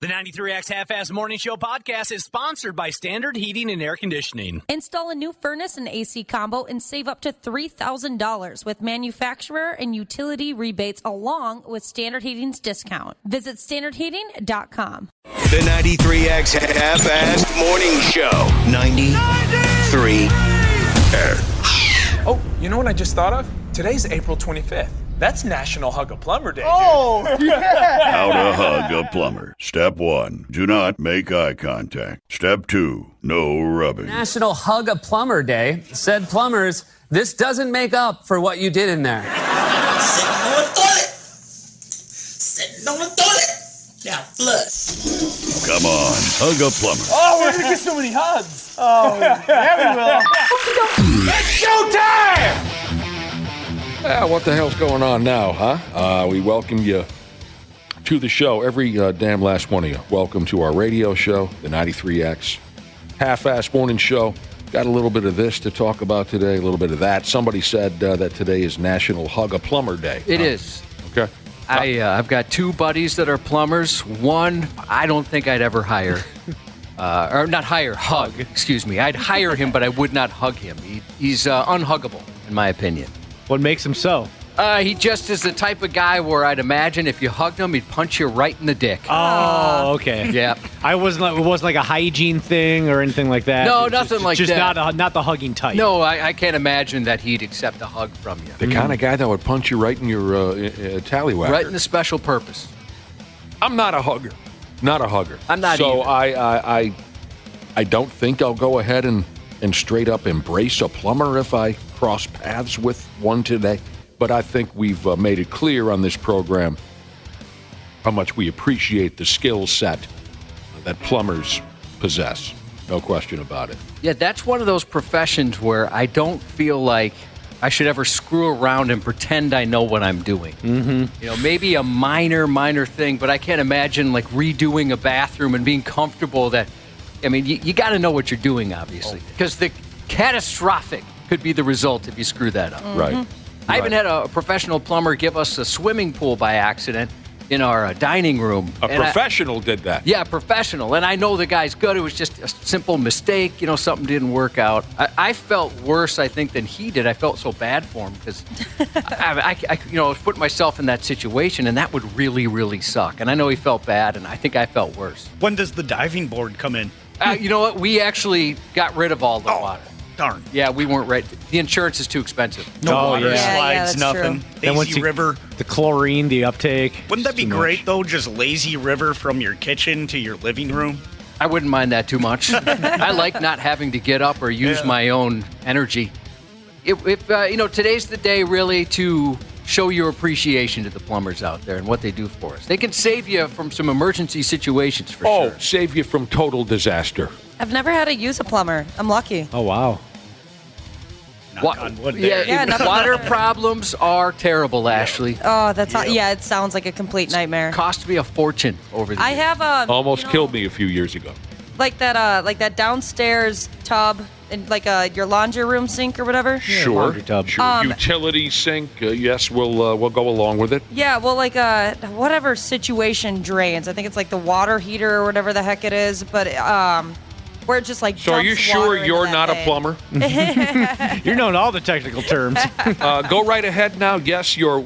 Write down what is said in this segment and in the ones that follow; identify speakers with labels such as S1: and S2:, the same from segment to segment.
S1: The 93X Half-Ass Morning Show podcast is sponsored by Standard Heating and Air Conditioning.
S2: Install a new furnace and AC combo and save up to $3,000 with manufacturer and utility rebates along with Standard Heating's discount. Visit standardheating.com.
S3: The 93X Half-Ass Morning Show. 93X.
S4: Oh, you know what I just thought of? Today's April 25th. That's National Hug a Plumber Day.
S5: Oh, yeah! How to hug a plumber. Step 1, do not make eye contact. Step 2, no rubbing.
S6: National Hug a Plumber Day said plumbers, this doesn't make up for what you did in there.
S7: Sitting on the toilet. Sitting on the toilet. Now flush.
S5: Come on, hug a plumber.
S4: Oh, we're going to get so many hugs.
S5: Oh,
S4: yeah, we will. It's showtime!
S8: What the hell's going on now, huh? We welcome you to the show, every damn last one of you. Welcome to our radio show, the 93X Half-Ass Morning Show. Got a little bit of this to talk about today, a little bit of that. Somebody said that today is National Hug a Plumber Day.
S9: It is.
S8: Okay.
S9: I've got two buddies that are plumbers. One, I don't think I'd ever hire. Or not hire, hug, excuse me. I'd hire him, but I would not hug him. He's unhuggable, in my opinion.
S1: What makes him so?
S9: He just is the type of guy where I'd imagine if you hugged him, he'd punch you right in the dick.
S1: Oh, okay.
S9: Yeah.
S1: It wasn't like a hygiene thing or anything like that.
S9: No, nothing like
S1: just
S9: that.
S1: Just not the hugging type.
S9: No, I can't imagine that he'd accept a hug from you.
S8: The kind of guy that would punch you right in your tallywhacker.
S9: Right in the special purpose.
S8: I'm not a hugger. Not a hugger.
S9: I'm not
S8: so
S9: either.
S8: I don't think I'll go ahead and straight up embrace a plumber if I cross paths with one today. But I think we've made it clear on this program how much we appreciate the skill set that plumbers possess. No question about it.
S9: Yeah, that's one of those professions where I don't feel like I should ever screw around and pretend I know what I'm doing.
S1: Mm-hmm.
S9: You know, maybe a minor thing, but I can't imagine like redoing a bathroom and being comfortable that, I mean, you got to know what you're doing, obviously, because the catastrophic could be the result if you screw that up.
S8: Mm-hmm. Right.
S9: I even had a professional plumber give us a swimming pool by accident in our dining room.
S8: A professional did that?
S9: Yeah, professional. And I know the guy's good. It was just a simple mistake. You know, something didn't work out. I felt worse, I think, than he did. I felt so bad for him because I was putting myself in that situation, and that would really, really suck. And I know he felt bad, and I think I felt worse.
S10: When does the diving board come in?
S9: You know what? We actually got rid of all the water.
S10: Darn.
S9: Yeah, we weren't ready. The insurance is too expensive.
S10: No water
S2: Yeah,
S10: slides,
S2: that's
S10: nothing.
S2: true.
S10: Lazy river.
S1: The chlorine, the uptake.
S10: Wouldn't that be
S1: too
S10: great,
S1: much.
S10: though? Just lazy river from your kitchen to your living room?
S9: I wouldn't mind that too much. I like not having to get up or use my own energy. Today's the day really to show your appreciation to the plumbers out there and what they do for us. They can save you from some emergency situations for sure.
S8: Oh, save you from total disaster.
S2: I've never had to use a plumber. I'm lucky.
S1: Oh, wow.
S10: Knock on wood there.
S9: Water problems are terrible, Ashley.
S2: Oh, it sounds like a complete nightmare.
S9: Cost me a fortune over the
S2: I
S9: years.
S2: have
S8: Almost killed me a few years ago.
S2: like that downstairs tub and like your laundry room sink or whatever.
S8: Sure.
S1: Laundry tub.
S8: Sure. Utility sink. Yes, we'll go along with it.
S2: Yeah, well, like whatever situation drains. I think it's like the water heater or whatever the heck it is, but where it just like.
S8: So are you sure you're not a plumber?
S1: You're knowing all the technical terms.
S8: Go right ahead now. Yes, your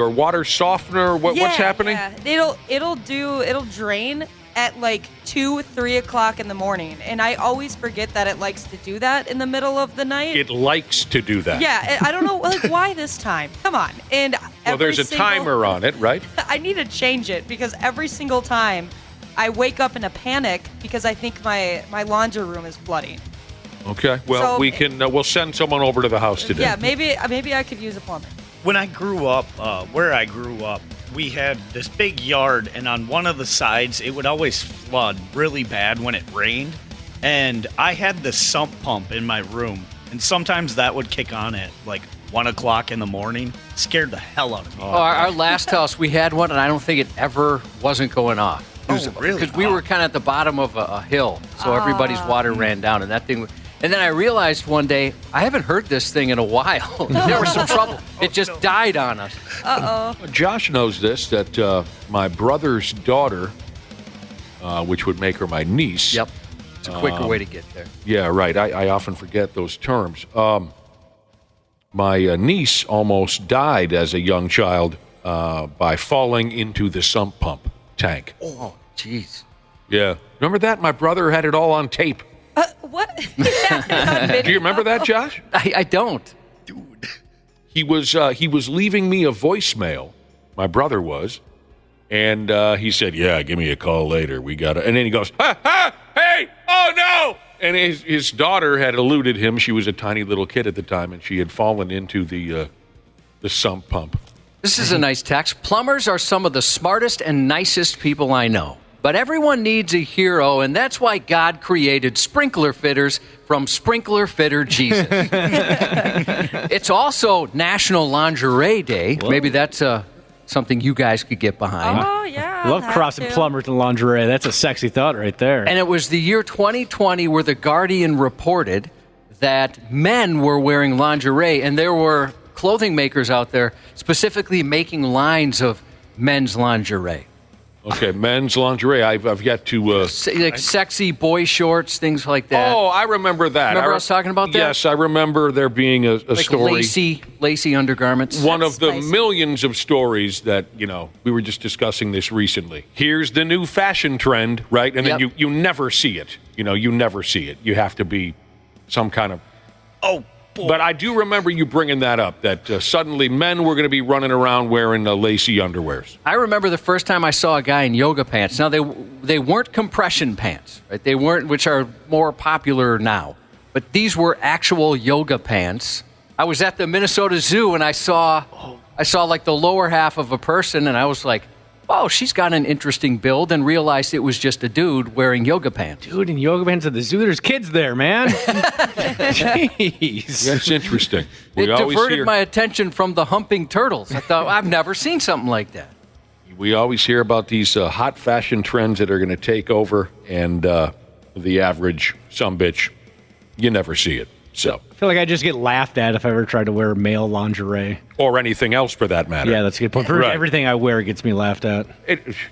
S8: water softener. What's happening?
S2: Yeah. It'll drain at like 2-3 o'clock in the morning, and I always forget that it likes to do that in the middle of the night.
S8: It likes to do that.
S2: Yeah, I don't know like why this time. Come on, and
S8: well, there's a timer on it, right?
S2: I need to change it because every single time I wake up in a panic because I think my laundry room is flooding.
S8: Okay. Well,
S2: So-
S8: we'll send someone over to the house today.
S2: Yeah, maybe I could use a plumber.
S10: When I grew up, where I grew up, we had this big yard, and on one of the sides, it would always flood really bad when it rained. And I had the sump pump in my room, and sometimes that would kick on at like 1 o'clock in the morning. It scared the hell out of me.
S9: Our last house, we had one, and I don't think it ever wasn't going off.
S10: Really?
S9: Because we were kind of at the bottom of a hill, so everybody's water ran down, and that thing. And then I realized one day I haven't heard this thing in a while. There was some trouble. It just died on us.
S2: Uh-oh.
S8: Josh knows this, that my brother's daughter which would make her my niece.
S9: Yep. It's a quicker way to get there.
S8: Yeah, right. I often forget those terms. My niece almost died as a young child by falling into the sump pump tank.
S9: Oh, jeez.
S8: Yeah. Remember that? My brother had it all on tape.
S2: What?
S8: Do you remember that, Josh?
S9: I don't.
S10: Dude.
S8: He was leaving me a voicemail. My brother was. And he said, yeah, give me a call later. We got to. And then he goes, hey, oh, no. And his daughter had eluded him. She was a tiny little kid at the time, and she had fallen into the sump pump.
S9: This is a nice text. Plumbers are some of the smartest and nicest people I know. But everyone needs a hero, and that's why God created sprinkler fitters from Sprinkler Fitter Jesus. It's also National Lingerie Day. Whoa. Maybe that's something you guys could get behind.
S2: Oh, yeah.
S11: I love crossing plumbers and lingerie. That's a sexy thought right there.
S9: And it was the year 2020 where The Guardian reported that men were wearing lingerie, and there were clothing makers out there specifically making lines of men's lingerie.
S8: Okay, men's lingerie. I've yet to...
S9: like sexy boy shorts, things like that.
S8: Oh, I remember that.
S9: Remember I was talking about that?
S8: Yes, I remember there being a
S9: like
S8: story.
S9: Lacy undergarments.
S8: One of the millions of stories that, we were just discussing this recently. Here's the new fashion trend, right? And then you never see it. You never see it. You have to be some kind of...
S10: Oh, boy.
S8: But I do remember you bringing that up, that suddenly men were going to be running around wearing lacy underwears.
S9: I remember the first time I saw a guy in yoga pants. Now, they weren't compression pants, right? They weren't, which are more popular now. But these were actual yoga pants. I was at the Minnesota Zoo, and I saw like the lower half of a person, and I was like, oh, she's got an interesting build, and realized it was just a dude wearing yoga pants.
S11: Dude in yoga pants at the zoo, there's kids there, man. Jeez.
S8: That's interesting.
S9: It diverted my attention from the humping turtles. I thought, I've never seen something like that.
S8: We always hear about these hot fashion trends that are going to take over, and the average sumbitch, you never see it. So
S11: I feel like I just get laughed at if I ever try to wear male lingerie.
S8: Or anything else for that matter.
S11: Yeah, that's a good point.
S8: Right.
S11: Everything I wear gets me laughed at.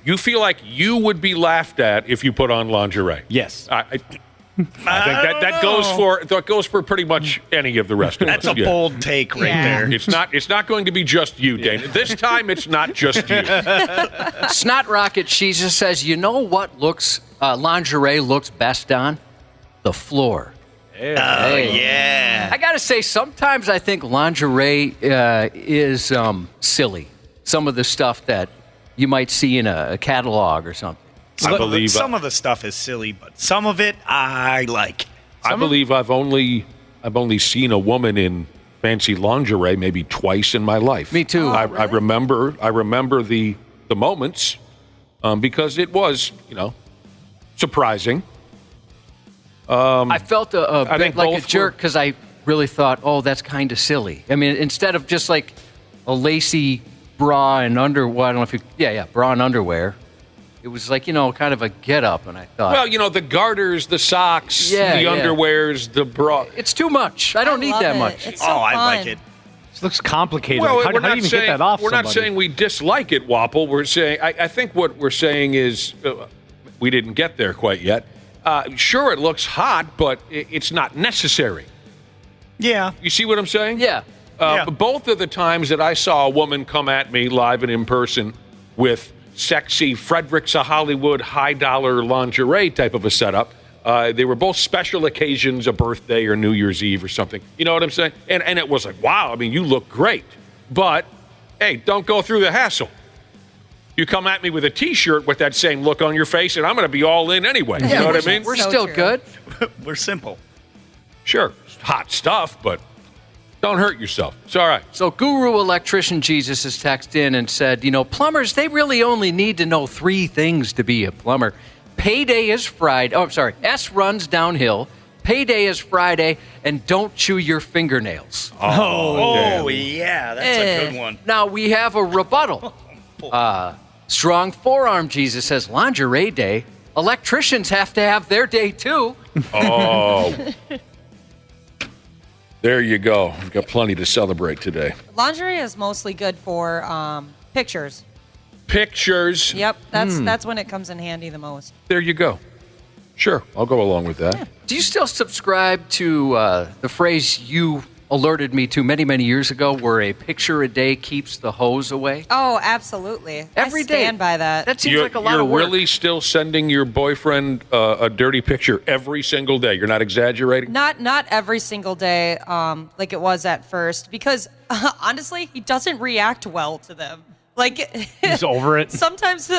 S8: You feel like you would be laughed at if you put on lingerie?
S11: Yes.
S8: I think that goes for pretty much any of the rest of us.
S10: That's a bold take right there.
S8: It's not going to be just you, Dana. This time it's not just you.
S9: Snot Rocket Jesus says, you know what lingerie looks best on? The floor.
S10: Yeah.
S9: I gotta say, sometimes I think lingerie is silly. Some of the stuff that you might see in a catalog or something.
S8: I believe
S10: some of the stuff is silly, but some of it I like.
S8: I believe I've only seen a woman in fancy lingerie maybe twice in my life.
S9: Me too.
S8: I remember the moments because it was surprising.
S9: I felt a bit like a jerk because I really thought, oh, that's kind of silly. I mean, instead of just like a lacy bra and underwear, I don't know if bra and underwear. It was like, kind of a get-up, and I thought...
S8: Well, the garters, the socks, the underwears, the bra...
S9: It's too much. I don't need that much.
S2: It's so fun.
S10: I like it.
S11: This looks complicated.
S8: Well,
S11: how do you even get that off
S8: We're
S11: somebody?
S8: not saying we dislike it, Wapple. We're saying... I think what we're saying is... we didn't get there quite yet. Sure, it looks hot, but it's not necessary.
S10: Yeah.
S8: You see what I'm saying?
S9: Yeah.
S8: Both of the times that I saw a woman come at me live and in person with sexy Fredericks of Hollywood high-dollar lingerie type of a setup, they were both special occasions, a birthday or New Year's Eve or something. You know what I'm saying? And it was like, wow, I mean, you look great. But, hey, don't go through the hassle. You come at me with a T-shirt with that same look on your face, and I'm going to be all in anyway. You know what I mean?
S9: We're still good.
S10: We're simple.
S8: Sure, it's hot stuff, but don't hurt yourself. It's all right.
S9: So Guru Electrician Jesus has texted in and said, plumbers, they really only need to know 3 things to be a plumber. Payday is Friday. Oh, I'm sorry. S runs downhill. Payday is Friday, and don't chew your fingernails.
S10: Oh yeah, that's a good one.
S9: Now, we have a rebuttal. Strong Forearm Jesus says, lingerie day. Electricians have to have their day, too.
S8: Oh. There you go. We've got plenty to celebrate today.
S2: Lingerie is mostly good for pictures.
S8: pictures.
S2: Yep, that's when it comes in handy the most.
S8: There you go. Sure, I'll go along with that.
S2: Yeah.
S9: Do you still subscribe to the phrase you alerted me to many, many years ago, where a picture a day keeps the hose away?
S2: Oh, absolutely.
S9: Every
S2: I stand
S9: day.
S2: by that.
S9: That seems like a lot of work.
S8: You're really still sending your boyfriend a dirty picture every single day? You're not exaggerating?
S2: Not every single day, like it was at first, because honestly, he doesn't react well to them. Like
S11: he's over it.
S2: Sometimes,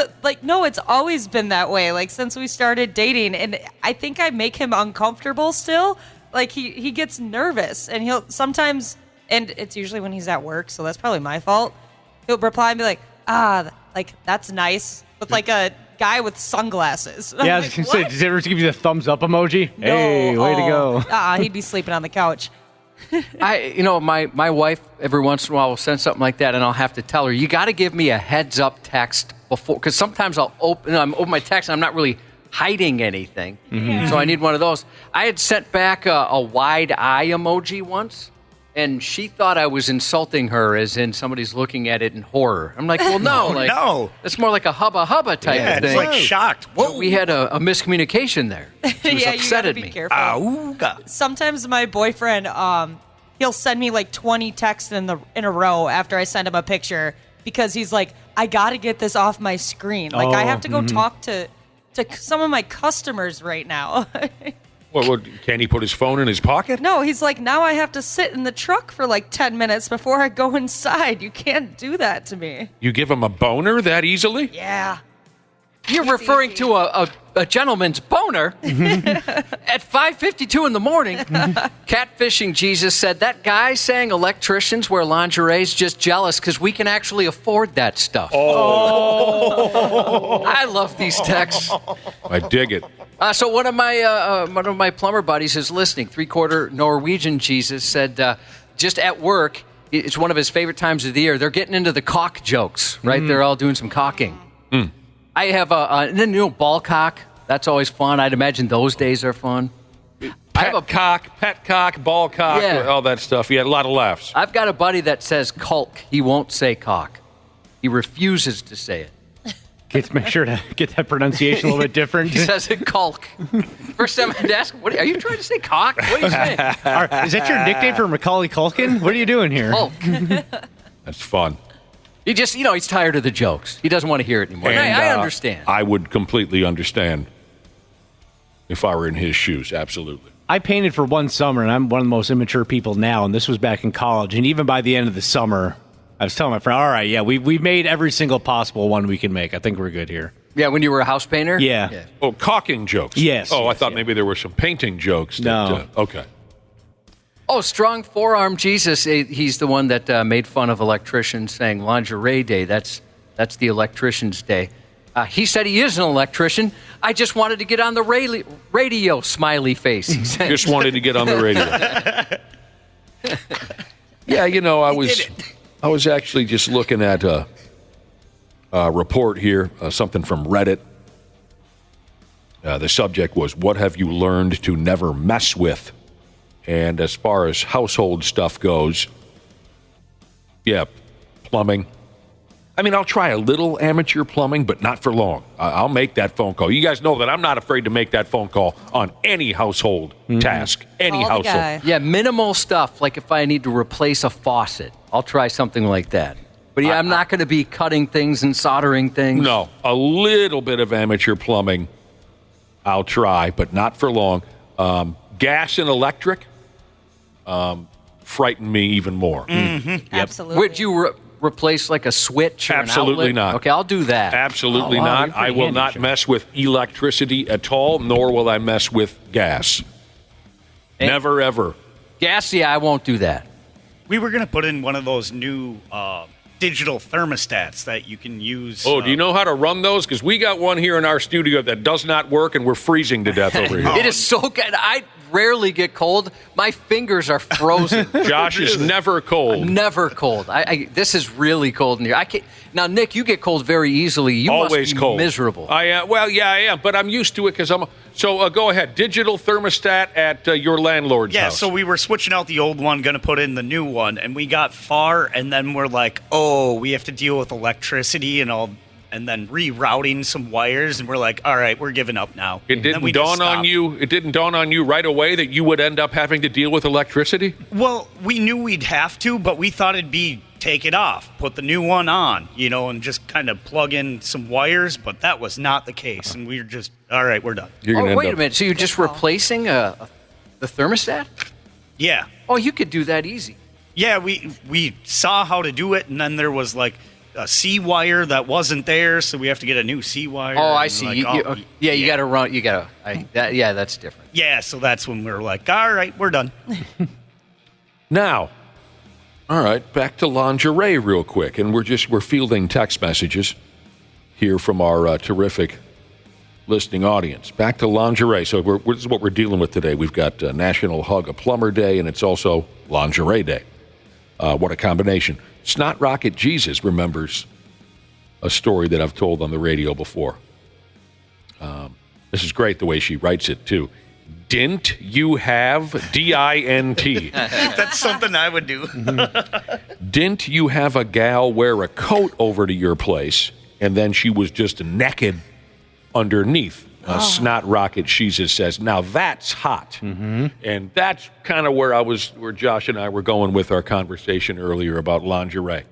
S2: no, it's always been that way. Like since we started dating, and I think I make him uncomfortable still. Like he gets nervous, and he'll sometimes, and it's usually when he's at work, so that's probably my fault. He'll reply and be like, like that's nice, with like a guy with sunglasses.
S11: Yeah, I was gonna say, does he ever give you the thumbs up emoji?
S2: No.
S11: Hey, way to go!
S2: He'd be sleeping on the couch.
S9: My wife every once in a while will send something like that, and I'll have to tell her, you got to give me a heads up text before, because sometimes I'm open my text and I'm not really hiding anything, so I need one of those. I had sent back a wide eye emoji once, and she thought I was insulting her, as in somebody's looking at it in horror. I'm like, well, no,
S10: no,
S9: it's more like a hubba type of thing.
S10: It's like shocked. Whoa,
S9: we had a miscommunication there. She was upset at
S2: be
S9: me.
S2: Careful.
S10: Auga.
S2: Sometimes my boyfriend, he'll send me like 20 texts in a row after I send him a picture, because he's like, I got to get this off my screen. Like I have to go talk to some of my customers right now.
S8: What, can he put his phone in his pocket?
S2: No, he's like, now I have to sit in the truck for like 10 minutes before I go inside. You can't do that to me.
S8: You give him a boner that easily?
S2: Yeah.
S9: You're referring to a gentleman's boner at 5:52 in the morning. Catfishing Jesus said, that guy saying electricians wear lingerie is just jealous because we can actually afford that stuff.
S8: Oh.
S9: I love these texts.
S8: I dig it.
S9: So one of my plumber buddies is listening. 3/4 Norwegian Jesus said, just at work, it's one of his favorite times of the year. They're getting into the caulk jokes, right? They're all doing some caulking. I have and then ball cock. That's always fun. I'd imagine those days are fun.
S8: Pet cock, ball cock, all that stuff. Yeah, a lot of laughs.
S9: I've got a buddy that says caulk. He won't say cock. He refuses to say it.
S11: Make sure to get that pronunciation a little bit different.
S9: He says it caulk. First time I'd ask, are you trying to say cock? What are you saying?
S11: Is that your nickname for Macaulay Culkin? What are you doing here?
S9: Caulk.
S8: That's fun.
S9: He just, he's tired of the jokes. He doesn't want to hear it anymore.
S8: And,
S9: I understand.
S8: I would completely understand if I were in his shoes. Absolutely.
S11: I painted for one summer, and I'm one of the most immature people now, and this was back in college. And even by the end of the summer, I was telling my friend, all right, yeah, we've made every single possible one we can make. I think we're good here.
S9: Yeah, when you were a house painter?
S11: Yeah.
S8: Oh, caulking jokes.
S11: Yes.
S8: Oh, I thought maybe there were some painting jokes.
S11: No.
S8: Okay.
S9: Oh, Strong Forearm Jesus, he's the one that made fun of electricians saying lingerie day. That's the electrician's day. He said he is an electrician. I just wanted to get on the radio, smiley face. He said.
S8: Just wanted to get on the radio. Yeah, I was actually just looking at a report here, something from Reddit. The subject was, what have you learned to never mess with? And as far as household stuff goes, plumbing. I mean, I'll try a little amateur plumbing, but not for long. I'll make that phone call. You guys know that I'm not afraid to make that phone call on any household task, any household.
S9: Yeah, minimal stuff, like if I need to replace a faucet, I'll try something like that. But I'm not going to be cutting things and soldering things.
S8: No, a little bit of amateur plumbing I'll try, but not for long. Gas and electric frighten me even more.
S2: Yep. Absolutely.
S9: Would you replace like a switch or
S8: Absolutely
S9: an outlet?
S8: not.
S9: Okay, I'll do that.
S8: Absolutely not. I will not mess with electricity at all, nor will I mess with gas. Never, ever.
S9: Gas, I won't do that.
S10: We were going to put in one of those new digital thermostats that you can use.
S8: Oh, do you know how to run those? Because we got one here in our studio that does not work, and we're freezing to death over here.
S9: It is so good. I rarely get cold. My fingers are frozen.
S8: Josh is never cold.
S9: Never cold. This is really cold in here. Now, Nick, you get cold very easily. You
S8: always
S9: must be
S8: cold.
S9: Miserable.
S8: I am. Well, yeah, I am, but I'm used to it because I'm. So go ahead. Digital thermostat at your landlord's house.
S10: Yeah, so we were switching out the old one, going to put in the new one, and we got far, and then we're like, oh, we have to deal with electricity and all. and then rerouting some wires, and we're like, all right, we're giving up now.
S8: It didn't dawn on you. It didn't dawn on you right away that you would end up having to deal with electricity?
S10: Well, we knew we'd have to, but we thought it'd be take it off, put the new one on, and just kind of plug in some wires, but that was not the case, and we were just, all right, we're done.
S9: Wait a minute. So you're just replacing the thermostat?
S10: Yeah.
S9: Oh, you could do that easy.
S10: Yeah, we saw how to do it, and then there was like a C wire that wasn't there, so we have to get a new C wire.
S9: Oh, I see. You got to run. That's different.
S10: Yeah, so that's when we were like, all right, we're done.
S8: Now, all right, back to lingerie real quick, and we're fielding text messages here from our terrific listening audience. Back to lingerie. So this is what we're dealing with today. We've got National Hug a Plumber Day, and it's also Lingerie Day. What a combination. Snot Rocket Jesus remembers a story that I've told on the radio before. This is great the way she writes it, too. Didn't you have D-I-N-T?
S10: That's something I would do.
S8: Didn't you have a gal wear a coat over to your place, and then she was just naked underneath? Snot Rocket Jesus says, now that's hot. Mm-hmm. And that's kind of where Josh and I were going with our conversation earlier about lingerie.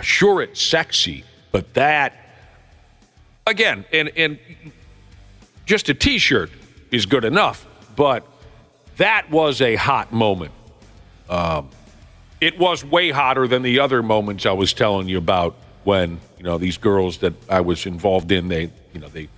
S8: Sure, it's sexy, but that, again, and just a T-shirt is good enough, but that was a hot moment. It was way hotter than the other moments I was telling you about when, these girls that I was involved in, they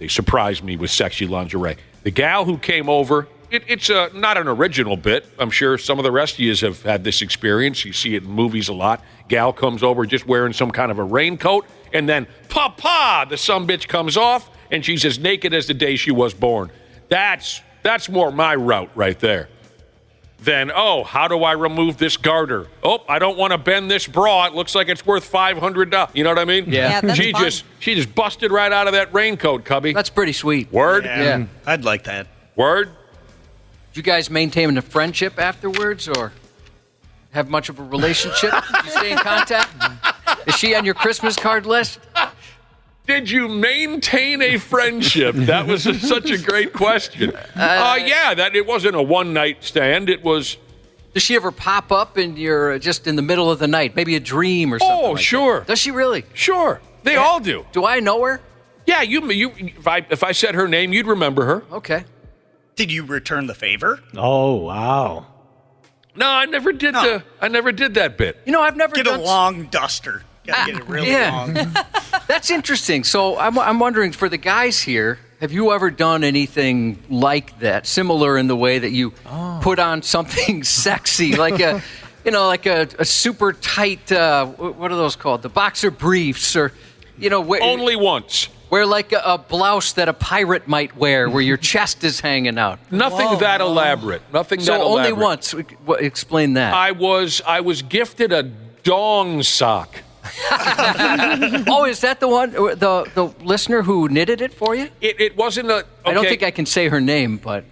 S8: surprised me with sexy lingerie. The gal who came over, it's not an original bit. I'm sure some of the rest of you have had this experience. You see it in movies a lot. Gal comes over just wearing some kind of a raincoat, and then, pa-pa, the sumbitch comes off, and she's as naked as the day she was born. That's more my route right there. Then, how do I remove this garter? Oh, I don't want to bend this bra. It looks like it's worth $500. You know what I mean?
S9: Yeah,
S2: that's
S8: she
S2: fun.
S8: just busted right out of that raincoat, Cubby.
S9: That's pretty sweet.
S8: Word?
S10: Yeah. I'd like that.
S8: Word?
S9: Did you guys maintain a friendship afterwards, or have much of a relationship? Did you stay in contact? Is she on your Christmas card list?
S8: Did you maintain a friendship? That was such a great question. It wasn't a one-night stand. It was...
S9: Does she ever pop up and you're just in the middle of the night? Maybe a dream or something like
S8: sure.
S9: that? Does she really?
S8: Sure. They all do.
S9: Do I know her?
S8: Yeah, if I said her name, you'd remember her.
S9: Okay.
S10: Did you return the favor?
S11: Oh, wow.
S8: No, I never did I never did that bit.
S9: I've never
S10: Get a long duster. Gotta get it really long.
S9: That's interesting. So I'm wondering, for the guys here, have you ever done anything like that, similar in the way that you put on something sexy, like a super tight, what are those called? The boxer briefs, or
S8: only once.
S9: Wear like a blouse that a pirate might wear, where your chest is hanging out.
S8: Nothing that elaborate. Nothing that elaborate.
S9: So only once. Explain that.
S8: I was gifted a dong sock.
S9: Oh, is that the one, the listener who knitted it for you?
S8: It wasn't a... Okay.
S9: I don't think I can say her name, but...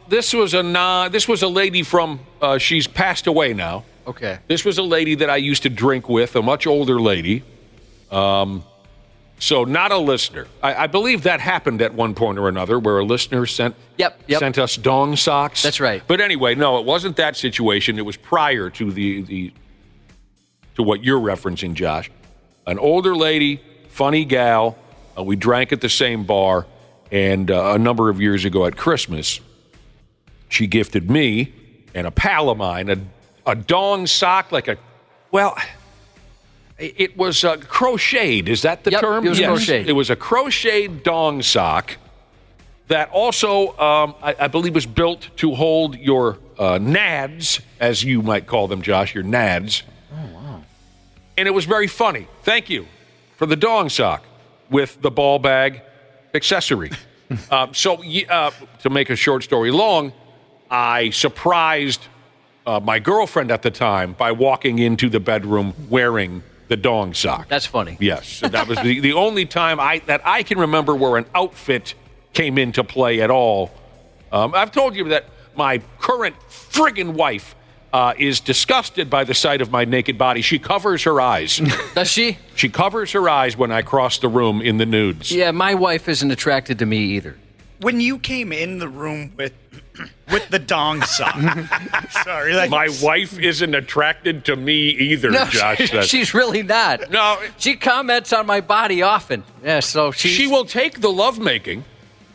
S8: This was a lady from... she's passed away now.
S9: Okay.
S8: This was a lady that I used to drink with, a much older lady. So not a listener. I believe that happened at one point or another, where a listener sent us dong socks.
S9: That's right.
S8: But anyway, no, it wasn't that situation. It was prior to to what you're referencing, Josh. An older lady, funny gal. We drank at the same bar, and a number of years ago at Christmas, she gifted me and a pal of mine a dong sock, it was crocheted. Is that the term?
S9: It was crocheted.
S8: It was a crocheted dong sock that also, I believe, was built to hold your nads, as you might call them, Josh, your nads.
S9: Oh, wow.
S8: And it was very funny. Thank you for the dong sock with the ball bag accessory. To make a short story long, I surprised my girlfriend at the time by walking into the bedroom wearing the dong sock.
S9: That's funny.
S8: Yes. So that was the only time that I can remember where an outfit came into play at all. I've told you that my current friggin' wife is disgusted by the sight of my naked body. She covers her eyes.
S9: Does she?
S8: She covers her eyes when I cross the room in the nudes.
S9: Yeah, my wife isn't attracted to me either.
S10: When you came in the room with the dong sock. Sorry.
S8: My wife isn't attracted to me either,
S9: No,
S8: Josh.
S9: she's really not.
S8: No.
S9: She comments on my body often. Yeah, so
S8: she will take the lovemaking.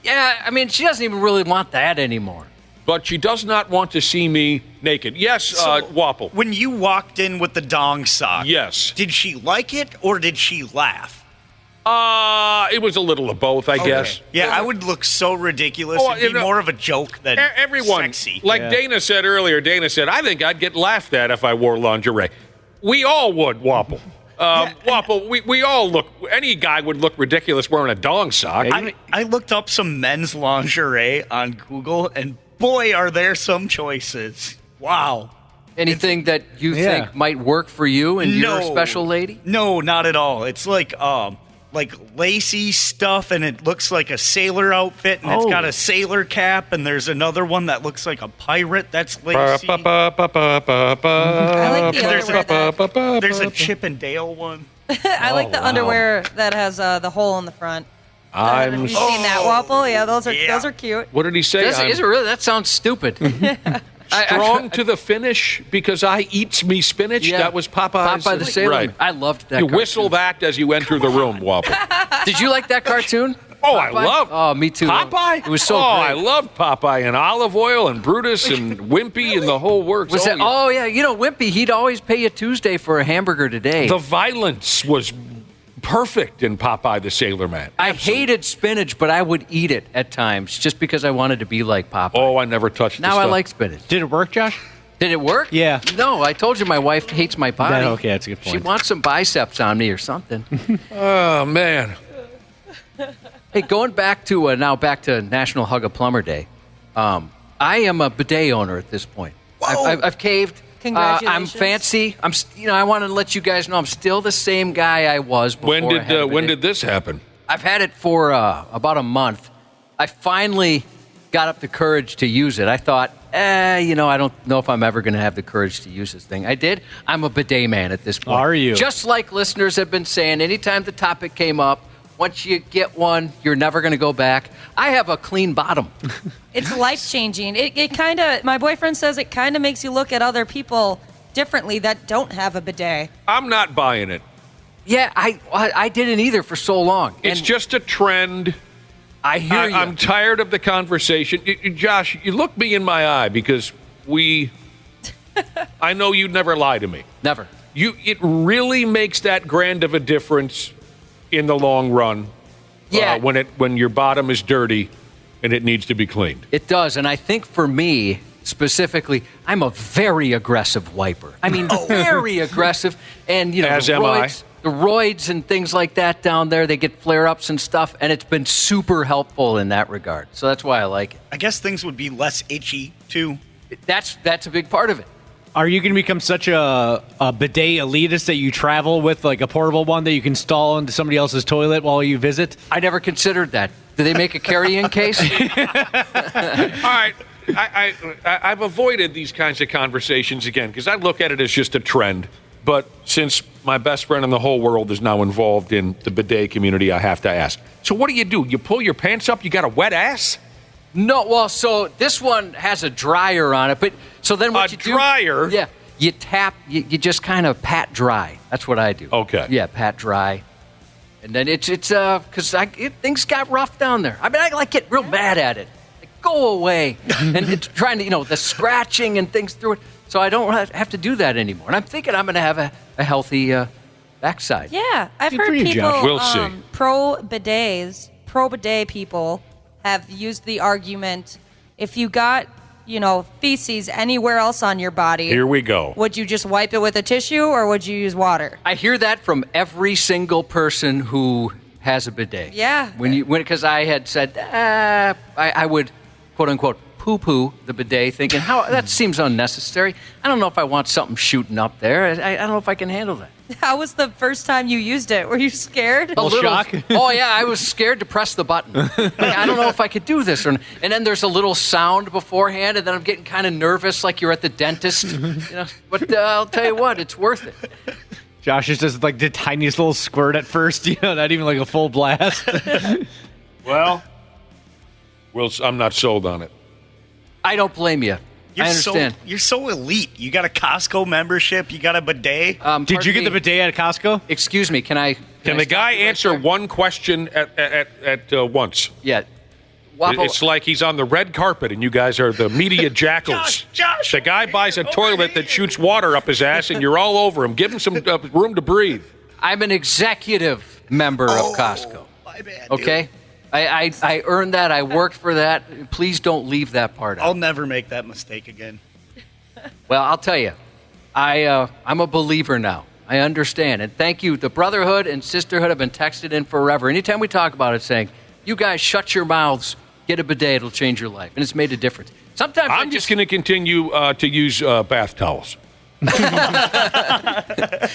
S9: Yeah, I mean, she doesn't even really want that anymore.
S8: But she does not want to see me naked. Yes, Wapple.
S10: When you walked in with the dong sock,
S8: yes,
S10: did she like it or did she laugh?
S8: It was a little of both, I guess.
S10: Yeah, I would look so ridiculous. It'd be more of a joke than sexy.
S8: Like Dana said earlier, I think I'd get laughed at if I wore lingerie. We all would, Wapple. Wapple, we all look, any guy would look ridiculous wearing a dong sock.
S10: I looked up some men's lingerie on Google, and boy, are there some choices. Wow.
S9: Anything that you think might work for you and your special lady?
S10: No, not at all. It's like lacy stuff, and it looks like a sailor outfit, and it's got a sailor cap, and there's another one that looks like a pirate that's lacy.
S2: I like the underwear.
S10: There's a Chip and Dale one.
S2: I like the underwear that has the hole in the front. Have you seen that, Wapple? Yeah, those are cute.
S8: What did he say?
S9: Is it really? That sounds stupid.
S8: Strong to the finish because I eats me spinach.
S9: Yeah.
S8: That was Popeye's.
S9: Popeye the Sailor
S8: Right.
S9: Man. I loved that.
S8: You
S9: cartoon.
S8: whistle that as you enter the room, Wapple.
S9: Did you like that cartoon?
S8: Oh,
S9: Popeye?
S8: I love.
S9: Oh, me too.
S8: Popeye?
S9: It was so
S8: great.
S9: great.
S8: I loved Popeye and Olive Oil and Brutus and Wimpy and the whole works.
S9: Was that? Oh yeah, you know Wimpy. He'd always pay you Tuesday for a hamburger today.
S8: The violence was perfect in Popeye the Sailor Man.
S9: I hated spinach, but I would eat it at times just because I wanted to be like Popeye.
S8: Oh, I never touched.
S9: Now I like spinach.
S11: Did it work, Josh?
S9: Did it work?
S11: Yeah.
S9: No, I told you my wife hates my body.
S11: Okay, that's a good point.
S9: She wants some biceps on me or something.
S8: Oh man.
S9: Hey, going back to back to National Hug a Plumber Day. I am a bidet owner at this point. I've caved.
S2: Congratulations.
S9: I'm fancy. I want to let you guys know I'm still the same guy I was before.
S8: When did this happen?
S9: I've had it for about a month. I finally got up the courage to use it. I thought, I don't know if I'm ever going to have the courage to use this thing. I did. I'm a bidet man at this point.
S11: Are you?
S9: Just like listeners have been saying, anytime the topic came up, once you get one, you're never going to go back. I have a clean bottom.
S2: It's life-changing. It kind of, my boyfriend says it kind of makes you look at other people differently that don't have a bidet.
S8: I'm not buying it.
S9: Yeah, I didn't either for so long.
S8: It's just a trend.
S9: I hear you.
S8: I'm tired of the conversation. Josh, you look me in my eye because I know you'd never lie to me.
S9: Never.
S8: It really makes that grand of a difference in the long run.
S9: Yeah.
S8: When your bottom is dirty and it needs to be cleaned.
S9: It does, and I think for me specifically, I'm a very aggressive wiper. I mean, very aggressive, and
S8: As am I.
S9: The roids and things like that down there, they get flare-ups and stuff, and it's been super helpful in that regard. So that's why I like it.
S10: I guess things would be less itchy, too.
S9: That's a big part of it.
S11: Are you going to become such a bidet elitist that you travel with like a portable one that you can install into somebody else's toilet while you visit?
S9: I never considered that. Do they make a carry-in case?
S8: All right. I've avoided these kinds of conversations again because I look at it as just a trend. But since my best friend in the whole world is now involved in the bidet community, I have to ask. So what do? You pull your pants up, you got a wet ass?
S9: No, well, so this one has a dryer on it, but so then what you do? A
S8: dryer?
S9: Yeah, you tap, you just kind of pat dry. That's what I do.
S8: Okay.
S9: Yeah, pat dry. And then it's because things got rough down there. I mean, I like get real mad at it. Like, go away. And it's trying to, the scratching and things through it. So I don't have to do that anymore. And I'm thinking I'm going to have a healthy backside.
S2: Yeah, I've
S11: Good
S2: heard
S11: for you,
S2: people,
S11: Josh.
S8: We'll see.
S2: pro bidet people have used the argument, if you got, feces anywhere else on your body.
S8: Here we go.
S2: Would you just wipe it with a tissue or would you use water?
S9: I hear that from every single person who has a bidet.
S2: Yeah.
S9: Because I had said I would, quote unquote, poo-poo the bidet, thinking, "How that seems unnecessary. I don't know if I want something shooting up there. I don't know if I can handle that."
S2: How was the first time you used it? Were you scared?
S9: A little shock. Oh yeah, I was scared to press the button. Like, I don't know if I could do this, and then there's a little sound beforehand, and then I'm getting kind of nervous, like you're at the dentist. But I'll tell you what, it's worth it.
S11: Josh is just like the tiniest little squirt at first, not even like a full blast.
S8: Well, I'm not sold on it.
S9: I don't blame you. I understand.
S10: You're so elite. You got a Costco membership. You got a bidet.
S11: Did you get the bidet at Costco?
S9: Excuse me. Can
S8: the guy answer one question at once?
S9: Yeah.
S8: It's like he's on the red carpet and you guys are the media jackals.
S10: Josh,
S8: the guy buys a toilet that shoots water up his ass and you're all over him. Give him some room to breathe.
S9: I'm an executive member of Costco.
S10: My bad,
S9: okay?
S10: dude.
S9: I earned that. I worked for that. Please don't leave that part out.
S10: I'll never make that mistake again.
S9: Well, I'll tell you, I'm a believer now. I understand. And thank you. The brotherhood and sisterhood have been texted in forever. Anytime we talk about it, saying, you guys shut your mouths, get a bidet, it'll change your life. And it's made a difference. Sometimes
S8: I'm just going to continue to use bath towels.
S9: A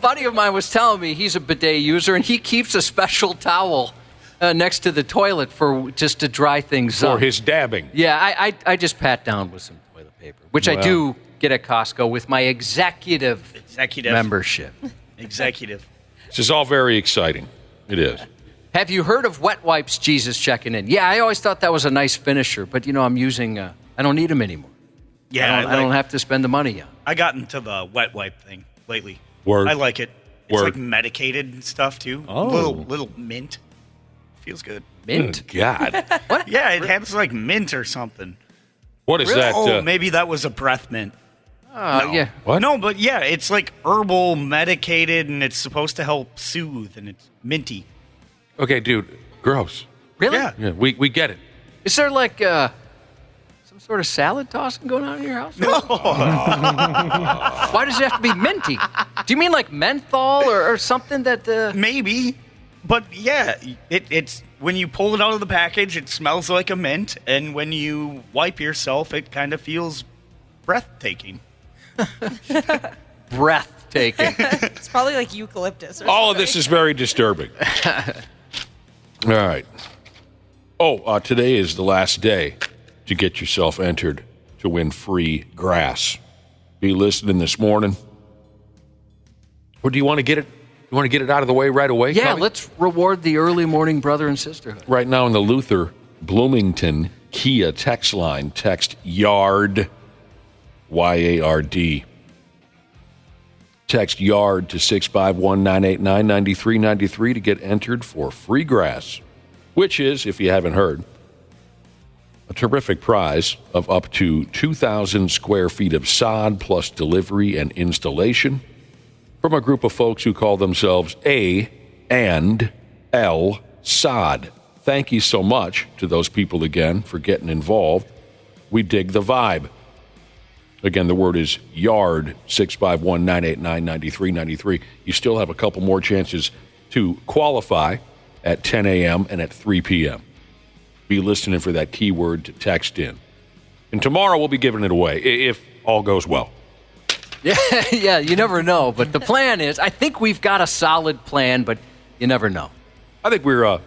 S9: buddy of mine was telling me he's a bidet user, and he keeps a special towel next to the toilet for just to dry things up.
S8: For his dabbing.
S9: Yeah, I just pat down with some toilet paper, which I do get at Costco with my executive membership.
S10: Executive.
S8: This is all very exciting. It is.
S9: Have you heard of wet wipes, Jesus checking in? Yeah, I always thought that was a nice finisher, but, I'm using, I don't need them anymore.
S10: Yeah,
S9: I don't have to spend the money on.
S10: I got into the wet wipe thing lately.
S8: Word.
S10: I like it. It's like medicated and stuff, too.
S8: Oh.
S10: Little mint. Feels good.
S9: Mint?
S8: Oh, God.
S10: What? Yeah, it has like mint or something.
S8: What is that?
S10: Oh, maybe that was a breath mint. No.
S9: Yeah.
S8: What?
S10: No, but yeah, it's like herbal, medicated, and it's supposed to help soothe, and it's minty.
S8: Okay, dude. Gross.
S9: Really?
S10: Yeah.
S8: We get it.
S9: Is there like some sort of salad tossing going on in your house?
S10: No.
S9: Why does it have to be minty? Do you mean like menthol or something that...
S10: Maybe. But yeah, it's when you pull it out of the package, it smells like a mint, and when you wipe yourself, it kind of feels breathtaking.
S9: Breathtaking.
S2: It's probably like eucalyptus. Or
S8: All of this is very disturbing. All right. Oh, today is the last day to get yourself entered to win free grass. Be listening this morning. Or do you want to get it? You want to get it out of the way right away?
S9: Yeah,
S8: Tommy?
S9: let's reward the early morning brother and sisterhood.
S8: Right now in the Luther Bloomington Kia text line, text YARD, Y-A-R-D. Text YARD to 651-989-9393 to get entered for free grass, which is, if you haven't heard, a terrific prize of up to 2,000 square feet of sod plus delivery and installation from a group of folks who call themselves A and L Sod. Thank you so much to those people again for getting involved. We dig the vibe. Again, the word is YARD, 651-989-9393. You still have a couple more chances to qualify at 10 a.m. and at 3 p.m. Be listening for that keyword to text in. And tomorrow we'll be giving it away, if all goes well.
S9: Yeah, you never know. But the plan is, I think we've got a solid plan, but you never know.
S8: I think we're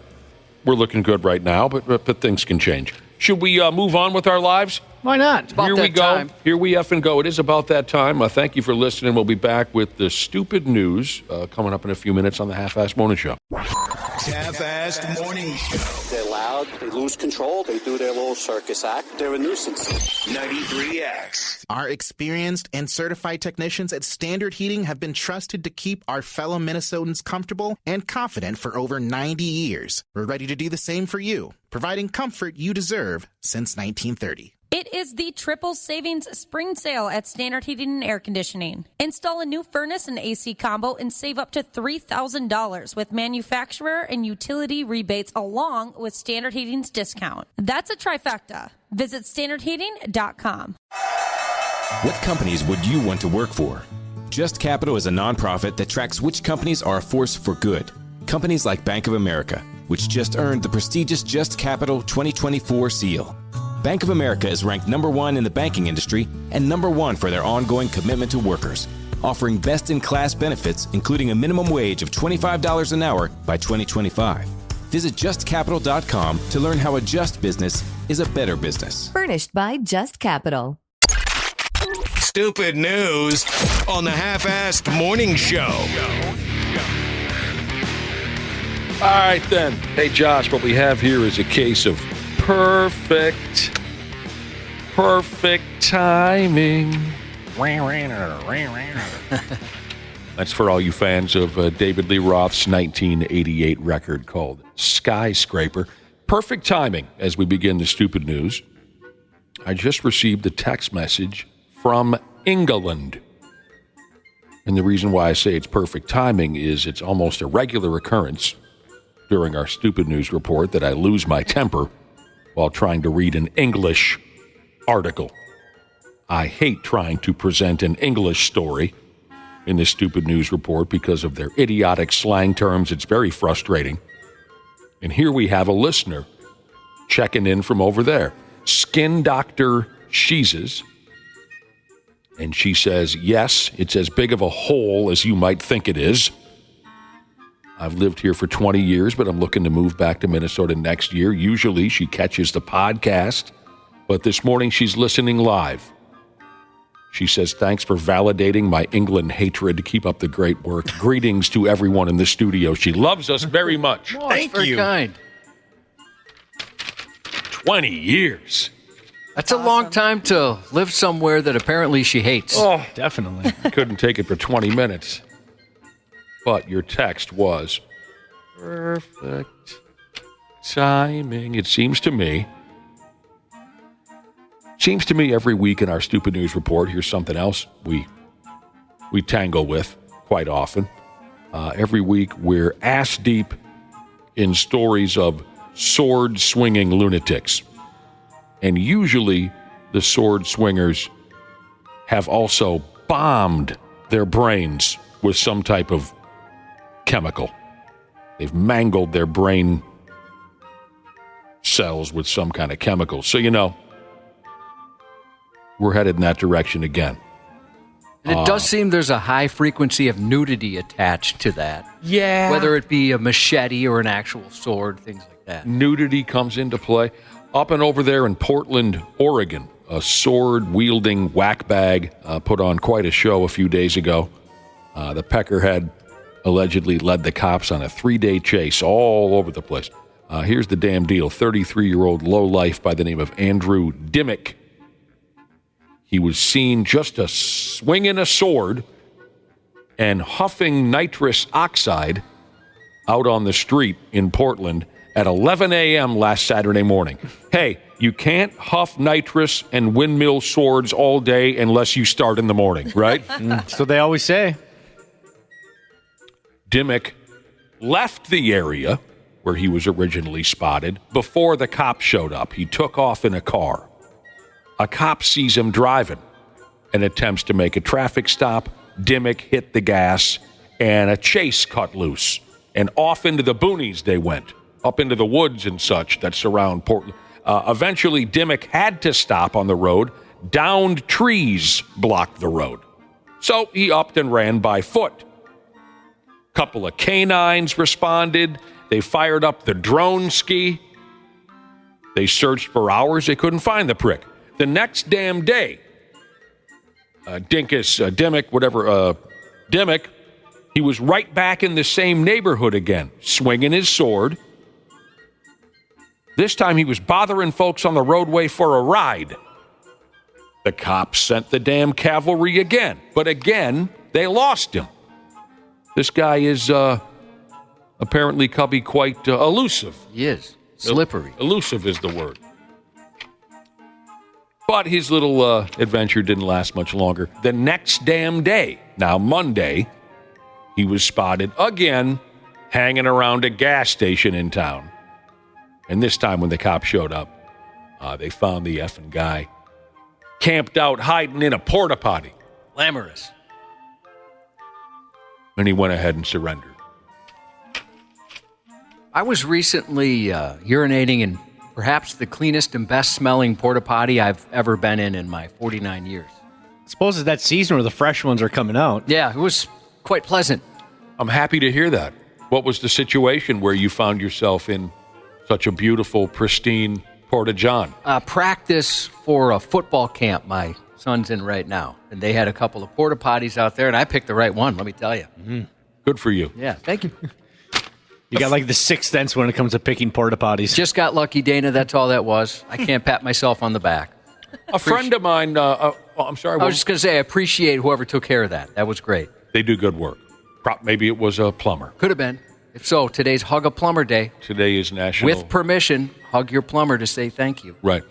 S8: looking good right now, but things can change. Should we move on with our lives?
S11: Why not?
S9: About
S8: Here
S9: that
S8: we go.
S9: time.
S8: Here we effing go. It is about that time. Thank you for listening. We'll be back with the stupid news coming up in a few minutes on the Half-Assed Morning Show.
S3: Half-Assed Morning Show.
S12: They're loud, they lose control, they do their little circus act. They're a nuisance.
S3: 93X.
S13: Our experienced and certified technicians at Standard Heating have been trusted to keep our fellow Minnesotans comfortable and confident for over 90 years. We're ready to do the same for you, providing comfort you deserve since 1930.
S14: It is the triple savings spring sale at Standard Heating and Air Conditioning. Install a new furnace and AC combo and save up to $3,000 with manufacturer and utility rebates along with Standard Heating's discount. That's a trifecta. Visit standardheating.com.
S15: What companies would you want to work for? Just Capital is a nonprofit that tracks which companies are a force for good. Companies like Bank of America, which just earned the prestigious Just Capital 2024 seal. Bank of America is ranked #1 in the banking industry and #1 for their ongoing commitment to workers, offering best-in-class benefits, including a minimum wage of $25 an hour by 2025. Visit justcapital.com to learn how a just business is a better business.
S16: Furnished by Just Capital.
S3: Stupid news on the Half-Assed Morning Show.
S8: All right, then. Hey, Josh, what we have here is a case of perfect timing. That's for all you fans of David Lee Roth's 1988 record called Skyscraper. Perfect timing as we begin the stupid news. I just received a text message from England. And the reason why I say it's perfect timing is it's almost a regular occurrence during our stupid news report that I lose my temper while trying to read an English article. I hate trying to present an English story in the stupid news report because of their idiotic slang terms. It's very frustrating. And here we have a listener checking in from over there. Skin Doctor Sheezes. And she says, yes, it's as big of a hole as you might think it is. I've lived here for 20 years, but I'm looking to move back to Minnesota next year. Usually she catches the podcast, but this morning she's listening live. She says, thanks for validating my England hatred. Keep up the great work. Greetings to everyone in the studio. She loves us very much.
S9: Thank you. Kind.
S8: 20 years.
S9: That's a long time to live somewhere that apparently she hates.
S8: Oh, definitely. Couldn't take it for 20 minutes. But your text was perfect timing. It seems to me every week in our stupid news report, here's something else we tangle with quite often. Every week we're ass deep in stories of sword-swinging lunatics. And usually the sword swingers have also bombed their brains with some type of chemical. They've mangled their brain cells with some kind of chemical. So, we're headed in that direction again.
S9: And it does seem there's a high frequency of nudity attached to that.
S8: Yeah.
S9: Whether it be a machete or an actual sword, things like that.
S8: Nudity comes into play. Up and over there in Portland, Oregon, a sword-wielding whack-bag put on quite a show a few days ago. The peckerhead allegedly led the cops on a 3-day chase all over the place. Here's the damn deal. 33-year-old lowlife by the name of Andrew Dimmick. He was seen just swinging a sword and huffing nitrous oxide out on the street in Portland at 11 a.m. last Saturday morning. Hey, you can't huff nitrous and windmill swords all day unless you start in the morning, right?
S11: So they always say.
S8: Dimmick left the area where he was originally spotted before the cops showed up. He took off in a car. A cop sees him driving and attempts to make a traffic stop. Dimmick hit the gas, and a chase cut loose. And off into the boonies they went, up into the woods and such that surround Portland. Eventually, Dimmick had to stop on the road. Downed trees blocked the road. So he upped and ran by foot. Couple of canines responded. They fired up the drone ski. They searched for hours. They couldn't find the prick. The next damn day, Dimmick, he was right back in the same neighborhood again, swinging his sword. This time he was bothering folks on the roadway for a ride. The cops sent the damn cavalry again, but again, they lost him. This guy is apparently quite elusive.
S9: He is. Slippery.
S8: Elusive is the word. But his little adventure didn't last much longer. The next damn day, now Monday, he was spotted again hanging around a gas station in town. And this time when the cops showed up, they found the effing guy camped out hiding in a porta potty.
S9: Glamorous.
S8: And he went ahead and surrendered.
S9: I was recently urinating in perhaps the cleanest and best smelling porta potty I've ever been in my 49 years.
S11: I suppose it's that season where the fresh ones are coming out.
S9: Yeah, it was quite pleasant.
S8: I'm happy to hear that. What was the situation where you found yourself in such a beautiful, pristine porta john?
S9: Practice for a football camp my son's in right now. And they had a couple of porta potties out there, and I picked the right one, let me tell you.
S8: Mm-hmm. Good for you.
S9: Yeah, thank you.
S11: You got like the sixth sense when it comes to picking porta potties.
S9: Just got lucky, Dana. That's all that was. I can't pat myself on the back.
S8: A friend of mine, I'm sorry.
S9: I was just going to say, I appreciate whoever took care of that. That was great.
S8: They do good work. Maybe it was a plumber.
S9: Could have been. If so, today's Hug a Plumber Day.
S8: Today is National.
S9: With permission, hug your plumber to say thank you.
S8: Right.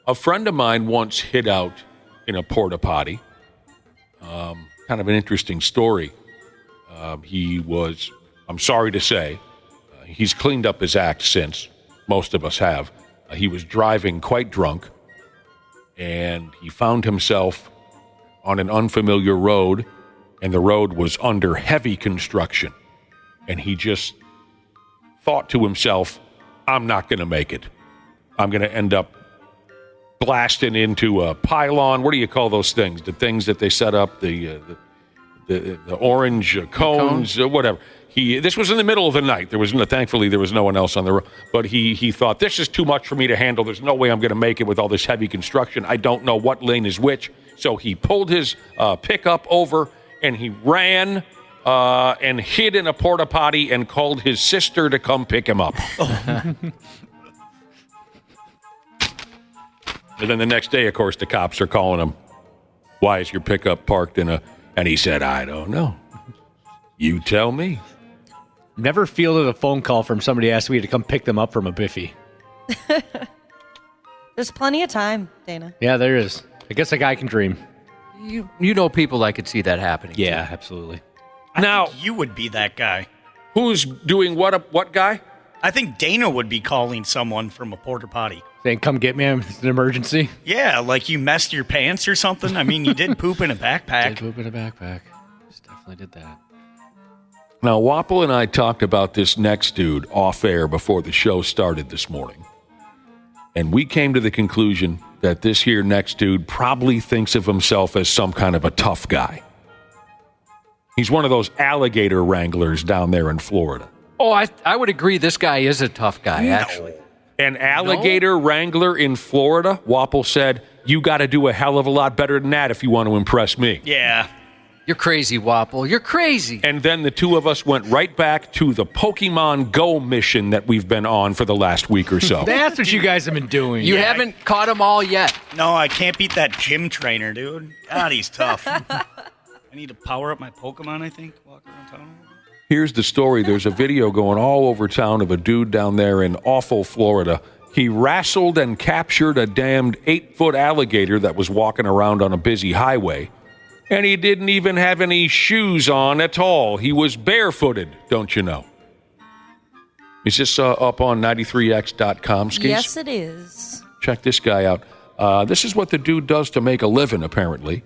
S8: A friend of mine once hid out in a porta potty. Kind of an interesting story. He was, I'm sorry to say, he's cleaned up his act since. Most of us have. He was driving quite drunk, and he found himself on an unfamiliar road, and the road was under heavy construction. And he just thought to himself, I'm not going to make it. I'm going to end up blasting into a pylon. What do you call those things? The things that they set up, the orange cones, whatever. This was in the middle of the night. Thankfully, there was no one else on the road. But he thought, this is too much for me to handle. There's no way I'm going to make it with all this heavy construction. I don't know what lane is which. So he pulled his pickup over, and he ran and hid in a porta potty and called his sister to come pick him up. And then the next day, of course, the cops are calling him. Why is your pickup parked in a... And he said, I don't know. You tell me.
S11: Never fielded a phone call from somebody asking me to come pick them up from a biffy.
S2: There's plenty of time, Dana.
S11: Yeah, there is. I guess a guy can dream.
S9: You know people I could see that happening.
S11: Yeah, absolutely.
S10: I think you would be that guy.
S8: Who's doing what guy?
S10: I think Dana would be calling someone from a porta potty.
S11: Saying, come get me, it's an emergency.
S10: Yeah, like you messed your pants or something. I mean, you did poop in a backpack.
S6: Did poop in a backpack. Just definitely did that.
S8: Now, Wapple and I talked about this next dude off air before the show started this morning. And we came to the conclusion that this here next dude probably thinks of himself as some kind of a tough guy. He's one of those alligator wranglers down there in Florida.
S9: Oh, I would agree this guy is a tough guy, actually.
S8: An alligator wrangler in Florida? Wapple said, you got to do a hell of a lot better than that if you want to impress me.
S10: Yeah.
S9: You're crazy, Wapple. You're crazy.
S8: And then the two of us went right back to the Pokemon Go mission that we've been on for the last week or so.
S11: That's what you guys have been doing.
S9: You haven't caught them all yet.
S10: No, I can't beat that gym trainer, dude. God, he's tough. I need to power up my Pokemon, I think, walk around town.
S8: Here's the story. There's a video going all over town of a dude down there in awful Florida. He wrestled and captured a damned 8-foot alligator that was walking around on a busy highway. And he didn't even have any shoes on at all. He was barefooted, don't you know? Is this up on 93x.com, Skis?
S2: Yes, it is.
S8: Check this guy out. This is what the dude does to make a living, apparently,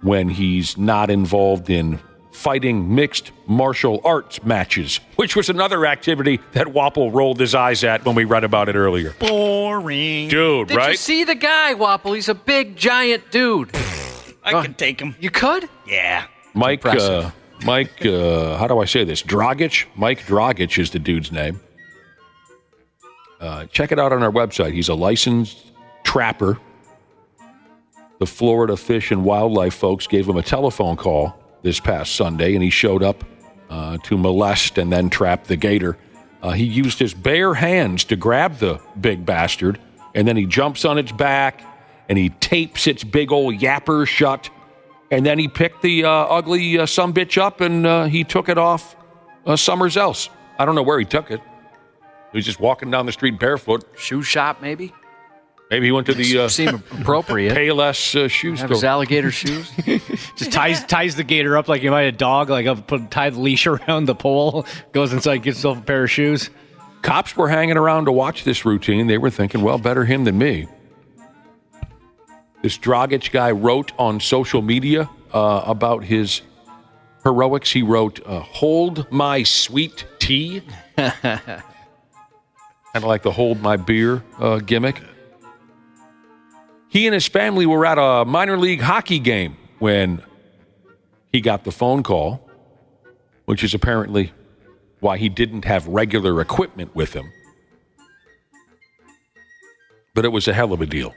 S8: when he's not involved in fighting mixed martial arts matches, which was another activity that Wapple rolled his eyes at when we read about it earlier.
S10: Boring.
S8: Dude, right?
S9: Did you see the guy, Wapple? He's a big, giant dude.
S10: I could take him.
S9: You could?
S10: Yeah.
S8: Mike, how do I say this? Dragic? Mike Dragic is the dude's name. Check it out on our website. He's a licensed trapper. The Florida Fish and Wildlife folks gave him a telephone call this past Sunday, and he showed up to molest and then trap the gator. He used his bare hands to grab the big bastard, and then he jumps on its back, and he tapes its big old yapper shut, and then he picked the ugly sumbitch up, and he took it off somewhere else. I don't know where he took it. He was just walking down the street barefoot.
S9: Shoe shop, maybe?
S8: Maybe he went to the
S9: seem appropriate.
S8: Payless shoe
S9: Have
S8: store.
S9: his alligator shoes.
S11: Just ties the gator up like you might a dog, like tie the leash around the pole, goes inside, gets himself a pair of shoes.
S8: Cops were hanging around to watch this routine. They were thinking, well, better him than me. This Dragic guy wrote on social media about his heroics. He wrote, hold my sweet tea. Kind Kind of like the hold my beer gimmick. He and his family were at a minor league hockey game when he got the phone call, which is apparently why he didn't have regular equipment with him. But it was a hell of a deal.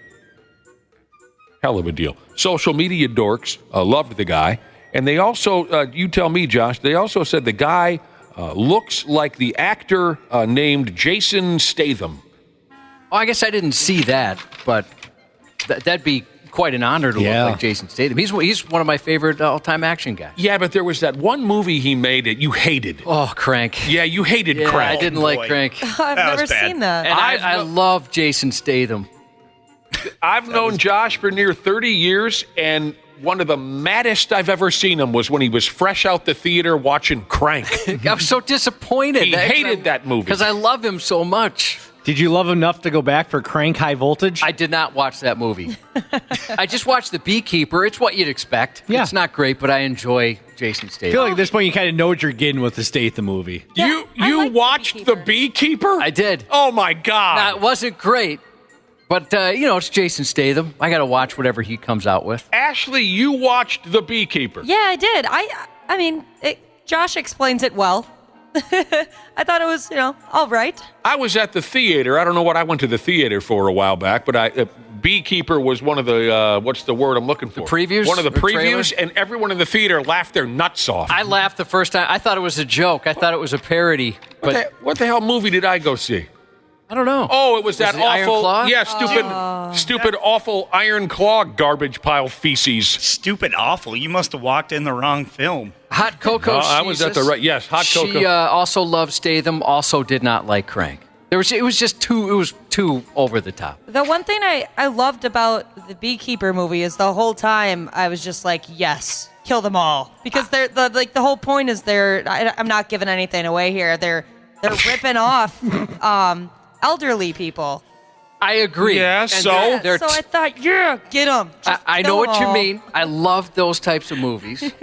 S8: Hell of a deal. Social media dorks loved the guy. And they also, you tell me, Josh, they also said the guy looks like the actor named Jason Statham.
S9: Oh, I guess I didn't see that, but that'd be quite an honor to look like Jason Statham. He's one of my favorite all-time action guys.
S8: Yeah, but there was that one movie he made that you hated.
S9: Oh, Crank.
S8: Yeah, you hated Crank.
S9: I didn't like Crank.
S2: I've never seen that.
S9: And I love Jason Statham.
S8: I've known Josh for near 30 years, and one of the maddest I've ever seen him was when he was fresh out the theater watching Crank.
S9: I was so disappointed.
S8: He hated that movie.
S9: Because I love him so much.
S11: Did you love him enough to go back for Crank High Voltage?
S9: I did not watch that movie. I just watched The Beekeeper. It's what you'd expect.
S11: Yeah.
S9: It's not great, but I enjoy Jason Statham.
S11: I feel like at this point you kind of know what you're getting with the Statham movie.
S8: You watched The Beekeeper?
S9: I did.
S8: Oh, my God.
S9: Now, it wasn't great, but, it's Jason Statham. I got to watch whatever he comes out with.
S8: Ashley, you watched The Beekeeper.
S2: Yeah, I did. I mean, Josh explains it well. I thought it was, all right.
S8: I was at the theater. I don't know what I went to the theater for a while back, but Beekeeper was one of the, what's the word I'm looking for?
S9: The previews?
S8: One of the
S9: The
S8: previews,
S9: trailer?
S8: and everyone in the theater laughed their nuts off.
S9: I laughed the first time. I thought it was a joke. I thought it was a parody. But
S8: What the hell movie did I go see?
S9: I don't know.
S8: Oh, it was that
S9: it Iron
S8: awful,
S9: Claw?
S8: stupid, awful Iron Claw garbage pile feces.
S10: Stupid awful. You must have walked in the wrong film.
S9: Hot Cocoa.
S8: I was at the right. Yes, Hot Cocoa.
S9: She also loved Statham. Also did not like Crank. It was just too over the top.
S2: The one thing I loved about the Beekeeper movie is the whole time I was just like, yes, kill them all, because the whole point is I'm not giving anything away here. They're ripping off elderly people.
S9: I agree.
S8: Yeah,
S9: And
S8: so
S2: So I thought, get them.
S9: I know what you mean. I love those types of movies.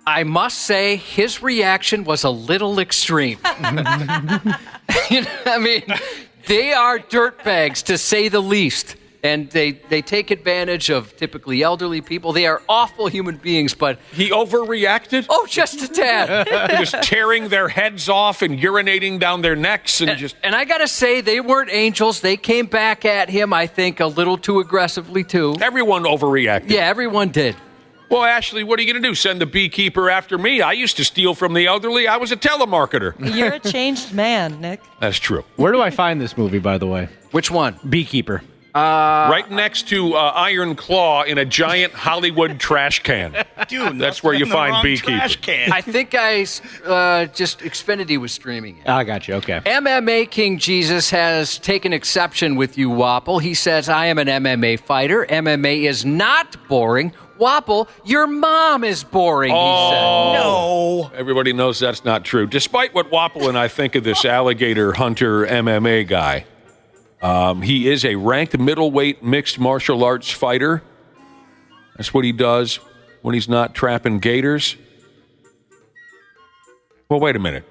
S9: I must say, his reaction was a little extreme. I mean, they are dirtbags, to say the least. And they take advantage of typically elderly people. They are awful human beings, but...
S8: He overreacted?
S9: Oh, just a tad.
S8: Just tearing their heads off and urinating down their necks and
S9: And I got to say, they weren't angels. They came back at him, I think, a little too aggressively, too.
S8: Everyone overreacted.
S9: Yeah, everyone did.
S8: Well, Ashley, what are you going to do? Send the Beekeeper after me? I used to steal from the elderly. I was a telemarketer.
S2: You're a changed man, Nick.
S8: That's true.
S11: Where do I find this movie, by the way?
S9: Which one?
S11: Beekeeper.
S8: Right next to Iron Claw in a giant Hollywood trash can.
S10: Dude,
S8: that's where you find Beekeeper.
S10: Trash can.
S9: I think just Xfinity was streaming it.
S11: I got you. Okay.
S9: MMA King Jesus has taken exception with you, Wapple. He says, I am an MMA fighter. MMA is not boring. Wapple, your mom is boring, he said.
S10: No.
S8: Everybody knows that's not true. Despite what Wapple and I think of this Alligator Hunter MMA guy, he is a ranked middleweight mixed martial arts fighter. That's what he does when he's not trapping gators. Well, wait a minute.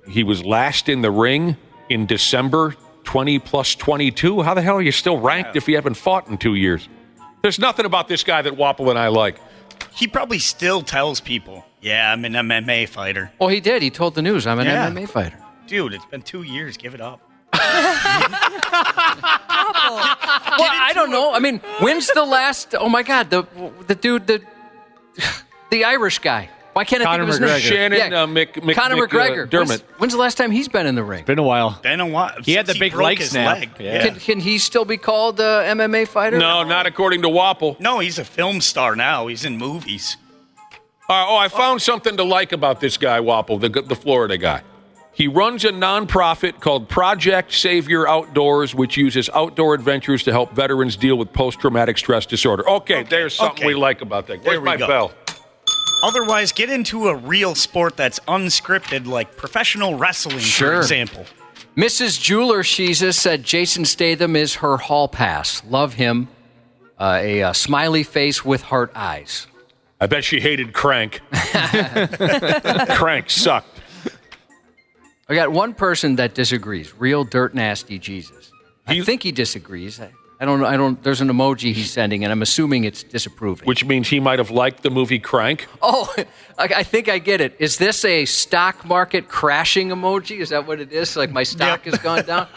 S8: He was last in the ring in December 20 plus 22. How the hell are you still ranked if you haven't fought in 2 years? There's nothing about this guy that Wapple and I like.
S10: He probably still tells people, yeah, I'm an MMA fighter.
S9: Oh, he did. He told the news, I'm an MMA fighter.
S10: Dude, it's been 2 years. Give it up.
S9: Well, I don't know. I mean, when's the last... Oh, my God. The dude, the Irish guy. Why can't I think of his name?
S8: Shannon
S9: Conor McGregor.
S8: Dermott.
S9: When's the last time he's been in the ring?
S11: Been a while.
S10: Been a while.
S11: He had the big leg snap.
S10: Yeah.
S9: Can he still be called an MMA fighter?
S8: No, not according to Wapple.
S10: No, he's a film star now. He's in movies.
S8: I found something to like about this guy, Wapple, the Florida guy. He runs a nonprofit called Project Savior Outdoors, which uses outdoor adventures to help veterans deal with post-traumatic stress disorder. Okay, there's something we like about that. Where's my bell?
S10: Otherwise, get into a real sport that's unscripted, like professional wrestling, for example.
S9: Mrs. Jeweler Sheezus said Jason Statham is her hall pass. Love him. A smiley face with heart eyes.
S8: I bet she hated Crank. Crank sucked.
S9: I got one person that disagrees. Real dirt nasty Jesus. I think he disagrees. I don't know. There's an emoji he's sending, and I'm assuming it's disapproving.
S8: Which means he might have liked the movie Crank.
S9: Oh, I think I get it. Is this a stock market crashing emoji? Is that what it is? Like my stock has gone down?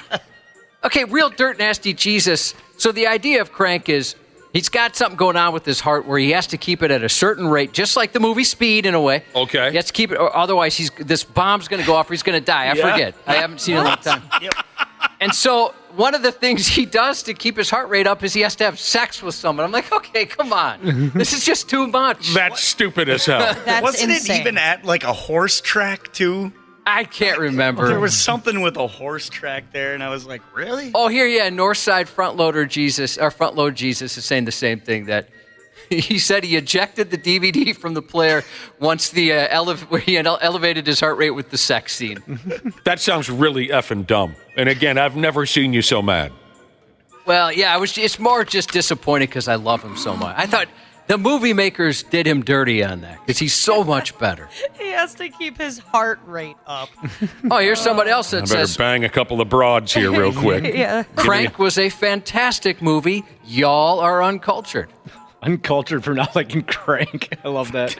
S9: Okay, real dirt nasty Jesus. So the idea of Crank is he's got something going on with his heart where he has to keep it at a certain rate, just like the movie Speed in a way.
S8: Okay.
S9: He has to keep it, or otherwise this bomb's going to go off or he's going to die. I forget. I haven't seen it in a long time.
S10: Yep.
S9: And so one of the things he does to keep his heart rate up is he has to have sex with someone. I'm like, okay, come on. This is just too much.
S8: That's stupid as hell.
S10: Wasn't it even at like a horse track too?
S9: I can't remember.
S10: There was something with a horse track there, and I was like, really?
S9: Oh, here, yeah, Northside front load Jesus is saying the same thing, that he said he ejected the DVD from the player once where he had elevated his heart rate with the sex scene.
S8: That sounds really effing dumb. And again, I've never seen you so mad.
S9: Well, yeah, it's more just disappointed because I love him so much. I thought the movie makers did him dirty on that because he's so much better.
S2: He has to keep his heart rate up.
S9: Oh, here's somebody else that
S8: I better
S9: says...
S8: bang a couple of broads here real quick.
S2: Yeah.
S9: Crank was a fantastic movie. Y'all are uncultured.
S11: Uncultured for not liking Crank. I love that.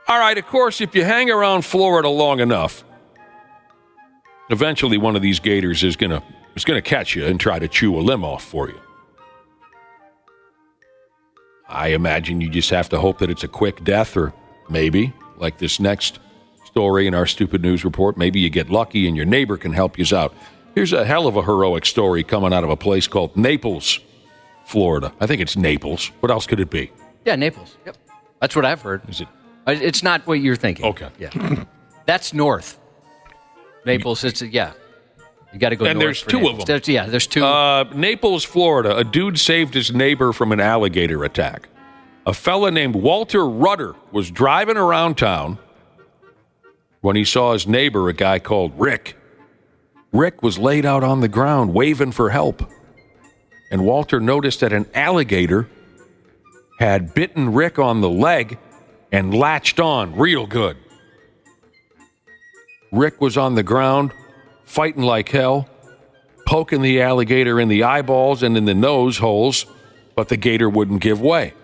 S8: All right, of course, if you hang around Florida long enough, eventually one of these gators is gonna catch you and try to chew a limb off for you. I imagine you just have to hope that it's a quick death, or maybe, like this next story in our Stupid News Report, maybe you get lucky and your neighbor can help you out. Here's a hell of a heroic story coming out of a place called Naples, Florida. I think it's Naples. What else could it be?
S9: Yeah, Naples. Yep. That's what I've heard.
S8: Is it?
S9: It's not what you're thinking.
S8: Okay.
S9: Yeah. That's north. Naples, You got to go north.
S8: And there's two of them.
S9: There's two.
S8: Naples, Florida. A dude saved his neighbor from an alligator attack. A fella named Walter Rudder was driving around town when he saw his neighbor, a guy called Rick. Rick was laid out on the ground waving for help. And Walter noticed that an alligator had bitten Rick on the leg and latched on real good. Rick was on the ground, fighting like hell, poking the alligator in the eyeballs and in the nose holes, but the gator wouldn't give way.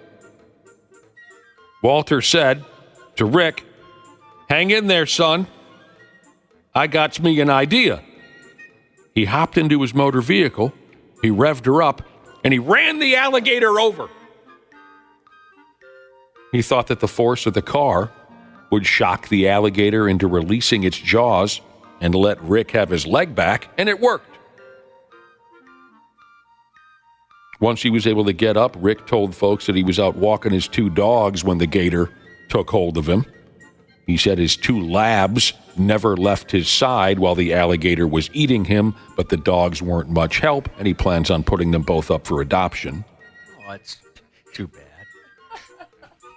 S8: Walter said to Rick, "Hang in there, son. I got me an idea." He hopped into his motor vehicle, he revved her up, and he ran the alligator over. He thought that the force of the car would shock the alligator into releasing its jaws and let Rick have his leg back, and it worked. Once he was able to get up, Rick told folks that he was out walking his two dogs when the gator took hold of him. He said his two labs never left his side while the alligator was eating him, but the dogs weren't much help, and he plans on putting them both up for adoption.
S9: Oh, that's too bad.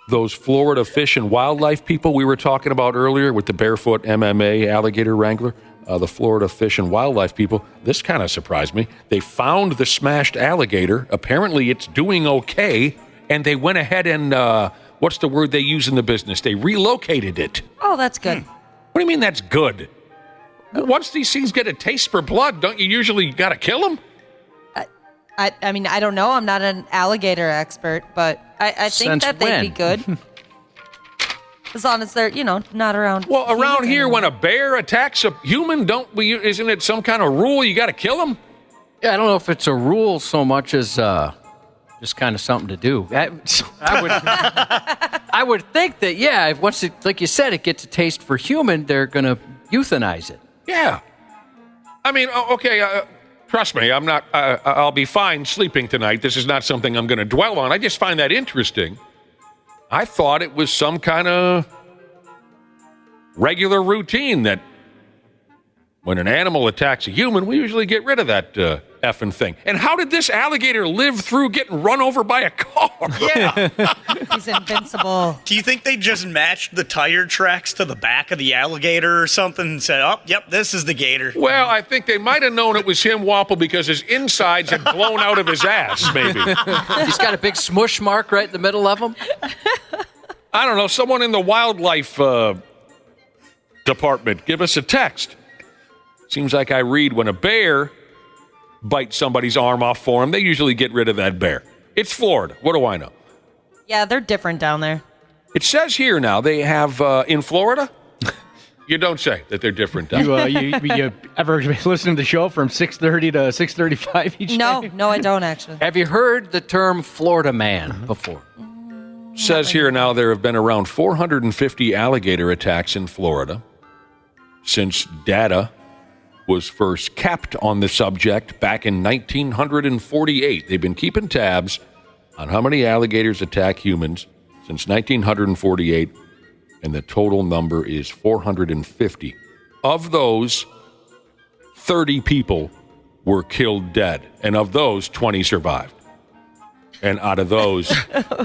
S8: Those Florida fish and wildlife people we were talking about earlier with the barefoot MMA alligator wrangler, the Florida fish and wildlife people, this kind of surprised me. They found the smashed alligator. Apparently it's doing okay, and they went ahead and, what's the word they use in the business? They relocated it.
S2: Oh, that's good.
S8: What do you mean that's good? Once these things get a taste for blood, don't you usually got to kill them?
S2: I mean, I don't know. I'm not an alligator expert, but I think
S9: Since
S2: that they'd
S9: when?
S2: be good. As long as they're, not around.
S8: Well, around here, when a bear attacks a human, isn't it some kind of rule you got to kill them?
S9: Yeah, I don't know if it's a rule so much as just kind of something to do. I would think that, if once it, like you said, it gets a taste for human, they're going to euthanize it.
S8: Yeah. I mean, okay, trust me, I'm not. I'll be fine sleeping tonight. This is not something I'm going to dwell on. I just find that interesting. I thought it was some kind of regular routine that when an animal attacks a human, we usually get rid of that effing thing. And how did this alligator live through getting run over by a car?
S10: Yeah.
S2: He's invincible.
S10: Do you think they just matched the tire tracks to the back of the alligator or something and said, oh, yep, this is the gator?
S8: Well, I think they might have known it was him, Wapple, because his insides had blown out of his ass, maybe.
S9: He's got a big smush mark right in the middle of him.
S8: I don't know, someone in the wildlife department. Give us a text. Seems like I read when a bear bites somebody's arm off for them, they usually get rid of that bear. It's Florida. What do I know?
S2: Yeah, they're different down there.
S8: It says here now they have in Florida. You don't say that they're different down there.
S11: You ever listen to the show from 6:30 to 6:35 each day?
S2: No, I don't actually.
S9: Have you heard the term Florida man before?
S8: Says here now there have been around 450 alligator attacks in Florida since data was first kept on the subject back in 1948. They've been keeping tabs on how many alligators attack humans since 1948, and the total number is 450. Of those, 30 people were killed dead, and of those, 20 survived. And out of those,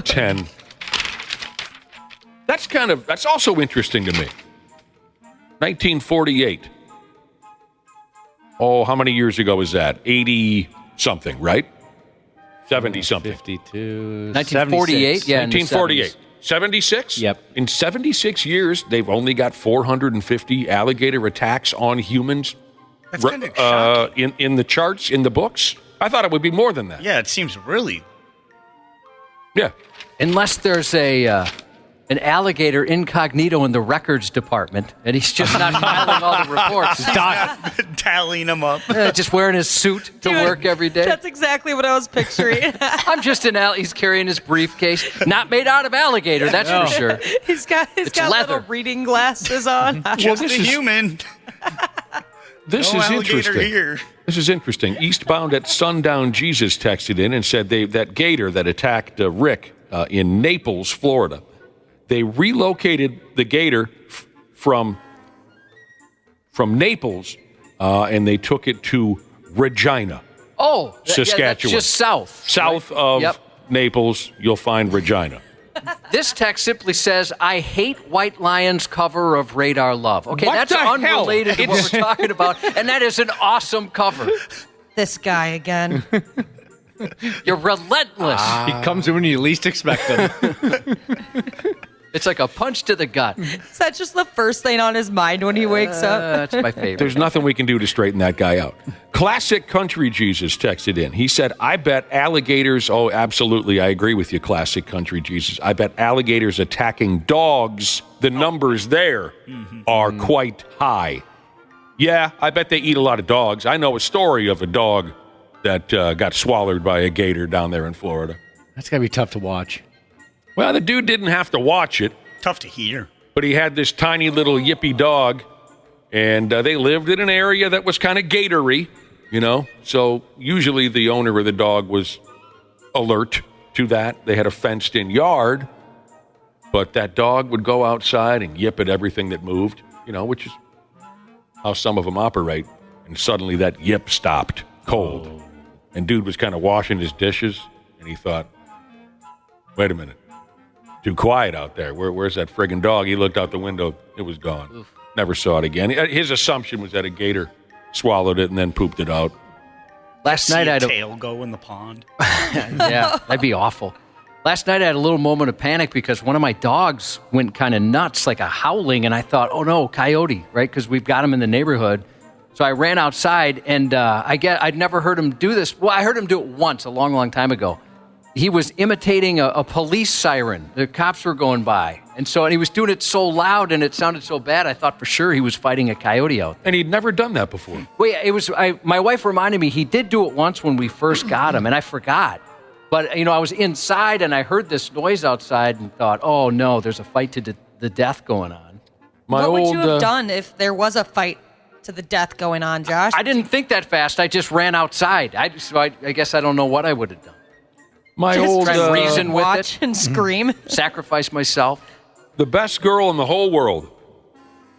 S8: 10. That's also interesting to me. 1948. Oh, how many years ago was that? 80-something, right? 70-something.
S11: 52.
S9: 1948? Yeah,
S8: 1948. 76?
S11: Yep.
S8: In 76 years, they've only got 450 alligator attacks on humans.
S10: That's kind of shocking.
S8: In the charts, in the books. I thought it would be more than that.
S10: Yeah, it seems really.
S8: Yeah.
S9: Unless there's an alligator incognito in the records department, and he's just not filing all the reports.
S10: Tallying them up.
S9: Just wearing his suit to work every day.
S2: That's exactly what I was picturing.
S9: I'm just he's carrying his briefcase. Not made out of alligator, that's for sure.
S2: He's got
S9: leather.
S2: little reading glasses on.
S10: Just a human.
S8: This
S10: No
S8: is
S10: alligator
S8: interesting.
S10: here.
S8: This is interesting. Eastbound at sundown, Jesus texted in and said that gator that attacked Rick in Naples, Florida, they relocated the gator from Naples, and they took it to Regina.
S9: Oh,
S8: Saskatchewan.
S9: Yeah, that's just south.
S8: South of Naples, you'll find Regina.
S9: This text simply says, I hate White Lion's cover of Radar Love. Okay,
S8: What
S9: that's
S8: the hell?
S9: unrelated to what we're talking about, and that is an awesome cover.
S2: This guy again.
S9: You're relentless.
S11: He comes in when you least expect him.
S9: It's like a punch to the gut.
S2: Is that just the first thing on his mind when he wakes up?
S9: That's my favorite.
S8: There's nothing we can do to straighten that guy out. Classic Country Jesus texted in. He said, I bet alligators, oh, absolutely, I agree with you, Classic Country Jesus. I bet alligators attacking dogs, the numbers there are quite high. Yeah, I bet they eat a lot of dogs. I know a story of a dog that got swallowed by a gator down there in Florida.
S11: That's got to be tough to watch.
S8: Well, the dude didn't have to watch it.
S10: Tough to hear.
S8: But he had this tiny little yippy dog, and they lived in an area that was kind of gatory, you know. So usually the owner of the dog was alert to that. They had a fenced-in yard, but that dog would go outside and yip at everything that moved, you know, which is how some of them operate. And suddenly that yip stopped cold. Oh. And dude was kind of washing his dishes, and he thought, wait a minute. Too quiet out there. Where's that friggin' dog? He looked out the window. It was gone. Oof. Never saw it again. His assumption was that a gator swallowed it and then pooped it out.
S9: Last night I had
S10: a tail go in the pond.
S9: Yeah, that'd be awful. Last night I had a little moment of panic because one of my dogs went kind of nuts, like a howling, and I thought, oh no, coyote, right? Because we've got him in the neighborhood. So I ran outside, and I'd never heard him do this. Well, I heard him do it once a long, long time ago. He was imitating a police siren. The cops were going by. And he was doing it so loud and it sounded so bad, I thought for sure he was fighting a coyote out there.
S8: And he'd never done that before.
S9: Well, yeah, my wife reminded me he did do it once when we first got him, and I forgot. But, I was inside and I heard this noise outside and thought, oh no, there's a fight to the death going on.
S2: What would you have done if there was a fight to the death going on, Josh?
S9: I didn't think that fast. I just ran outside. I guess I don't know what I would have done.
S2: Reason with watch it and scream,
S9: sacrifice myself.
S8: The best girl in the whole world,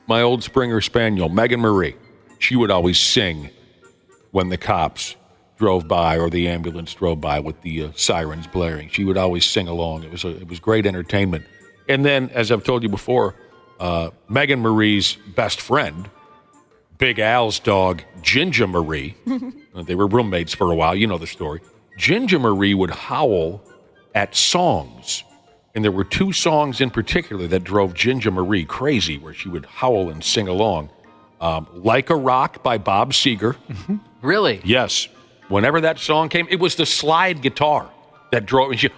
S8: my old Springer Spaniel, Megan Marie. She would always sing when the cops drove by or the ambulance drove by with the sirens blaring. She would always sing along. It was great entertainment. And then, as I've told you before, Megan Marie's best friend, Big Al's dog, Ginger Marie. They were roommates for a while. You know the story. Ginger Marie would howl at songs, And there were two songs in particular that drove Ginger Marie crazy, where she would howl and sing along. Like a Rock by Bob Seger.
S9: Mm-hmm. Really?
S8: Yes. Whenever that song came, it was the slide guitar that drove, and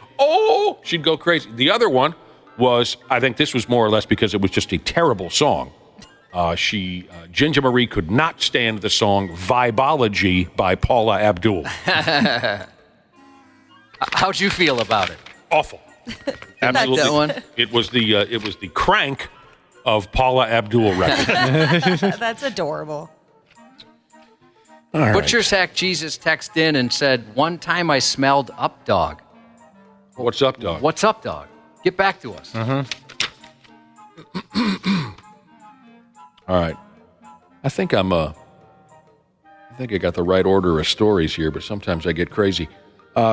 S8: she'd go crazy. The other one was, I think this was more or less because it was just a terrible song. Ginger Marie could not stand the song Vibology by Paula Abdul.
S9: How'd you feel about it?
S8: Awful. Absolutely.
S9: That one.
S8: It was the crank of Paula Abdul record.
S2: That's adorable.
S8: All right.
S9: Butcher Sack Jesus texted in and said, "One time I smelled up dog."
S8: What's up, dog?
S9: What's up, dog? Get back to us.
S8: All right. I think I got the right order of stories here, but sometimes I get crazy.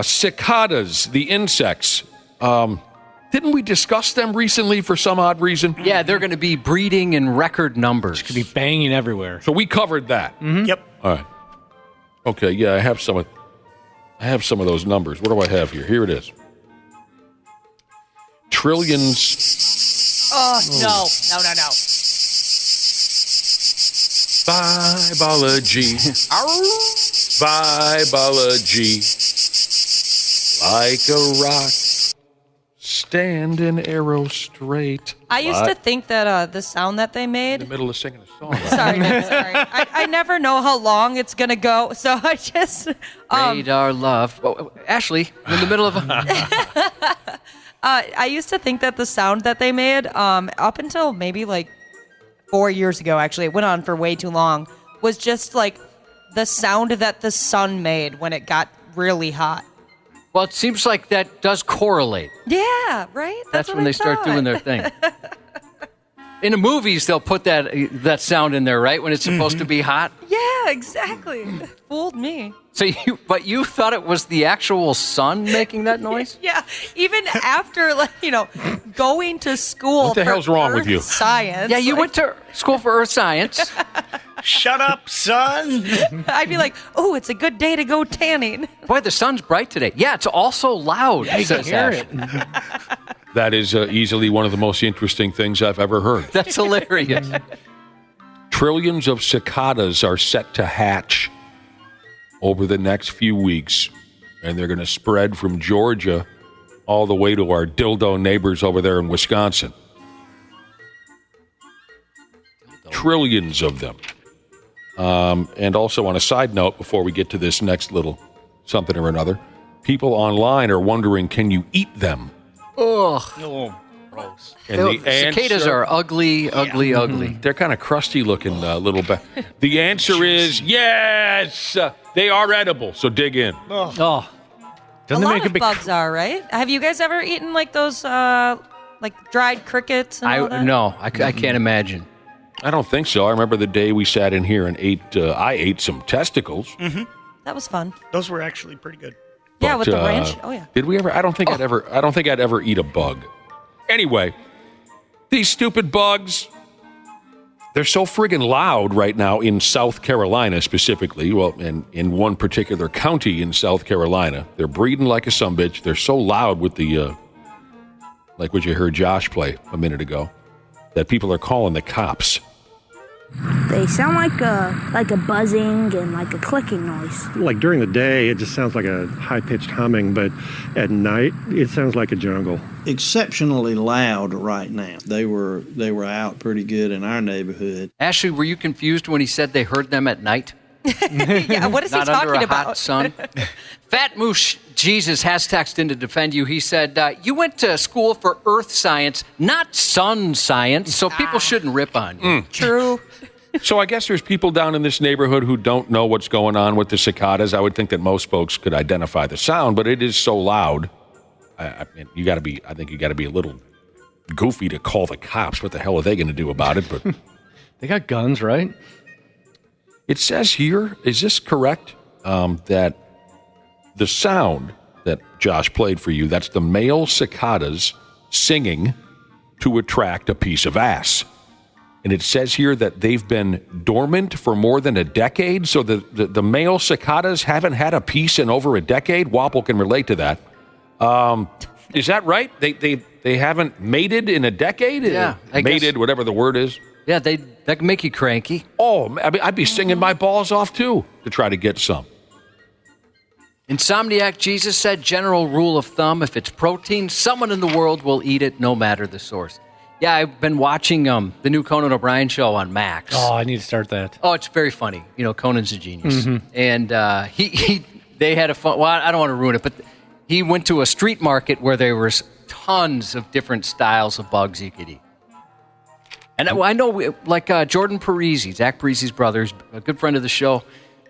S8: Cicadas, the insects. Didn't we discuss them recently for some odd reason?
S9: Yeah, they're going to be breeding in record numbers.
S11: Could be banging everywhere.
S8: So we covered that.
S11: Mm-hmm.
S10: Yep.
S8: All right. Okay, yeah, I have some of those numbers. What do I have here? Here it is. Trillions.
S2: Oh, no.
S8: Vibology. Vibology. Like a rock. Standing arrow straight.
S2: I used to think that the sound that they made.
S8: In the middle of singing a song.
S2: Sorry. I never know how long it's going to go, so I just.
S9: Radar love. Oh, Ashley, in the middle of
S2: I used to think that the sound that they made, up until maybe like 4 years ago, actually, it went on for way too long, was just like the sound that the sun made when it got really hot.
S9: Well, it seems like that does correlate.
S2: Yeah, right?
S9: That's when they start doing their thing. In the movies, they'll put that sound in there, right? When it's supposed to be hot.
S2: Yeah, exactly. Fooled me.
S9: So you thought it was the actual sun making that noise?
S2: Yeah, even after going to school.
S8: What the hell's wrong with you?
S2: Science.
S9: Yeah, you went to school for earth science.
S10: Shut up, son.
S2: I'd be like, "Oh, it's a good day to go tanning."
S9: Boy, the sun's bright today. Yeah, it's also loud.
S11: Yeah, you can hear it.
S8: That is easily one of the most interesting things I've ever heard.
S9: That's hilarious.
S8: Trillions of cicadas are set to hatch over the next few weeks, and they're going to spread from Georgia all the way to our dildo neighbors over there in Wisconsin. Trillions of them. And also on a side note, before we get to this next little something or another, people online are wondering, can you eat them?
S9: Ugh.
S10: Oh, gross.
S8: And the
S9: cicadas
S8: answer,
S9: are ugly.
S8: They're kind of crusty looking little bit. The answer is yes. They are edible, so dig in.
S11: Oh.
S2: A
S11: Doesn't
S2: lot
S11: make
S2: of bugs are, right? Have you guys ever eaten like those like dried crickets and all that?
S9: No, I can't imagine.
S8: I don't think so. I remember the day we sat in here and I ate some testicles.
S10: Mm-hmm.
S2: That was fun.
S10: Those were actually pretty good.
S2: Yeah,
S8: But,
S2: with the ranch. Oh yeah.
S8: Did we ever? I don't think I'd ever eat a bug. Anyway, these stupid bugs, they're so friggin' loud right now in South Carolina specifically. Well, in one particular county in South Carolina, they're breeding like a sumbitch. They're so loud with the, like what you heard Josh play a minute ago, that people are calling the cops.
S17: They sound like a buzzing and like a clicking noise.
S18: Like during the day, it just sounds like a high-pitched humming, but at night, it sounds like a jungle.
S19: Exceptionally loud right now. They were out pretty good in our neighborhood.
S9: Ashley, were you confused when he said they heard them at night?
S2: Yeah, what is he
S9: Not under
S2: talking
S9: a
S2: about?
S9: hot sun. Fat Moose Jesus has texted in to defend you. He said, you went to school for earth science, not sun science, so people shouldn't rip on you.
S2: True.
S8: So I guess there's people down in this neighborhood who don't know what's going on with the cicadas. I would think that most folks could identify the sound, but it is so loud. I think you got to be a little goofy to call the cops. What the hell are they going to do about it? But
S11: they got guns, right?
S8: It says here, is this correct? That the sound that Josh played for you, that's the male cicadas singing to attract a piece of ass. And it says here that they've been dormant for more than a decade. So the male cicadas haven't had a piece in over a decade. Wapple can relate to that. Is that right? They haven't mated in a decade?
S9: Yeah, I guess.
S8: Mated, whatever the word is.
S9: Yeah, that can make you cranky.
S8: Oh, I mean, I'd be singing my balls off, too, to try to get some.
S9: Insomniac Jesus said, general rule of thumb, if it's protein, someone in the world will eat it, no matter the source. Yeah, I've been watching the new Conan O'Brien show on Max.
S11: Oh, I need to start that.
S9: Oh, it's very funny. You know, Conan's a genius.
S11: Mhm.
S9: And they had a fun, well, I don't want to ruin it, but he went to a street market where there was tons of different styles of bugs you could eat. And I know, like Jordan Parisi, Zach Parisi's brother, is a good friend of the show,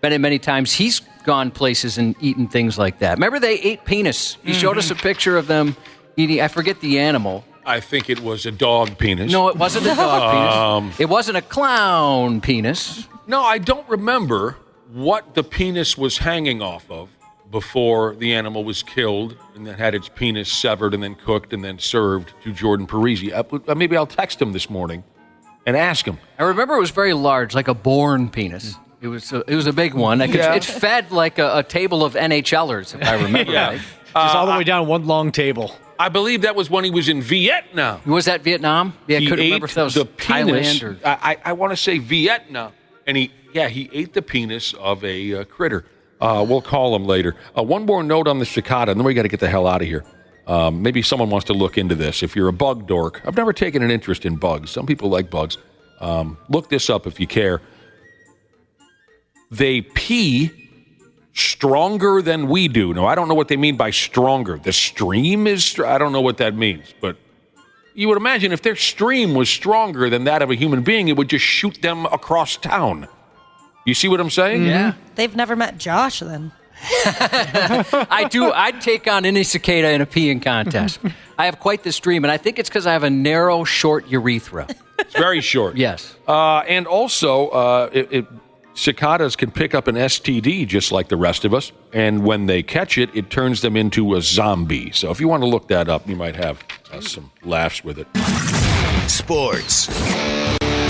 S9: been in many times. He's gone places and eaten things like that. Remember they ate penis? He showed us a picture of them eating, I forget the animal.
S8: I think it was a dog penis.
S9: No, it wasn't a dog penis. It wasn't a clown penis.
S8: No, I don't remember what the penis was hanging off of before the animal was killed and then had its penis severed and then cooked and then served to Jordan Parisi. Maybe I'll text him this morning and ask him.
S9: I remember it was very large, like a born penis. It was a big one. It fed like a table of NHLers, if I remember right.
S11: Just all the way down one long table.
S8: I believe that was when he was in Vietnam.
S9: Was that Vietnam? Yeah, I couldn't remember if that was
S8: the penis,
S9: Thailand or...
S8: I want to say Vietnam. And he ate the penis of a critter. We'll call him later. One more note on the cicada, and then we got to get the hell out of here. Maybe someone wants to look into this. If you're a bug dork, I've never taken an interest in bugs. Some people like bugs. Look this up if you care. They pee stronger than we do. Now, I don't know what they mean by stronger. The stream is, I don't know what that means, but you would imagine if their stream was stronger than that of a human being, it would just shoot them across town. You see what I'm saying?
S9: Yeah.
S2: They've never met Josh then.
S9: I do. I'd take on any cicada in a peeing contest. I have quite the stream, and I think it's because I have a narrow, short urethra.
S8: It's very short.
S9: Yes.
S8: And also, cicadas can pick up an STD just like the rest of us, and when they catch it, it turns them into a zombie. So if you want to look that up, you might have some laughs with it.
S3: Sports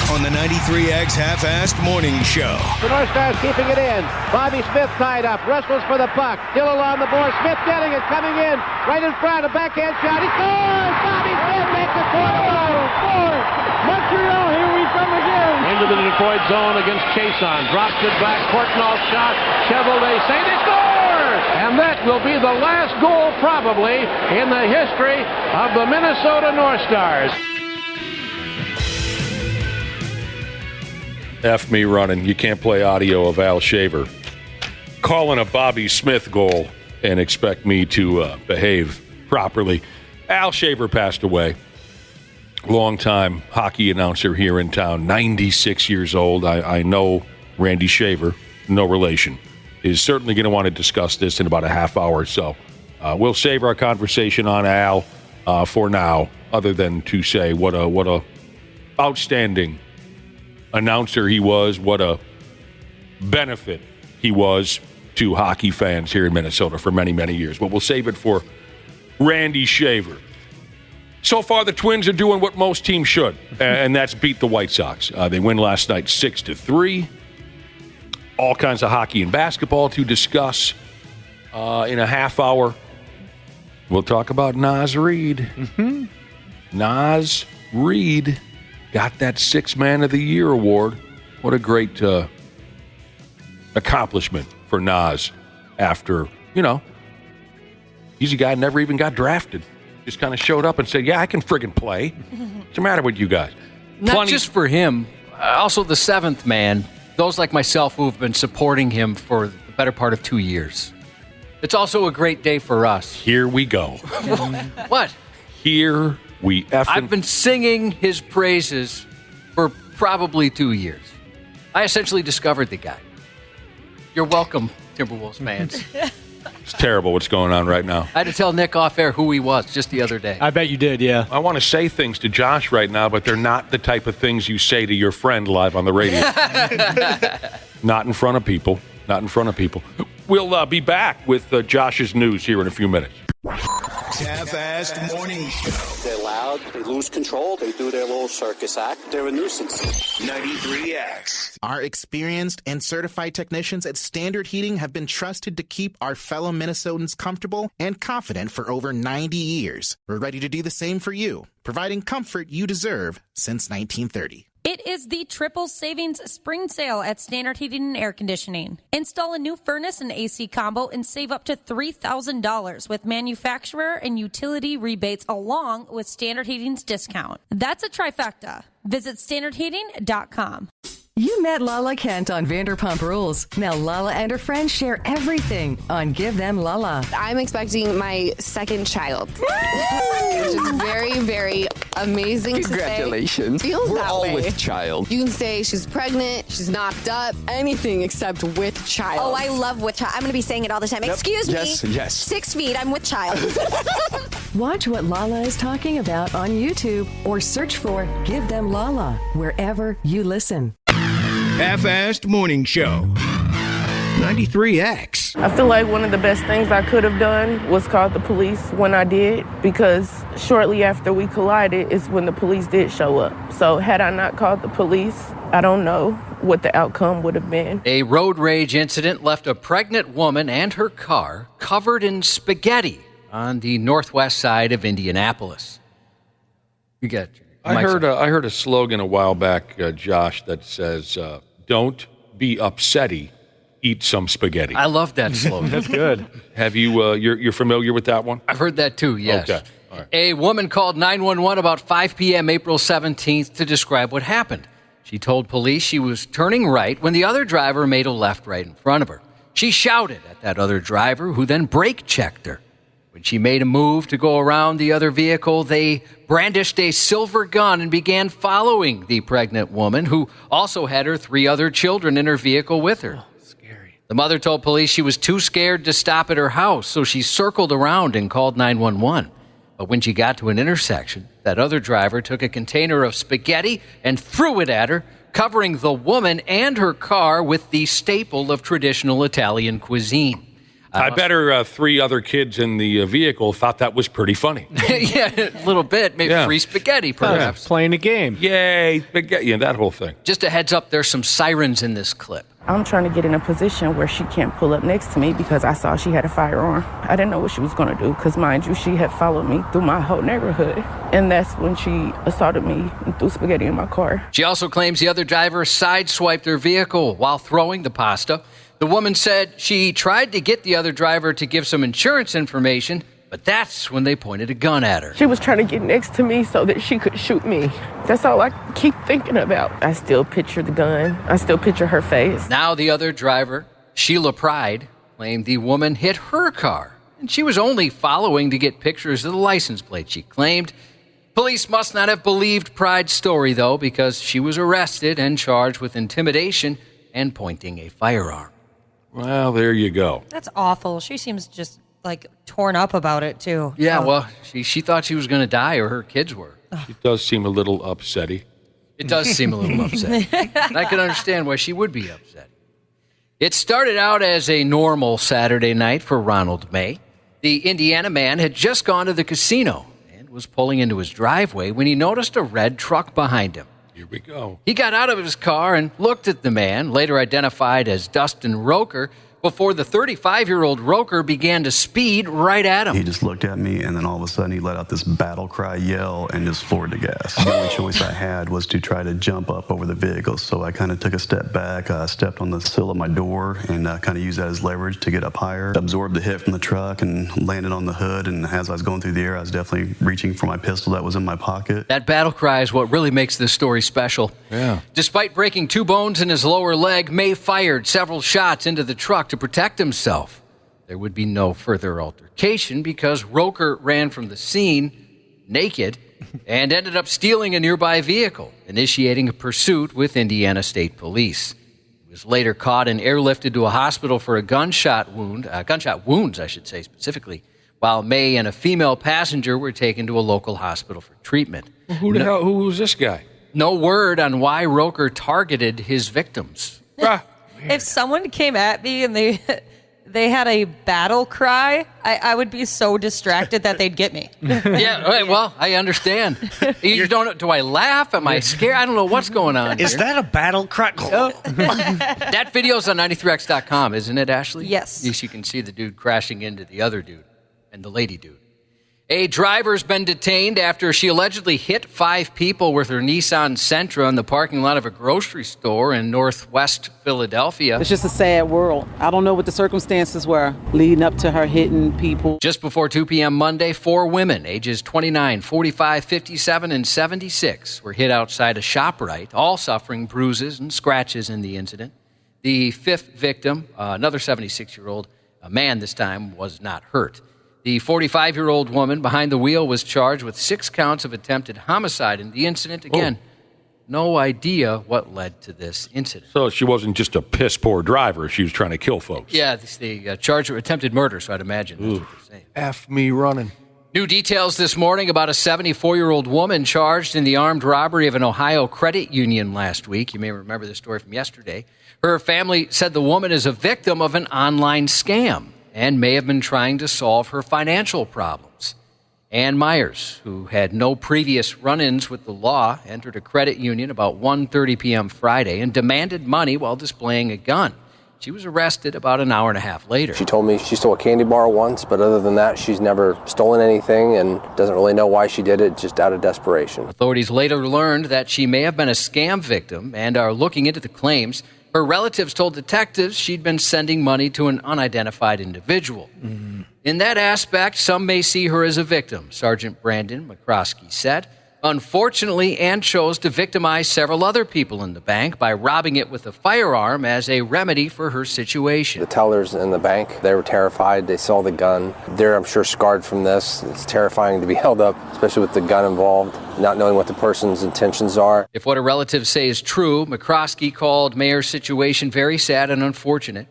S3: on the 93X Half-Assed Morning Show.
S20: The North Stars keeping it in. Bobby Smith tied up. Wrestles for the puck. Still along the board. Smith getting it. Coming in. Right in front. A backhand shot. He scores! Bobby Smith makes it 4-4. Montreal, here we come again.
S21: Into the Detroit zone against Chason. Drops it back. Kortnall shot. Chevrolet say they score! And that will be the last goal probably in the history of the Minnesota North Stars.
S8: F me running. You can't play audio of Al Shaver calling a Bobby Smith goal and expect me to behave properly. Al Shaver passed away. Longtime hockey announcer here in town, 96 years old. I know Randy Shaver, no relation, is certainly going to want to discuss this in about a half hour or so. We'll save our conversation on Al for now, other than to say what a outstanding announcer he was, what a benefit he was to hockey fans here in Minnesota for many, many years. But we'll save it for Randy Shaver. So far, the Twins are doing what most teams should, and that's beat the White Sox. They win last night 6-3. All kinds of hockey and basketball to discuss in a half hour. We'll talk about Naz Reid. Naz Reid got that 6th Man of the Year award. What a great accomplishment for Naz after, he's a guy who never even got drafted. Just kind of showed up and said, yeah, I can friggin' play. What's the matter with you guys?
S9: Not just for him, also the 7th man, those like myself who have been supporting him for the better part of 2 years. It's also a great day for us.
S8: Here we go.
S9: What?
S8: Here we effing...
S9: I've been singing his praises for probably 2 years. I essentially discovered the guy. You're welcome, Timberwolves fans.
S8: It's terrible what's going on right now.
S9: I had to tell Nick off air who he was just the other day.
S11: I bet you did, yeah.
S8: I want to say things to Josh right now, but they're not the type of things you say to your friend live on the radio. Not in front of people. Not in front of people. We'll be back with Josh's news here in a few minutes.
S3: X Half-Assed Morning Show.
S12: They're loud, they lose control, they do their little circus act. They're a nuisance.
S3: 93X.
S13: Our experienced and certified technicians at Standard Heating have been trusted to keep our fellow Minnesotans comfortable and confident for over 90 years. We're ready to do the same for you, providing comfort you deserve since 1930.
S14: It is the triple savings spring sale at Standard Heating and Air Conditioning. Install a new furnace and AC combo and save up to $3,000 with manufacturer and utility rebates along with Standard Heating's discount. That's a trifecta. Visit standardheating.com.
S7: You met Lala Kent on Vanderpump Rules. Now Lala and her friends share everything on Give Them Lala.
S22: I'm expecting my second child, which is very, very amazing to say.
S23: Congratulations.
S22: Feels
S23: We're
S22: that
S23: all
S22: way.
S23: with child.
S22: You can say she's pregnant, she's knocked up, anything except with child.
S24: Oh, I love with child. I'm going to be saying it all the time.
S23: Yep.
S24: Excuse
S23: Yes,
S24: me.
S23: yes.
S24: 6 feet. I'm with child.
S7: Watch what Lala is talking about on YouTube or search for Give Them Lala wherever you listen.
S3: Half-Assed Morning Show. 93X.
S25: I feel like one of the best things I could have done was call the police when I did, because shortly after we collided is when the police did show up. So had I not called the police, I don't know what the outcome would have been.
S9: A road rage incident left a pregnant woman and her car covered in spaghetti on the northwest side of Indianapolis. You got
S8: I heard a slogan a while back, Josh, that says, don't be upsetty, eat some spaghetti.
S9: I love that slogan.
S11: That's good.
S8: Have you, you're familiar with that one?
S9: I've heard that too, yes.
S8: Okay. All right.
S9: A woman called 911 about 5 p.m. April 17th to describe what happened. She told police she was turning right when the other driver made a left right in front of her. She shouted at that other driver, who then brake checked her. When she made a move to go around the other vehicle, they brandished a silver gun and began following the pregnant woman, who also had her 3 other children in her vehicle with her.
S11: Oh, scary.
S9: The mother told police she was too scared to stop at her house, so she circled around and called 911. But when she got to an intersection, that other driver took a container of spaghetti and threw it at her, covering the woman and her car with the staple of traditional Italian cuisine.
S8: I bet her 3 other kids in the vehicle thought that was pretty funny.
S9: Yeah, a little bit. Maybe free spaghetti, perhaps.
S11: Playing a game.
S8: Yay, spaghetti. Yeah, that whole thing.
S9: Just a heads up, there's some sirens in this clip.
S25: I'm trying to get in a position where she can't pull up next to me because I saw she had a firearm. I didn't know what she was going to do because, mind you, she had followed me through my whole neighborhood. And that's when she assaulted me and threw spaghetti in my car.
S9: She also claims the other driver sideswiped her vehicle while throwing the pasta. The woman said she tried to get the other driver to give some insurance information, but that's when they pointed a gun at her.
S25: She was trying to get next to me so that she could shoot me. That's all I keep thinking about. I still picture the gun. I still picture her face.
S9: Now the other driver, Sheila Pride, claimed the woman hit her car, and she was only following to get pictures of the license plate, she claimed. Police must not have believed Pride's story, though, because she was arrested and charged with intimidation and pointing a firearm.
S8: Well, there you go.
S2: That's awful. She seems just like torn up about it too.
S9: Yeah, well, she thought she was going to die, or her kids were.
S8: She does seem a little upsetty.
S9: It does seem a little upset. And I can understand why she would be upset. It started out as a normal Saturday night for Ronald May. The Indiana man had just gone to the casino and was pulling into his driveway when he noticed a red truck behind him.
S8: Here we go.
S9: He got out of his car and looked at the man, later identified as Dustin Roker, before the 35-year-old Roker began to speed right at him.
S26: He just looked at me, and then all of a sudden he let out this battle cry yell and just floored the gas. The only choice I had was to try to jump up over the vehicle, so I kind of took a step back, stepped on the sill of my door, and kind of used that as leverage to get up higher. Absorbed the hit from the truck and landed on the hood, and as I was going through the air, I was definitely reaching for my pistol that was in my pocket.
S9: That battle cry is what really makes this story special.
S8: Yeah.
S9: Despite breaking 2 bones in his lower leg, May fired several shots into the truck to protect himself. There would be no further altercation because Roker ran from the scene naked and ended up stealing a nearby vehicle, initiating a pursuit with Indiana State Police. He was later caught and airlifted to a hospital for a gunshot wounds, I should say specifically, while May and a female passenger were taken to a local hospital for treatment.
S8: Who was this guy?
S9: No word on why Roker targeted his victims.
S2: If someone came at me and they had a battle cry, I would be so distracted that they'd get me.
S9: Yeah, well, I understand. You don't. Do I laugh? Am I scared? I don't know what's going on.
S10: Is that a battle cry?
S9: That video's on 93x.com, isn't it, Ashley?
S2: Yes.
S9: Yes, you can see the dude crashing into the other dude and the lady dude. A driver's been detained after she allegedly hit 5 people with her Nissan Sentra in the parking lot of a grocery store in northwest Philadelphia.
S1: It's just a sad world. I don't know what the circumstances were leading up to her hitting people.
S9: Just before 2 p.m. Monday, 4 women, ages 29, 45, 57, and 76, were hit outside a ShopRite, all suffering bruises and scratches in the incident. The 5th victim, another 76-year-old, a man this time, was not hurt. The 45-year-old woman behind the wheel was charged with 6 counts of attempted homicide in the incident. Again, no idea what led to this incident.
S8: So she wasn't just a piss-poor driver. She was trying to kill folks.
S9: Yeah, they charged her with attempted murder, so I'd imagine that's what they're saying.
S8: F me running.
S9: New details this morning about a 74-year-old woman charged in the armed robbery of an Ohio credit union last week. You may remember this story from yesterday. Her family said the woman is a victim of an online scam and may have been trying to solve her financial problems. Ann Myers, who had no previous run-ins with the law, entered a credit union about 1:30 p.m. Friday and demanded money while displaying a gun. She was arrested about an hour and a half later.
S4: She told me she stole a candy bar once, but other than that, she's never stolen anything and doesn't really know why she did it, just out of desperation.
S9: Authorities later learned that she may have been a scam victim and are looking into the claims. Her relatives told detectives she'd been sending money to an unidentified individual. Mm-hmm. In that aspect, some may see her as a victim, Sergeant Brandon McCroskey said. Unfortunately, Ann chose to victimize several other people in the bank by robbing it with a firearm as a remedy for her situation.
S4: The tellers in the bank, they were terrified. They saw the gun. They're, I'm sure, scarred from this. It's terrifying to be held up, especially with the gun involved, not knowing what the person's intentions are.
S9: If what her relatives say is true, McCroskey called Mayer's situation very sad and unfortunate.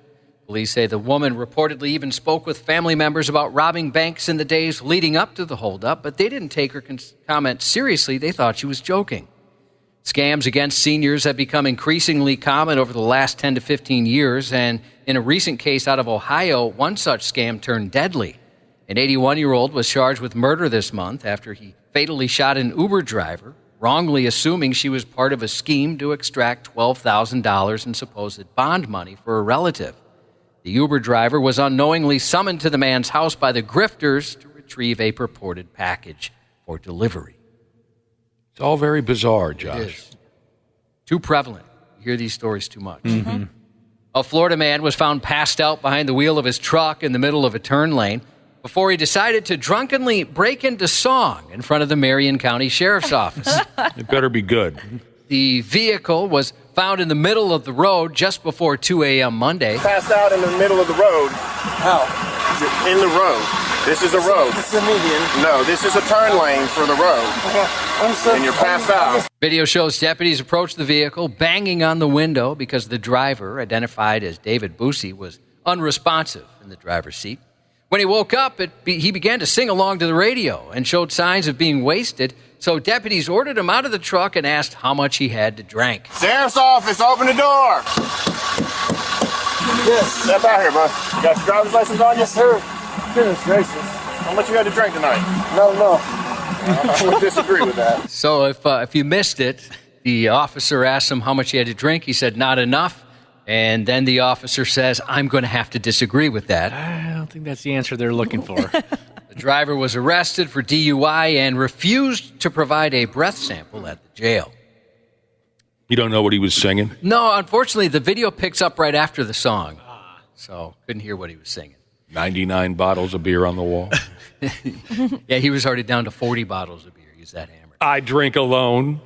S9: Police say the woman reportedly even spoke with family members about robbing banks in the days leading up to the holdup, but they didn't take her comment seriously. They thought she was joking. Scams against seniors have become increasingly common over the last 10 to 15 years, and in a recent case out of Ohio, one such scam turned deadly. An 81-year-old was charged with murder this month after he fatally shot an Uber driver, wrongly assuming she was part of a scheme to extract $12,000 in supposed bond money for a relative. The Uber driver was unknowingly summoned to the man's house by the grifters to retrieve a purported package for delivery.
S8: It's all very bizarre, Josh.
S9: It is. Too prevalent. You hear these stories too much. Mm-hmm. A Florida man was found passed out behind the wheel of his truck in the middle of a turn lane before he decided to drunkenly break into song in front of the Marion County Sheriff's Office.
S8: It better be good.
S9: The vehicle was found in the middle of the road just before 2 a.m. Monday.
S5: Passed out in the middle of the road. How? In the road. This is a road. This is a median. No, this is a turn lane for the road. And you're passed out.
S9: Video shows deputies approached the vehicle, banging on the window because the driver, identified as David Busey, was unresponsive in the driver's seat. When he woke up, he began to sing along to the radio and showed signs of being wasted, so deputies ordered him out of the truck and asked how much he had to drink.
S5: Sheriff's office, open the door. Yes. Step out here, bud. You got your driver's license on you? Yes, sir. Goodness gracious. How much you had to drink tonight? Not enough. I would disagree with that.
S9: So if you missed it, the officer asked him how much he had to drink. He said, not enough. And then the officer says, I'm going to have to disagree with that.
S11: I don't think that's the answer they're looking for.
S9: The driver was arrested for DUI and refused to provide a breath sample at the jail.
S8: You don't know what he was singing?
S9: No, unfortunately, the video picks up right after the song. So couldn't hear what he was singing.
S8: 99 bottles of beer on the wall.
S9: Yeah, he was already down to 40 bottles of beer. He's that hammered.
S8: I drink alone.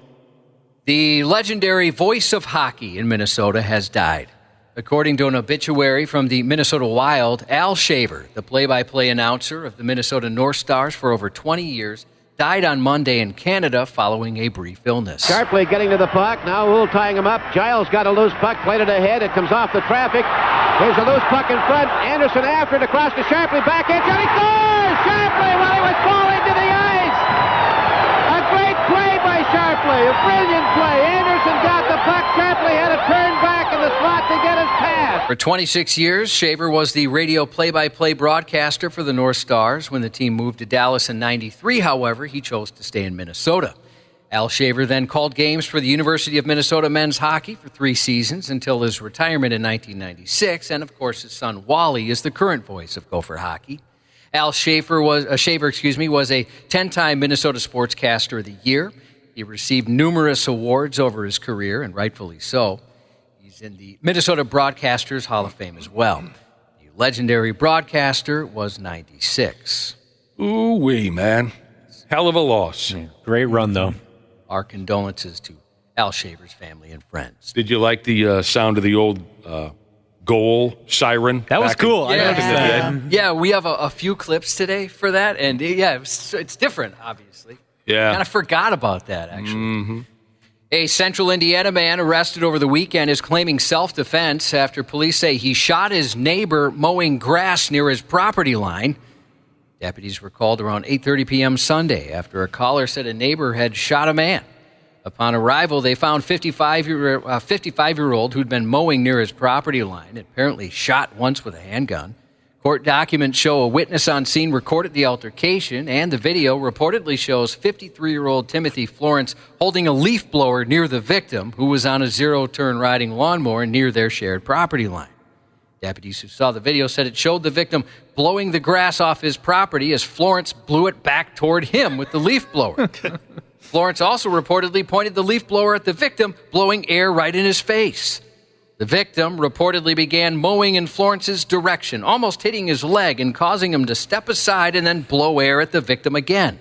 S9: The legendary voice of hockey in Minnesota has died. According to an obituary from the Minnesota Wild, Al Shaver, the play-by-play announcer of the Minnesota North Stars for over 20 years, died on Monday in Canada following a brief illness.
S20: Sharply getting to the puck. Now Wool tying him up. Giles got a loose puck, played it ahead. It comes off the traffic. Here's a loose puck in front. Anderson after it across to Sharply. Backhand shot. He scores! Sharply while he was falling to the ice. A great play by Sharply. A brilliant play. Anderson got the puck. Sharply had to turn back in the slot to get his pass.
S9: For 26 years, Shaver was the radio play-by-play broadcaster for the North Stars. When the team moved to Dallas in '93, however, he chose to stay in Minnesota. Al Shaver then called games for the University of Minnesota men's hockey for 3 seasons until his retirement in 1996. And, of course, his son Wally is the current voice of Gopher hockey. Al Shaver was a 10-time Minnesota Sportscaster of the Year. He received numerous awards over his career, and rightfully so. He's in the Minnesota Broadcasters Hall of Fame as well. The legendary broadcaster was 96.
S8: Ooh-wee, man. Hell of a loss.
S11: Great run, though.
S9: Our condolences to Al Shaver's family and friends.
S8: Did you like the sound of the old goal siren?
S11: That was cool.
S9: Yeah, we have a few clips today for that, and it's different, obviously.
S8: Yeah.
S9: Kind of forgot about that, actually.
S8: Mm-hmm.
S9: A Central Indiana man arrested over the weekend is claiming self-defense after police say he shot his neighbor mowing grass near his property line. Deputies were called around 8:30 p.m. Sunday after a caller said a neighbor had shot a man. Upon arrival, they found 55-year-old who'd been mowing near his property line, apparently shot once with a handgun. Court documents show a witness on scene recorded the altercation, and the video reportedly shows 53-year-old Timothy Florence holding a leaf blower near the victim, who was on a zero-turn riding lawnmower near their shared property line. Deputies who saw the video said it showed the victim blowing the grass off his property as Florence blew it back toward him with the leaf blower. Florence also reportedly pointed the leaf blower at the victim, blowing air right in his face. The victim reportedly began mowing in Florence's direction, almost hitting his leg and causing him to step aside and then blow air at the victim again.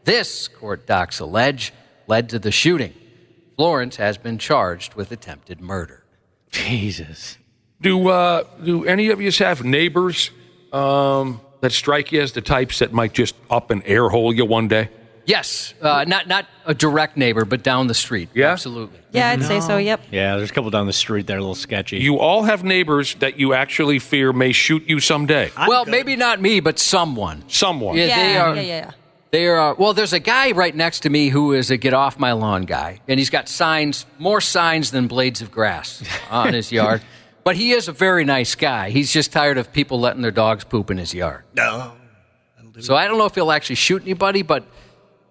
S9: This, court docs allege, led to the shooting. Florence has been charged with attempted murder.
S11: Jesus.
S8: Do any of you have neighbors that strike you as the types that might just up and air hole you one day?
S9: Yes, not a direct neighbor, but down the street.
S8: Yeah?
S9: Absolutely.
S2: Yeah, I'd say so, yep.
S11: Yeah, there's a couple down the street that are a little sketchy.
S8: You all have neighbors that you actually fear may shoot you someday.
S9: Maybe not me, but someone.
S8: Someone.
S2: Yeah.
S9: They are. Well, there's a guy right next to me who is a get off my lawn guy, and he's got signs, more signs than blades of grass on his yard. But he is a very nice guy. He's just tired of people letting their dogs poop in his yard.
S10: No.
S9: So I don't know if he'll actually shoot anybody, but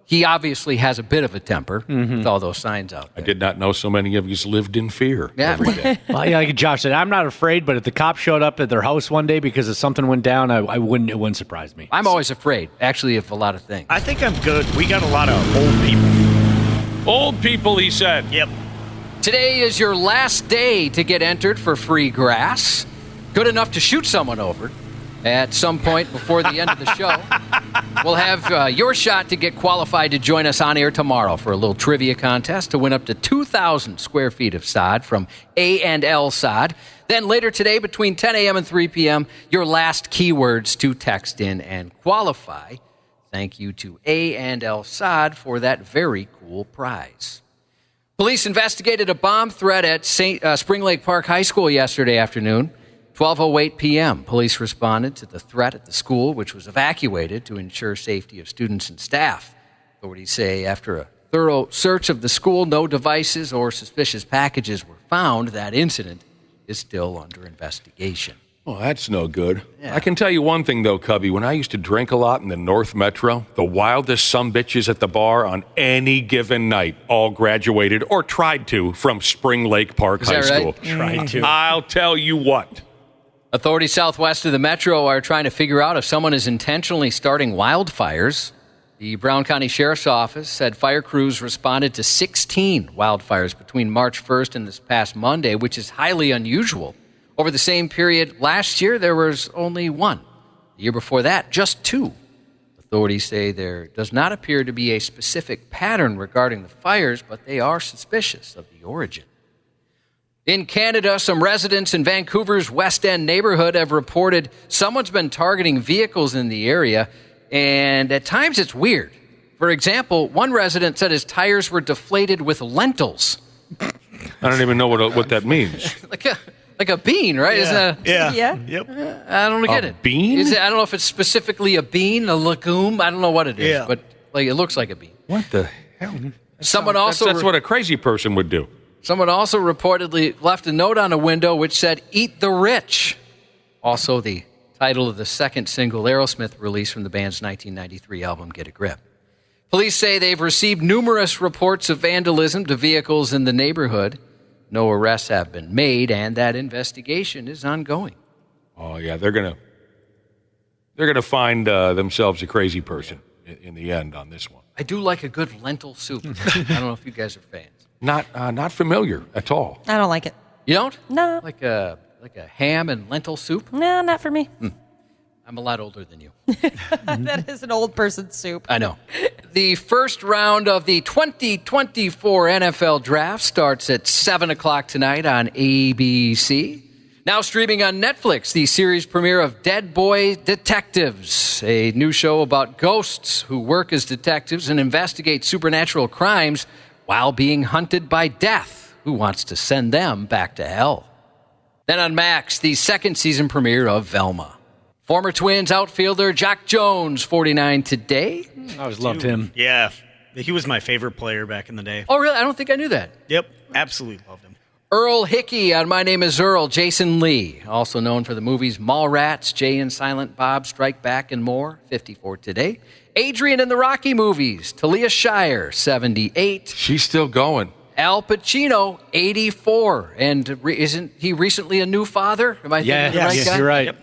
S9: he obviously has a bit of a temper with all those signs out there.
S8: I did not know so many of you lived in fear
S9: Yeah.
S8: every day.
S11: Well, yeah, like Josh said, I'm not afraid, but if the cops showed up at their house one day because of something went down, it wouldn't surprise me.
S9: I'm always afraid, actually, of a lot of things.
S10: I think I'm good. We got a lot of old people.
S8: Old people, he said.
S10: Yep.
S9: Today is your last day to get entered for free grass. Good enough to shoot someone over at some point before the end of the show. We'll have your shot to get qualified to join us on air tomorrow for a little trivia contest to win up to 2,000 square feet of sod from A&L Sod. Then later today, between 10 a.m. and 3 p.m., your last keywords to text in and qualify. Thank you to A&L Sod for that very cool prize. Police investigated a bomb threat at Spring Lake Park High School yesterday afternoon. 12:08 p.m., police responded to the threat at the school, which was evacuated to ensure safety of students and staff. Authorities say after a thorough search of the school, no devices or suspicious packages were found. That incident is still under investigation.
S8: Well, that's no good. Yeah. I can tell you one thing, though, Cubby. When I used to drink a lot in the North Metro, the wildest sumbitches at the bar on any given night all graduated or tried to from Spring Lake Park High School.
S11: Tried to.
S8: I'll tell you what.
S9: Authorities southwest of the Metro are trying to figure out if someone is intentionally starting wildfires. The Brown County Sheriff's Office said fire crews responded to 16 wildfires between March 1st and this past Monday, which is highly unusual. Over the same period last year, there was only one. The year before that, just 2. Authorities say there does not appear to be a specific pattern regarding the fires, but they are suspicious of the origin. In Canada, some residents in Vancouver's West End neighborhood have reported someone's been targeting vehicles in the area, and at times it's weird. For example, one resident said his tires were deflated with lentils.
S8: I don't even know what that means.
S9: Like a bean, right?
S10: Yeah.
S9: Isn't that,
S10: Yeah.
S9: Yep. I don't get it.
S8: Bean?
S9: I don't know if it's specifically a bean, a legume. I don't know what it is, but it looks like a bean.
S8: What the hell?
S9: Someone also
S8: That's what a crazy person would do.
S9: Someone also reportedly left a note on a window which said, "Eat the rich." Also the title of the second single Aerosmith released from the band's 1993 album, Get a Grip. Police say they've received numerous reports of vandalism to vehicles in the neighborhood. No arrests have been made, and that investigation is ongoing.
S8: Oh, yeah, they're gonna find themselves a crazy person in the end on this one.
S9: I do like a good lentil soup. I don't know if you guys are fans.
S8: Not familiar at all.
S2: I don't like it.
S9: You don't?
S2: No.
S9: Like a ham and lentil soup?
S2: No, not for me.
S9: I'm a lot older than you.
S2: That is an old person's soup.
S9: I know. The first round of the 2024 NFL Draft starts at 7 o'clock tonight on ABC. Now streaming on Netflix, the series premiere of Dead Boy Detectives, a new show about ghosts who work as detectives and investigate supernatural crimes while being hunted by death, who wants to send them back to hell. Then on Max, the second season premiere of Velma. Former Twins outfielder Jack Jones, 49 today.
S11: I always loved him.
S10: Yeah, he was my favorite player back in the day.
S9: Oh, really? I don't think I knew that.
S10: Yep, absolutely loved him.
S9: Earl Hickey on My Name is Earl, Jason Lee, also known for the movies Mallrats, Jay and Silent Bob Strike Back, and more, 54 today. Adrian in the Rocky movies, Talia Shire, 78.
S8: She's still going.
S9: Al Pacino, 84. And isn't he recently a new father? Am I thinking the right guy?
S11: You're right.
S10: Yep.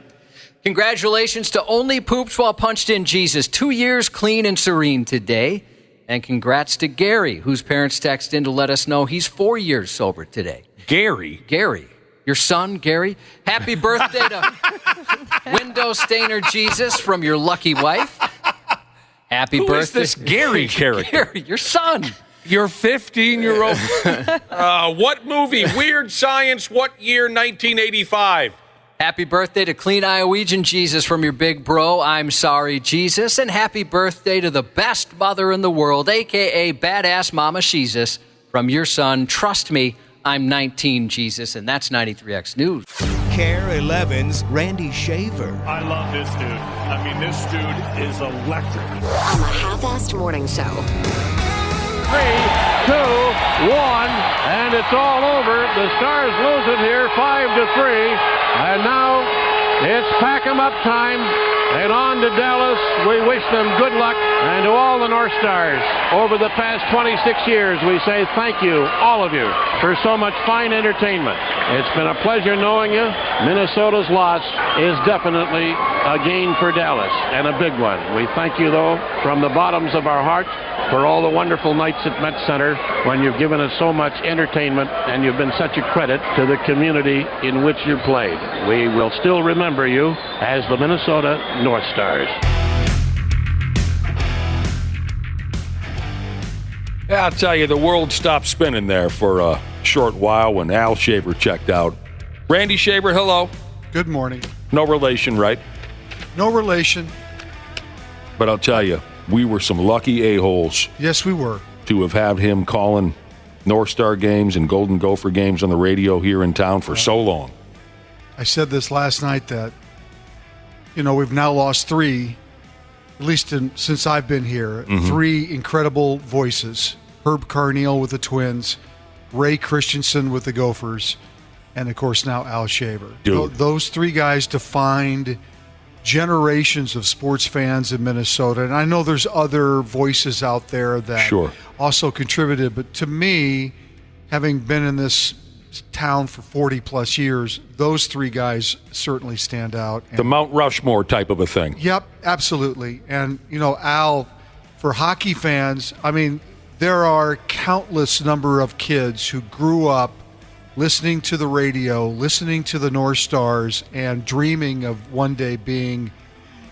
S9: Congratulations to Only Poops While Punched In Jesus. 2 years clean and serene today. And congrats to Gary, whose parents texted in to let us know he's 4 years sober today.
S8: Gary?
S9: Gary. Your son, Gary. Happy birthday to Window Stainer Jesus from your lucky wife. Happy birthday.
S8: Who is this Gary character?
S9: Gary, your son.
S8: Your 15-year-old. What movie? Weird Science. What year? 1985.
S9: Happy birthday to Clean Iowegian Jesus from your big bro, I'm Sorry Jesus. And happy birthday to the best mother in the world, a.k.a. Badass Mama Jesus, from your son, Trust Me, I'm 19 Jesus. And that's 93X News.
S3: Care 11's Randy Shaver.
S6: I love this dude. I mean, this dude is electric.
S15: On the Half-Assed Morning Show.
S21: 3, 2, 1, and it's all over. The Stars lose it here, 5-3. And now it's pack 'em up time. And on to Dallas. We wish them good luck. And to all the North Stars, over the past 26 years, we say thank you, all of you, for so much fine entertainment. It's been a pleasure knowing you. Minnesota's loss is definitely a gain for Dallas, and a big one. We thank you, though, from the bottoms of our hearts, for all the wonderful nights at Met Center when you've given us so much entertainment and you've been such a credit to the community in which you played. We will still remember you as the Minnesota North Stars.
S8: Yeah, I'll tell you, the world stopped spinning there for a short while when Al Shaver checked out. Randy Shaver, hello.
S16: Good morning.
S8: No relation, right?
S16: No relation.
S8: But I'll tell you, we were some lucky a-holes.
S16: Yes, we were.
S8: To have had him calling North Star games and Golden Gopher games on the radio here in town for so long.
S16: I said this last night that, we've now lost three, at least since I've been here, three incredible voices. Herb Carneal with the Twins, Ray Christensen with the Gophers, and, of course, now Al Shaver. Those three guys defined generations of sports fans in Minnesota. And I know there's other voices out there that also contributed. But to me, having been in this town for 40-plus years, those three guys certainly stand out.
S8: The Mount Rushmore type of a thing.
S16: Yep, absolutely. And, Al, for hockey fans, there are countless number of kids who grew up listening to the radio, listening to the North Stars, and dreaming of one day being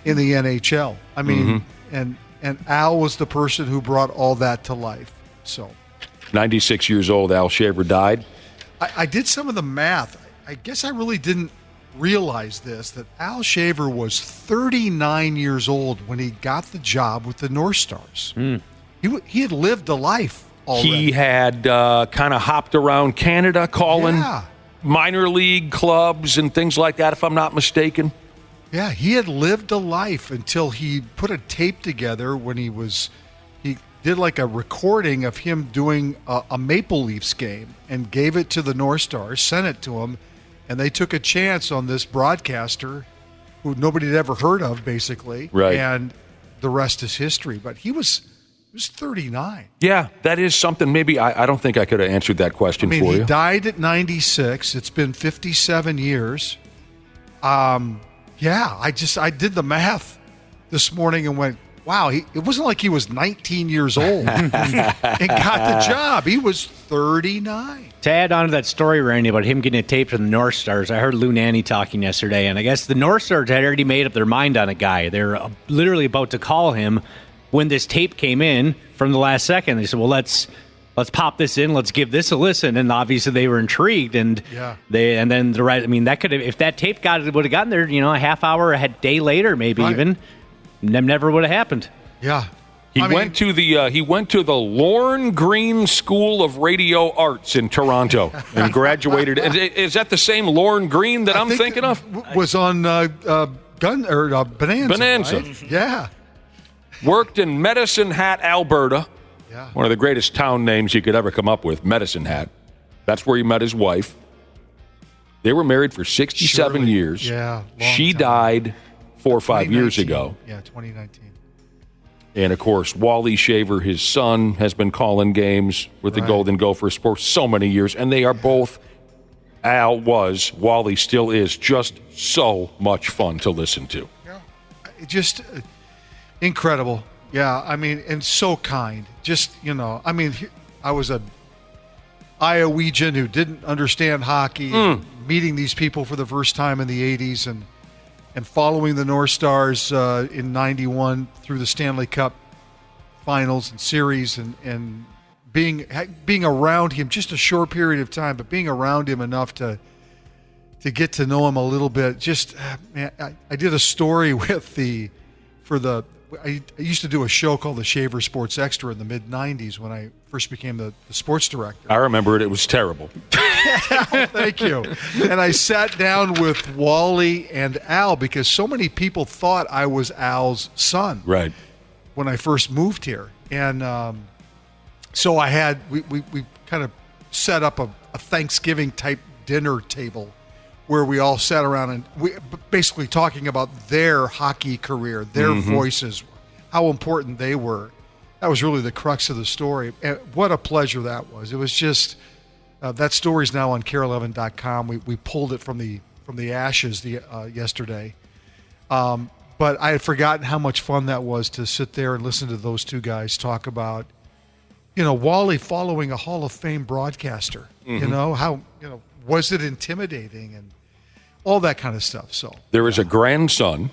S16: in the NHL. And Al was the person who brought all that to life. So,
S8: 96 years old, Al Shaver died.
S16: I did some of the math. I guess I really didn't realize this, that Al Shaver was 39 years old when he got the job with the North Stars. He had lived a life already.
S8: He had kind of hopped around Canada calling minor league clubs and things like that, if I'm not mistaken.
S16: Yeah, he had lived a life until he put a tape together when he was, he did like a recording of him doing a Maple Leafs game and gave it to the North Stars, sent it to him, and they took a chance on this broadcaster who nobody had ever heard of, basically.
S8: Right.
S16: And the rest is history. But he was 39.
S8: Yeah, that is something. Maybe I don't think I could have answered that question for you.
S16: He died at 96. It's been 57 years. I did the math this morning and went, wow, it wasn't like he was 19 years old and got the job. He was 39.
S11: To add on to that story, Randy, about him getting a tape from the North Stars, I heard Lou Nanny talking yesterday, and I guess the North Stars had already made up their mind on a guy. They're literally about to call him when this tape came in from the last second. They said, well, let's pop this in, let's give this a listen, and obviously they were intrigued, and then the right. I mean, that could have, if that tape would have gotten there, a half hour, a day later, maybe even, never would have happened.
S16: Yeah.
S8: He went to the Lorne Green School of Radio Arts in Toronto and graduated. Is that the same Lorne Green that I'm thinking of?
S16: Was on Bonanza.
S8: Bonanza.
S16: Right? Yeah.
S8: Worked in Medicine Hat, Alberta.
S16: Yeah.
S8: One of the greatest town names you could ever come up with, Medicine Hat. That's where he met his wife. They were married for 67 years.
S16: Yeah.
S8: She died 4 or 5 years ago.
S16: Yeah, 2019.
S8: And, of course, Wally Shaver, his son, has been calling games with the Golden Gophers for so many years. And they are both, Wally still is, just so much fun to listen to.
S16: Just incredible. Yeah, I mean, and so kind. Just, I was a Iowegian who didn't understand hockey, and meeting these people for the first time in the 80s and following the North Stars in 91 through the Stanley Cup finals and series and being around him just a short period of time, but being around him enough to get to know him a little bit. Just, man, I did a story I used to do a show called the Shaver Sports Extra in the mid-'90s when I first became the sports director.
S8: I remember it. It was terrible.
S16: Thank you. And I sat down with Wally and Al because so many people thought I was Al's son.
S8: Right.
S16: When I first moved here. And so we kind of set up a Thanksgiving-type dinner table where we all sat around and we basically talking about their hockey career, their voices, how important they were. That was really the crux of the story. And what a pleasure that was. It was just, that story's now on care11.com. We pulled it from the ashes yesterday. But I had forgotten how much fun that was to sit there and listen to those two guys talk about, Wally following a Hall of Fame broadcaster. How was it intimidating and all that kind of stuff. So
S8: there is a grandson,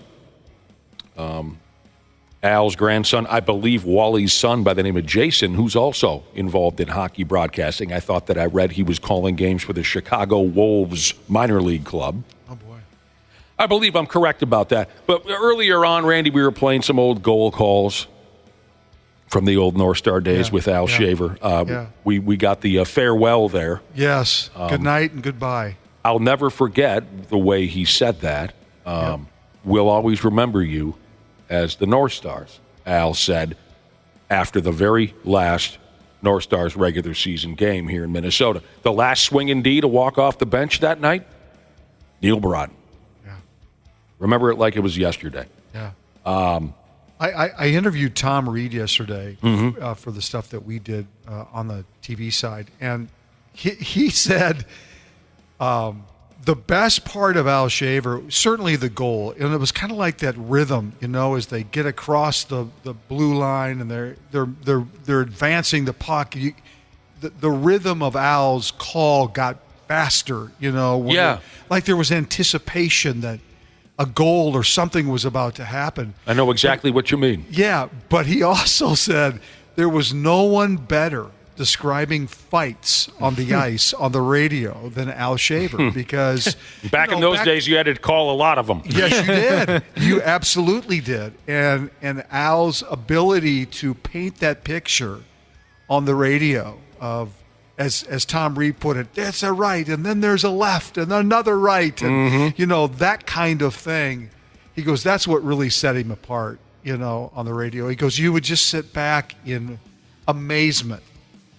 S8: Al's grandson, I believe Wally's son by the name of Jason, who's also involved in hockey broadcasting. I thought that I read he was calling games for the Chicago Wolves minor league club.
S16: Oh, boy.
S8: I believe I'm correct about that. But earlier on, Randy, we were playing some old goal calls from the old North Star days with Al Shaver. We got the farewell there.
S16: Yes. Good night and goodbye.
S8: I'll never forget the way he said that. We'll always remember you as the North Stars, Al said after the very last North Stars regular season game here in Minnesota. The last swinging D to walk off the bench that night, Neil Broden.
S16: Yeah.
S8: Remember it like it was yesterday.
S16: Yeah. I interviewed Tom Reed yesterday for the stuff that we did on the TV side, and he said the best part of Al Shaver, certainly the goal, and it was kind of like that rhythm, as they get across the blue line and they're advancing the puck. The rhythm of Al's call got faster, like there was anticipation that a goal or something was about to happen.
S8: I know exactly what you mean.
S16: Yeah, but he also said there was no one better describing fights on the ice on the radio than Al Shaver because
S8: back in those days you had to call a lot of them.
S16: Yes, you did. You absolutely did. And Al's ability to paint that picture on the radio of, as Tom Reed put it, there's a right and then there's a left and another right and that kind of thing. He goes, that's what really set him apart. on the radio. He goes, you would just sit back in amazement.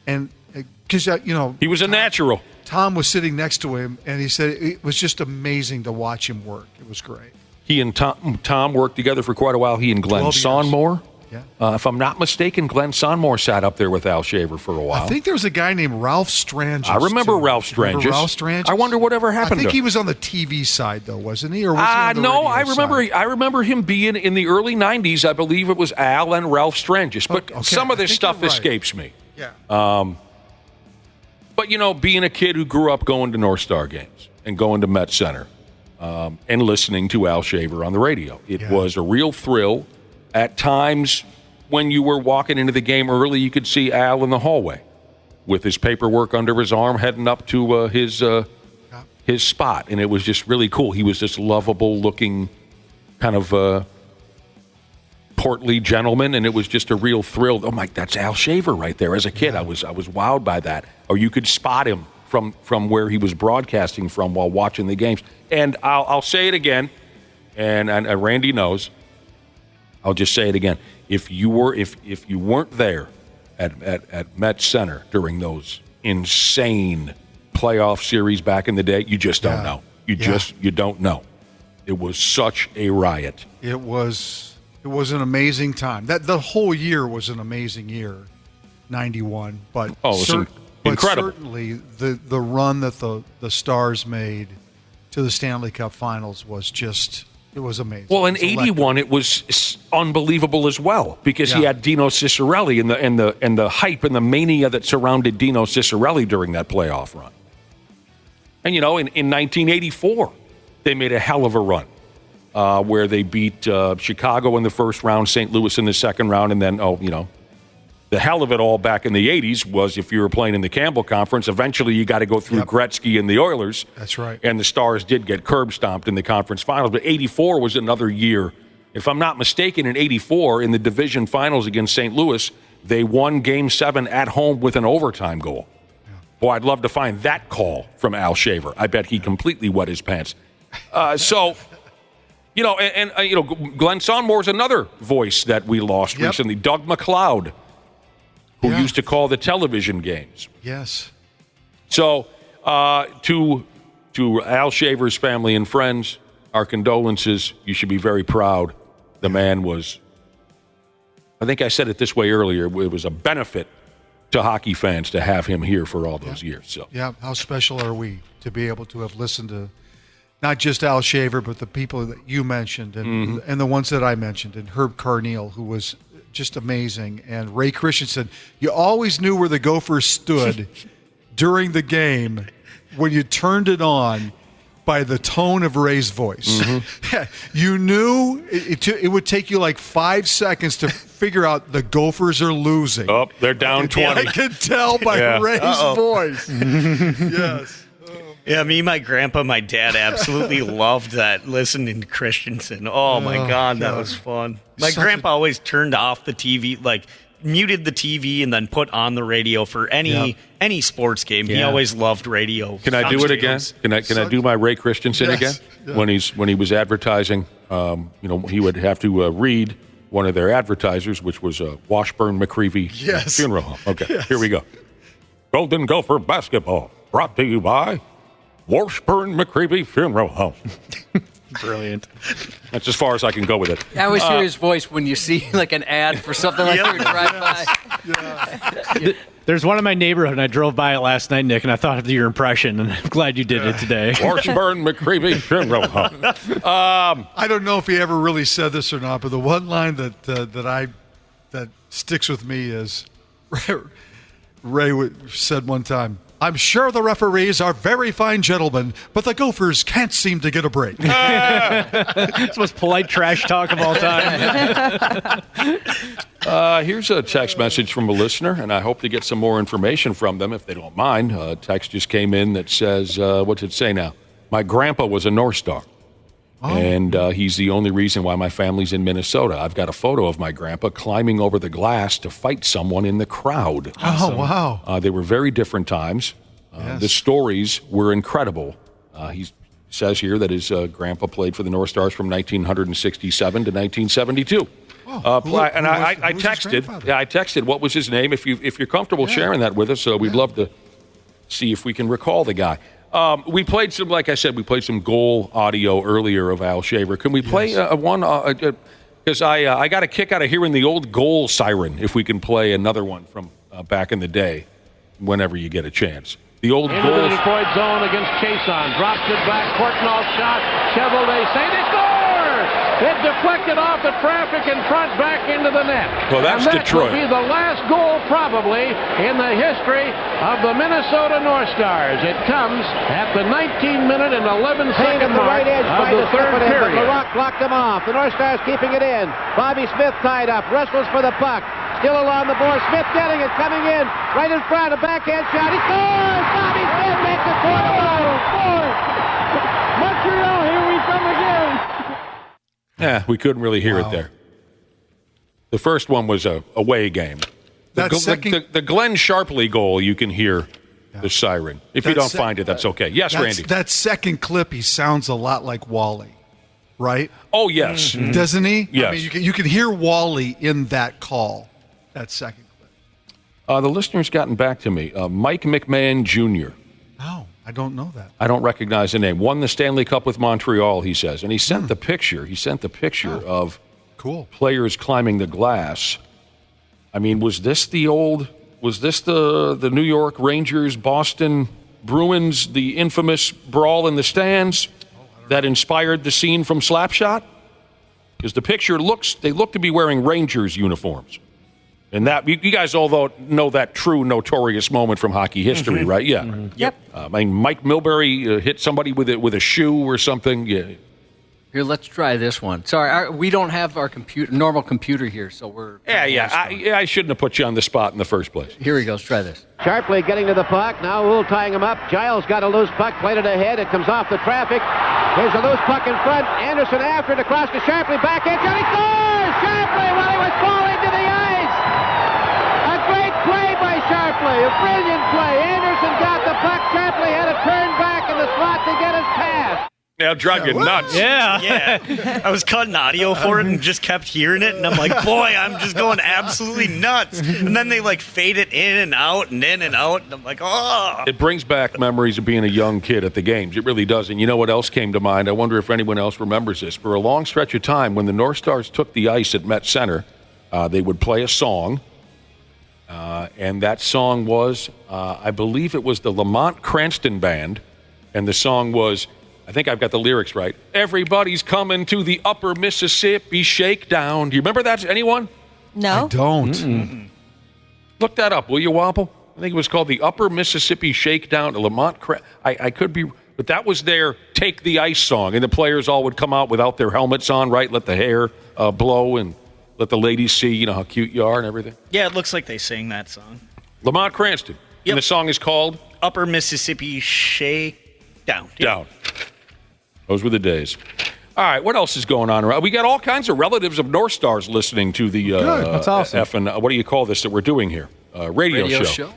S16: And because,
S8: he was a natural.
S16: Tom was sitting next to him, and he said it was just amazing to watch him work. It was great.
S8: He and Tom worked together for quite a while. He and Glenn Sonmore.
S16: Yeah.
S8: If I'm not mistaken, Glenn Sonmore sat up there with Al Shaver for a while.
S16: I think there was a guy named Ralph Strangis.
S8: I remember Ralph Strangis.
S16: Ralph Strangis?
S8: I wonder whatever happened to him.
S16: I think he was on the TV side, though, wasn't he? Or was he on the
S8: no,
S16: radio
S8: I remember him being in the early 90s. I believe it was Al and Ralph Strangis. But some of this stuff escapes me.
S16: Yeah.
S8: But, being a kid who grew up going to North Star games and going to Met Center and listening to Al Shaver on the radio, it was a real thrill. At times, when you were walking into the game early, you could see Al in the hallway with his paperwork under his arm heading up to his spot. And it was just really cool. He was this lovable-looking kind of portly gentleman, and it was just a real thrill. Oh, my, that's Al Shaver right there. As a kid, I was wowed by that. Or you could spot him from where he was broadcasting from while watching the games. And I'll say it again, and Randy knows. I'll just say it again. If you weren't there at Met Center during those insane playoff series back in the day, you just don't know. You don't know. It was such a riot.
S16: It was an amazing time. The whole year was an amazing year, 91. But
S8: it was incredible.
S16: Certainly the run that the Stars made to the Stanley Cup Finals was just. It was amazing.
S8: Well, in '81, it was unbelievable as well because he had Dino Ciccarelli and the hype and the mania that surrounded Dino Ciccarelli during that playoff run. And in 1984, they made a hell of a run where they beat Chicago in the first round, St. Louis in the second round, and then the hell of it all back in the 80s was if you were playing in the Campbell Conference, eventually you got to go through Gretzky and the Oilers.
S16: That's right.
S8: And the Stars did get curb stomped in the conference finals. But 84 was another year. If I'm not mistaken, in 84, in the division finals against St. Louis, they won Game 7 at home with an overtime goal. Yeah. Boy, I'd love to find that call from Al Shaver. I bet he completely wet his pants. Glenn Sonmore's another voice that we lost recently. Doug McLeod, who used to call the television games.
S16: Yes.
S8: So, to Al Shaver's family and friends, our condolences. You should be very proud. The man was, I think I said it this way earlier, it was a benefit to hockey fans to have him here for all those years. So,
S16: how special are we to be able to have listened to not just Al Shaver, but the people that you mentioned and the ones that I mentioned, and Herb Carneal, who was just amazing, and Ray Christensen. You always knew where the Gophers stood during the game when you turned it on by the tone of Ray's voice. You knew it would take you like 5 seconds to figure out the Gophers are losing.
S8: Oh, they're down 20.
S16: I could tell by Ray's voice. Yes.
S10: Yeah, me, my grandpa, my dad absolutely loved that, listening to Christensen. Oh, my God, that was fun. My grandpa always turned off the TV, like muted the TV and then put on the radio for any sports game. He always loved radio.
S8: Can I do it again? Can I do my Ray Christensen again?
S16: Yeah.
S8: When he was advertising, he would have to read one of their advertisers, which was Washburn McCreevy Funeral Home. Okay, Here we go. Golden Gopher basketball brought to you by Washburn McCreevy Funeral Home.
S11: Brilliant.
S8: That's as far as I can go with it.
S9: I always hear his voice when you see like an ad for something like that. Drive by.
S11: There's one in my neighborhood, and I drove by it last night, Nick, and I thought of your impression, and I'm glad you did it today.
S8: Washburn McCreevy Funeral Home.
S16: I don't know if he ever really said this or not, but the one line that sticks with me is Ray said one time, "I'm sure the referees are very fine gentlemen, but the Gophers can't seem to get a break."
S11: It's the most polite trash talk of all time.
S8: Here's a text message from a listener, and I hope to get some more information from them if they don't mind. A text just came in that says, what's it say now? My grandpa was a North Star, and he's the only reason why my family's in Minnesota. I've got a photo of my grandpa climbing over the glass to fight someone in the crowd.
S16: Oh, wow.
S8: They were very different times. The stories were incredible. He says here that his grandpa played for the North Stars from 1967 to 1972. I texted. Yeah, I texted. What was his name? If you're comfortable sharing that with us, we'd love to see if we can recall the guy. We played some, like I said, some goal audio earlier of Al Shaver. Can we play one? Because I got a kick out of hearing the old goal siren. If we can play another one from back in the day, whenever you get a chance. The old
S21: into
S8: goal.
S21: the Detroit zone against Chason. Drops it back. Courtnall shot. Chevrolet say they score! It deflected off the traffic in front back into the net.
S8: Well, that's
S21: and that
S8: Detroit.
S21: will be the last goal probably in the history of the Minnesota North Stars. It comes at the 19-minute and 11-second mark
S20: right edge
S21: of the third period.
S20: LaRock blocked him off. The North Stars keeping it in. Bobby Smith tied up. Wrestles for the puck. Still along the board. Smith getting it. Coming in. Right in front. A backhand shot. He scores! Bobby Smith makes it 4-0. Montreal, here we come again.
S8: Yeah, we couldn't really hear it there. The first one was a away game. The Glenn Sharpley goal, you can hear the siren. If you don't find it, that's okay. Yes, Randy.
S16: That second clip, he sounds a lot like Wally, right?
S8: Oh, yes. Mm-hmm.
S16: Doesn't he?
S8: Yes.
S16: I mean, you can hear Wally in that call, that second clip.
S8: The listener's gotten back to me. Mike McMahon Jr.
S16: Oh, I don't know that.
S8: I don't recognize the name. Won the Stanley Cup with Montreal, he says. And he sent the picture. He sent the picture of players climbing the glass. I mean, was this the New York Rangers, Boston Bruins, the infamous brawl in the stands that inspired the scene from Slapshot? Because the picture they look to be wearing Rangers uniforms. And that you guys all know that true notorious moment from hockey history, right? Yeah. Mm-hmm.
S9: Yep.
S8: I mean, Mike Milbury hit somebody with a shoe or something. Yeah.
S9: Here, let's try this one. Sorry, we don't have our normal computer here, so we're...
S8: I shouldn't have put you on the spot in the first place.
S9: Here we go. Let's try this.
S20: Sharpley getting to the puck. Now Hull tying him up. Giles got a loose puck, played it ahead. It comes off the traffic. There's a loose puck in front. Anderson after it across to Sharpley. Backhand shot. He scores! Sharpley while he was falling to the ice. A great play by Sharpley. A brilliant play. Anderson got the puck. Sharpley had to turn back in the slot to get his pass.
S8: Now, drug you nuts.
S10: Yeah. I was cutting audio for it and just kept hearing it, and I'm like, boy, I'm just going absolutely nuts. And then they fade it in and out and in and out, and I'm like, oh.
S8: It brings back memories of being a young kid at the games. It really does. And you know what else came to mind? I wonder if anyone else remembers this. For a long stretch of time, when the North Stars took the ice at Met Center, they would play a song, and that song was, I believe it was the Lamont Cranston Band, and the song was... I think I've got the lyrics right. Everybody's coming to the upper Mississippi shakedown. Do you remember that? Anyone?
S14: No.
S16: I don't.
S8: Mm-mm. Look that up, will you, Wapple? I think it was called the Upper Mississippi Shakedown. Lamont I could be, but that was their Take the Ice song. And the players all would come out without their helmets on, right? Let the hair blow and let the ladies see, how cute you are and everything.
S10: Yeah, it looks like they sang that song.
S8: Lamont Cranston. Yep. And the song is called?
S10: Upper Mississippi Shakedown. Yep.
S8: Down. Those were the days. All right, what else is going on around? We got all kinds of relatives of North Stars listening to the
S11: That's awesome.
S8: what do you call this that we're doing here? Radio show.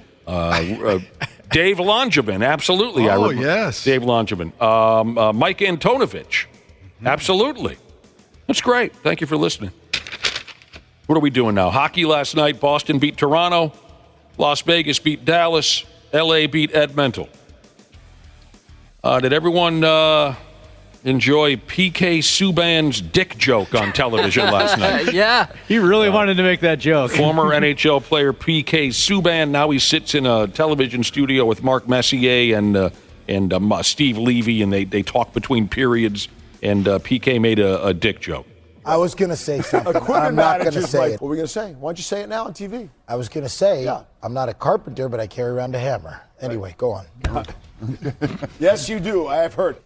S8: Dave Langevin, absolutely.
S16: Oh, yes.
S8: Dave Langevin. Mike Antonovich, absolutely. That's great. Thank you for listening. What are we doing now? Hockey last night. Boston beat Toronto. Las Vegas beat Dallas. L.A. beat Edmonton. Did everyone... enjoy P.K. Subban's dick joke on television last night?
S11: Yeah, he really wanted to make that joke.
S8: Former NHL player P.K. Subban, now he sits in a television studio with Mark Messier and Steve Levy, and they talk between periods, and P.K. made a dick joke.
S12: I was going to say something. I'm not going to say it. What were we going to say? Why don't you say it now on TV? I was going to say, I'm not a carpenter, but I carry around a hammer. Anyway, go on. Yes, you do. I have heard.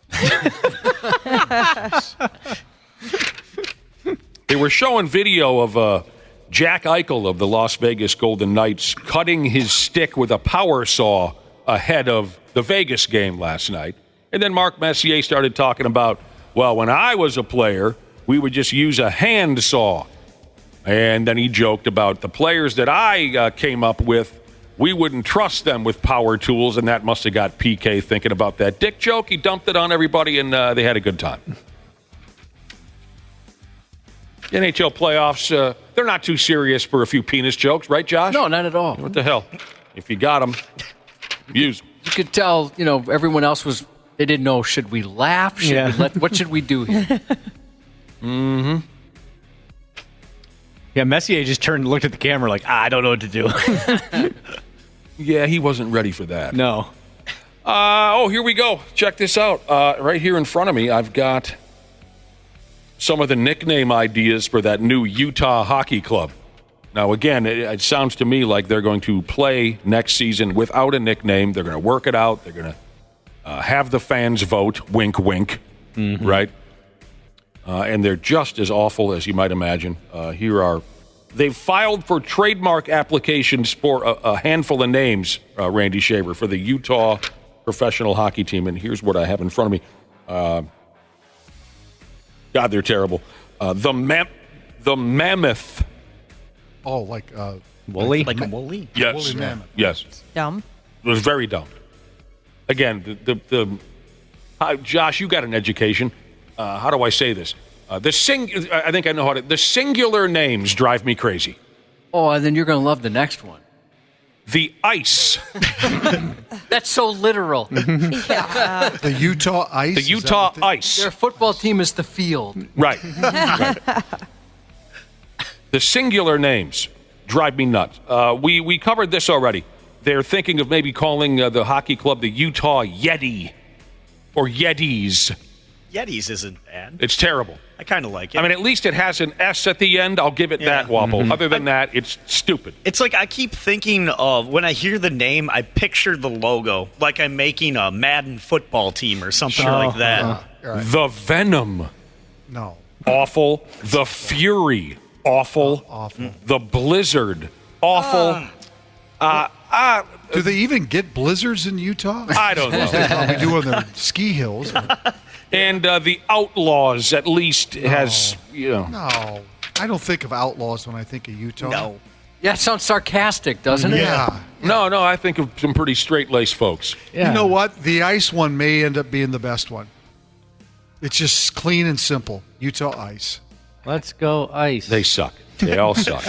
S8: They were showing video of Jack Eichel of the Las Vegas Golden Knights cutting his stick with a power saw ahead of the Vegas game last night. And then Mark Messier started talking about, well, when I was a player, we would just use a hand saw. And then he joked about the players that I came up with, we wouldn't trust them with power tools, and that must have got PK thinking about that dick joke. He dumped it on everybody, and they had a good time. NHL playoffs, they're not too serious for a few penis jokes, right, Josh?
S9: No, not at all.
S8: What the hell? If you got them, use them.
S9: You could tell, everyone else they didn't know, should we laugh? What should we do here?
S8: Mm-hmm.
S11: Yeah, Messier just turned and looked at the camera like, I don't know what to do.
S8: Yeah, he wasn't ready for that.
S11: No.
S8: Here we go. Check this out. Right here in front of me, I've got some of the nickname ideas for that new Utah hockey club. Now, again, it sounds to me like they're going to play next season without a nickname. They're going to work it out. They're going to have the fans vote. Wink, wink.
S11: Mm-hmm.
S8: Right? And they're just as awful as you might imagine. They've filed for trademark applications for a handful of names, Randy Shaver, for the Utah professional hockey team. And here's what I have in front of me. God, they're terrible. The Mammoth.
S16: Oh, like
S11: woolly?
S10: Like a woolly?
S8: Yes.
S16: Woolly mammoth.
S8: Yes.
S2: Dumb.
S8: It was very dumb. Again, Josh, you got an education. How do I say this? I think I know how to. The singular names drive me crazy.
S9: Oh, and then you're going to love the next one.
S8: The Ice.
S9: That's so literal.
S16: The Utah Ice?
S8: The Utah Ice.
S9: Their football team is the field.
S8: Right. The singular names drive me nuts. We covered this already. They're thinking of maybe calling the hockey club the Utah Yeti or Yetis.
S10: Yetis isn't bad.
S8: It's terrible.
S10: I kind of like it.
S8: I mean, at least it has an S at the end. I'll give it that, Wobble.
S10: Mm-hmm.
S8: Other than that, it's stupid.
S10: It's like I keep thinking of, when I hear the name, I picture the logo, like I'm making a Madden football team or something like that.
S16: Right.
S8: The Venom.
S16: No.
S8: Awful. The Fury. Awful.
S16: Awful.
S8: The Blizzard. Awful.
S16: Do they even get blizzards in Utah?
S8: I don't know.
S16: They probably do on their ski hills.
S8: And the Outlaws, at least, has,
S16: No. I don't think of Outlaws when I think of Utah.
S10: No.
S9: Yeah, it sounds sarcastic, doesn't it?
S16: Yeah.
S8: No, I think of some pretty straight-laced folks.
S16: You know what? The Ice one may end up being the best one. It's just clean and simple. Utah Ice.
S11: Let's go Ice.
S8: They suck. They all suck.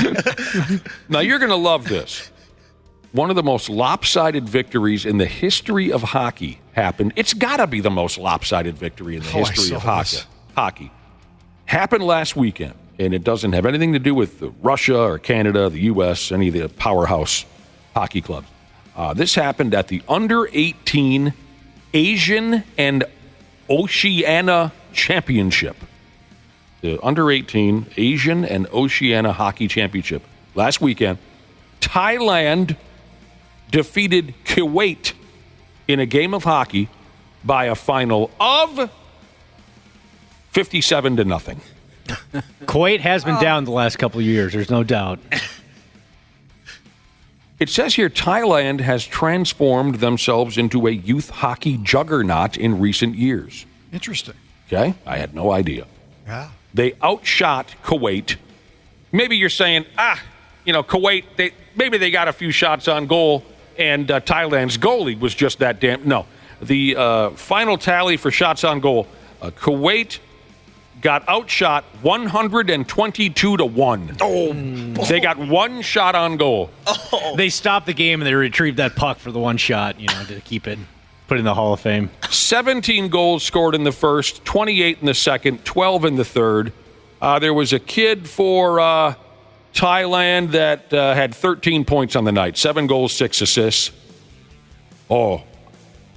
S8: Now, you're going to love this. One of the most lopsided victories in the history of hockey happened. It's got to be the most lopsided victory in the history of hockey. Happened last weekend, and it doesn't have anything to do with Russia or Canada, the U.S., any of the powerhouse hockey clubs. This happened at the Under-18 Asian and Oceania Championship. The Under-18 Asian and Oceania Hockey Championship. Last weekend, Thailand defeated Kuwait in a game of hockey by a final of 57-0.
S11: Kuwait has been down the last couple of years, there's no doubt.
S8: It says here Thailand has transformed themselves into a youth hockey juggernaut in recent years.
S16: Interesting.
S8: Okay? I had no idea.
S16: Yeah.
S8: They outshot Kuwait. Maybe you're saying, Kuwait, maybe they got a few shots on goal, and Thailand's goalie was just that damn. No. The final tally for shots on goal, Kuwait got outshot 122-1.
S10: Oh.
S8: They got one shot on goal.
S10: Oh.
S11: They stopped the game and they retrieved that puck for the one shot, to keep it, put in the Hall of Fame.
S8: 17 goals scored in the first, 28 in the second, 12 in the third. There was a kid for Thailand that had 13 points on the night, 7 goals, 6 assists. Oh,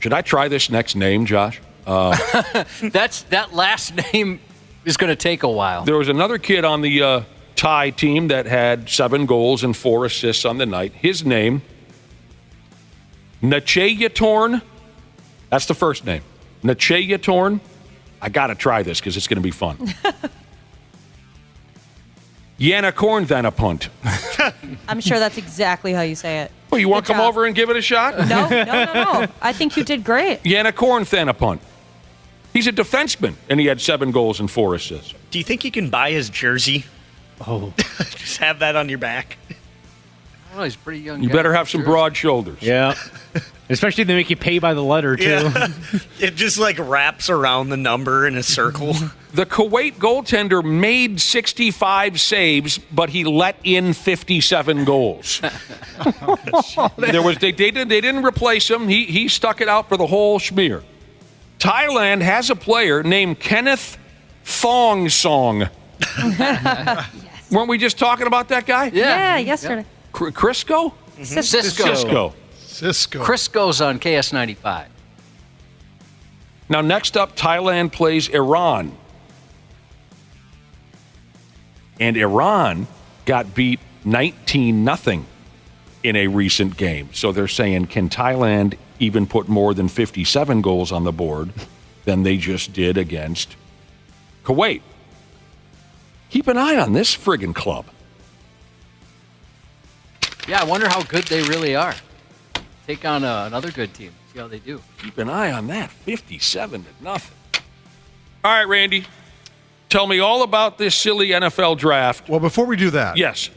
S8: should I try this next name, Josh?
S9: That last name is going to take a while.
S8: There was another kid on the Thai team that had 7 goals and 4 assists on the night. His name, Nachayatorn. That's the first name. Nachayatorn. I got to try this because it's going to be fun. Yanakorn Thanapunt.
S2: I'm sure that's exactly how you say it.
S8: Well, you want to come over and give it a shot?
S2: No. I think you did great.
S8: Yanakorn Thanapunt. He's a defenseman, and he had 7 goals and 4 assists.
S10: Do you think you can buy his jersey?
S11: Oh.
S10: Just have that on your back.
S9: Oh, he's pretty young.
S8: You better have some broad shoulders.
S11: Yeah. Especially if they make you pay by the letter, too.
S10: Yeah. It just like wraps around the number in a circle.
S8: The Kuwait goaltender made 65 saves, but he let in 57 goals. They didn't replace him. He stuck it out for the whole schmear. Thailand has a player named Kenneth Thong Song. Weren't we just talking about that guy?
S2: Yeah, yesterday.
S8: Crisco?
S9: Cisco. Crisco's on KS95.
S8: Now, next up, Thailand plays Iran. And Iran got beat 19-0 in a recent game. So they're saying, can Thailand even put more than 57 goals on the board than they just did against Kuwait? Keep an eye on this friggin' club.
S9: Yeah, I wonder how good they really are. Take on another good team. See how they do.
S8: Keep an eye on that. 57-0. All right, Randy. Tell me all about this silly NFL draft.
S16: Well, before we do that.
S8: Yes.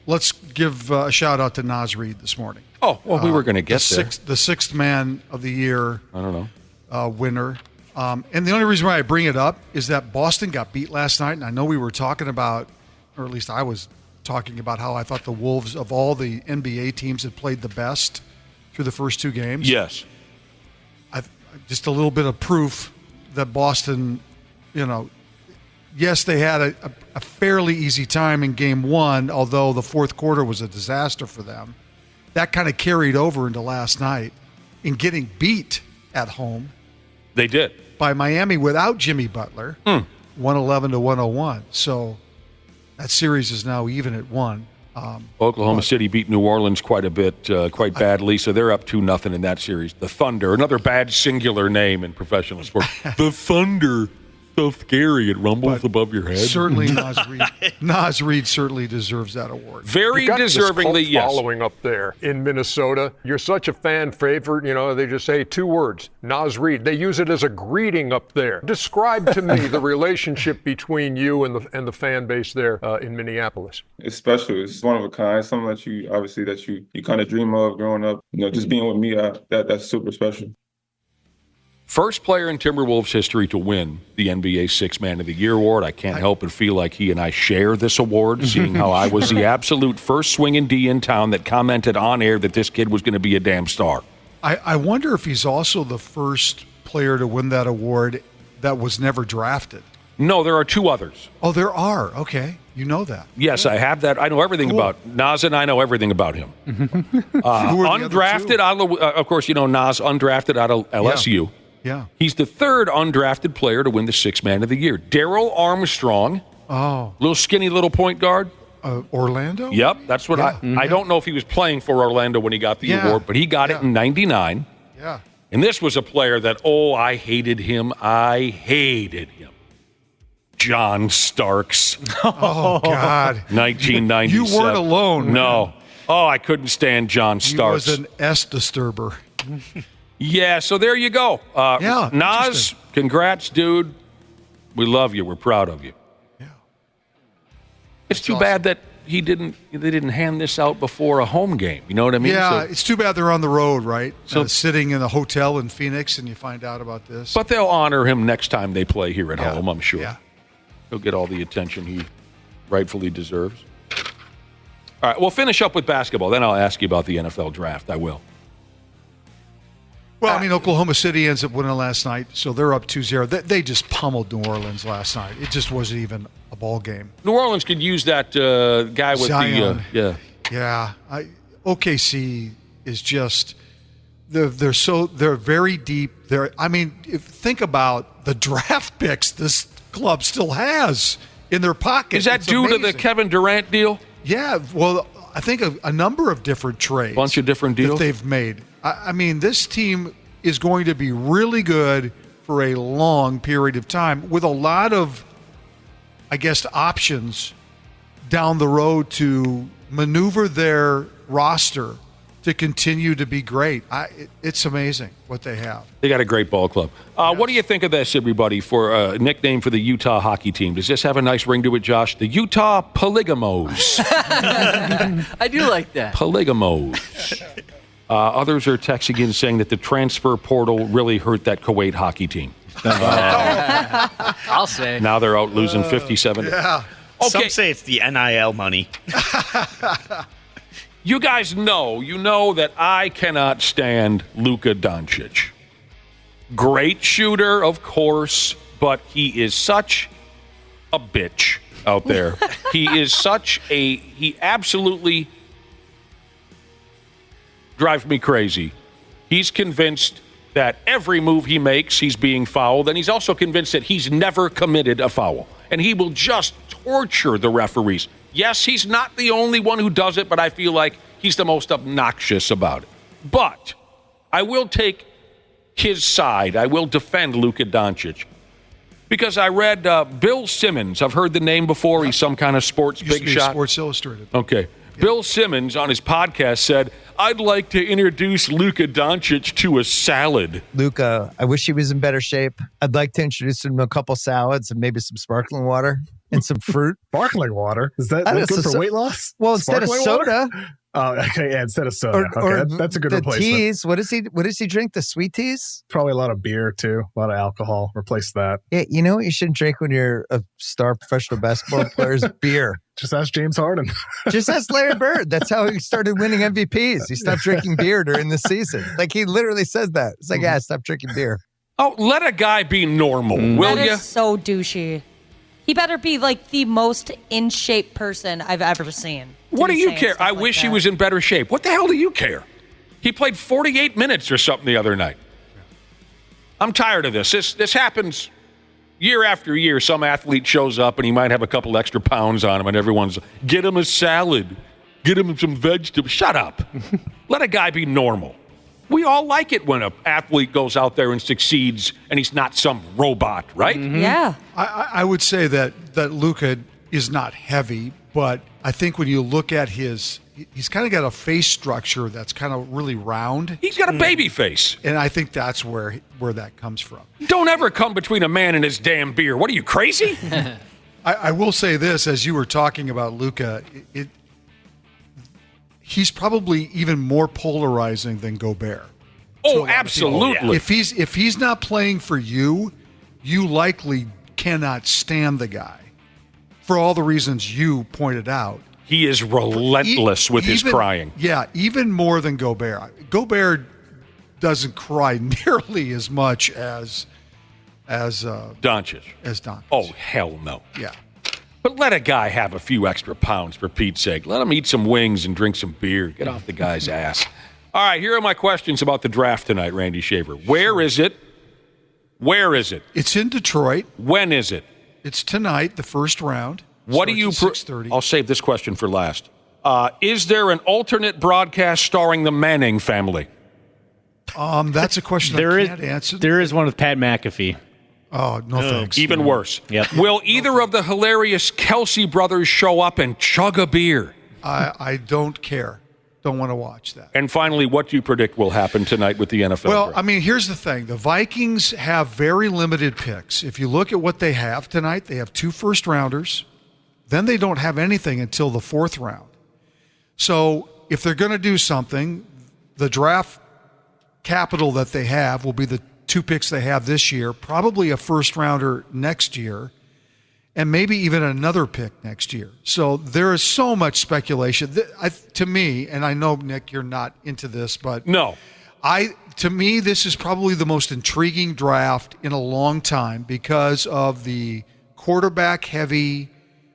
S16: Let's give a shout-out to Naz Reid this morning.
S8: Oh, well, we were going to get there.
S16: The sixth man of the year.
S8: I don't know.
S16: Winner. And the only reason why I bring it up is that Boston got beat last night, and I know we were talking about, or at least I was talking about how I thought the Wolves of all the NBA teams had played the best through the first two games.
S8: Yes.
S16: Just a little bit of proof that Boston, yes, they had a fairly easy time in game one, although the fourth quarter was a disaster for them. That kind of carried over into last night in getting beat at home.
S8: They did.
S16: By Miami without Jimmy Butler, 111-101. So that series is now even at 1.
S8: Oklahoma City beat New Orleans quite a bit, quite badly, so they're up 2-0 in that series. The Thunder, another bad singular name in professional sports. The Thunder. So scary, it rumbles above your head.
S16: Certainly, Naz Reid certainly deserves that award.
S8: Very deservingly, yes.
S13: Following up there in Minnesota, you're such a fan favorite. They just say 2 words: Naz Reid. They use it as a greeting up there. Describe to me the relationship between you and the fan base there in Minneapolis.
S17: It's special. It's one of a kind. Something that you kind of dream of growing up. Just being with me, that's super special.
S8: First player in Timberwolves history to win the NBA Sixth Man of the Year award. I can't help but feel like he and I share this award, seeing how I was the absolute first swinging D in town that commented on air that this kid was going to be a damn star.
S16: I wonder if he's also the first player to win that award that was never drafted.
S8: No, there are 2 others.
S16: Oh, there are. Okay. You know that.
S8: Yes, I have that. I know everything about Nas, and I know everything about him. Undrafted, of course, Nas undrafted out of LSU.
S16: Yeah.
S8: He's the 3rd undrafted player to win the Sixth Man of the Year. Daryl Armstrong.
S16: Oh.
S8: Little skinny little point guard.
S16: Orlando?
S8: Yep. That's what I don't know if he was playing for Orlando when he got the award, but he got it in 99.
S16: Yeah.
S8: And this was a player that, I hated him. John Starks.
S16: Oh, God.
S8: 1997.
S16: You weren't alone.
S8: No.
S16: Man.
S8: Oh, I couldn't stand John Starks.
S16: He was an S disturber.
S8: Yeah, so there you go. Nas, congrats, dude. We love you. We're proud of you.
S16: Yeah.
S8: It's too bad that they didn't hand this out before a home game. You know what I mean?
S16: Yeah, it's too bad they're on the road, right? So sitting in a hotel in Phoenix and you find out about this.
S8: But they'll honor him next time they play here at home, I'm sure.
S16: Yeah.
S8: He'll get all the attention he rightfully deserves. All right, we'll finish up with basketball. Then I'll ask you about the NFL draft. I will.
S16: Well, Oklahoma City ends up winning last night, so they're up 2-0. They just pummeled New Orleans last night. It just wasn't even a ball game.
S8: New Orleans could use that guy with
S16: Zion.
S8: Yeah.
S16: OKC is just they're very deep. Think about the draft picks this club still has in their pocket.
S8: Is that due to the Kevin Durant deal?
S16: Yeah. Well, I think a number of different trades.
S8: Bunch of different deals
S16: that they've made. This team is going to be really good for a long period of time with a lot of, options down the road to maneuver their roster to continue to be great. It's amazing what they have.
S8: They got a great ball club. Yes. What do you think of this, everybody, for a nickname for the Utah hockey team? Does this have a nice ring to it, Josh? The Utah Polygamos.
S9: I do like that.
S8: Polygamos. Others are texting in saying that the transfer portal really hurt that Kuwait hockey team.
S9: I'll say.
S8: Now they're out losing 57.
S10: Yeah.
S8: Okay.
S10: Some say it's the NIL money.
S8: You guys know that I cannot stand Luca Doncic. Great shooter, of course, but he is such a bitch out there. He absolutely drives me crazy. He's convinced that every move he makes, he's being fouled, and he's also convinced that he's never committed a foul. And he will just torture the referees. Yes, he's not the only one who does it, but I feel like he's the most obnoxious about it. But I will take his side. I will defend Luca Doncic. Because I read Bill Simmons. I've heard the name before. He's some kind of sports big shot.
S16: Sports Illustrated.
S8: Okay. Bill Simmons on his podcast said, I'd like to introduce Luca Doncic to a salad.
S7: Luca, I wish he was in better shape. I'd like to introduce him to a couple salads and maybe some sparkling water and some fruit.
S18: Sparkling water? Is that good for weight loss?
S7: Well, instead of soda.
S18: Oh, okay. Yeah, instead of soda. That's a good replacement.
S7: Teas. What does he drink? The sweet teas?
S18: Probably a lot of beer, too. A lot of alcohol. Replace that.
S7: Yeah, you know what you shouldn't drink when you're a star professional basketball player is beer.
S18: Just ask James Harden.
S7: Just ask Larry Bird. That's how he started winning MVPs. He stopped drinking beer during the season. Like, he literally says that. It's like, yeah, stop drinking beer.
S8: Oh, let a guy be normal, will
S2: That
S8: you?
S2: is so douchey. He better be like the most in shape person I've ever seen.
S8: What do you care? I wish he was in better shape. What the hell do you care? He played 48 minutes or something the other night. I'm tired of this. This happens year after year. Some athlete shows up and he might have a couple extra pounds on him and everyone's, get him a salad. Get him some vegetables. Shut up. Let a guy be normal. We all like it when an athlete goes out there and succeeds and he's not some robot, right?
S2: Mm-hmm. Yeah.
S16: I would say that Luca is not heavy, but I think when you look at he's kind of got a face structure that's kind of really round.
S8: He's got a baby face.
S16: And I think that's where that comes from.
S8: Don't ever come between a man and his damn beer. What are you, crazy?
S16: I will say this, as you were talking about Luca, he's probably even more polarizing than Gobert.
S8: Oh, absolutely.
S16: If he's not playing for you, you likely cannot stand the guy for all the reasons you pointed out.
S8: He is relentless with his crying.
S16: Yeah, even more than Gobert. Gobert doesn't cry nearly as much as
S8: Doncic.
S16: Doncic.
S8: Oh, hell no.
S16: Yeah.
S8: But let a guy have a few extra pounds, for Pete's sake. Let him eat some wings and drink some beer. Get off the guy's ass. All right, here are my questions about the draft tonight, Randy Shaver. Where is it? Where is it?
S16: It's in Detroit.
S8: When is it?
S16: It's tonight, the first round.
S8: What do you...
S16: 6:30.
S8: I'll save this question for last. Is there an alternate broadcast starring the Manning family?
S16: That's a question I can't answer.
S11: There is one with Pat McAfee.
S16: Oh, no thanks.
S8: Even worse.
S11: Yep.
S8: Will either of the hilarious Kelsey brothers show up and chug a beer?
S16: I don't care. Don't want to watch that.
S8: And finally, what do you predict will happen tonight with the NFL
S16: Well,
S8: draft?
S16: I mean, here's the thing. The Vikings have very limited picks. If you look at what they have tonight, they have 2 first-rounders. Then they don't have anything until the 4th round. So if they're going to do something, the draft capital that they have will be the 2 picks they have this year, probably a first-rounder next year, and maybe even another pick next year. So there is so much speculation. To me, and I know, Nick, you're not into this, but
S8: no,
S16: to me, this is probably the most intriguing draft in a long time because of the quarterback-heavy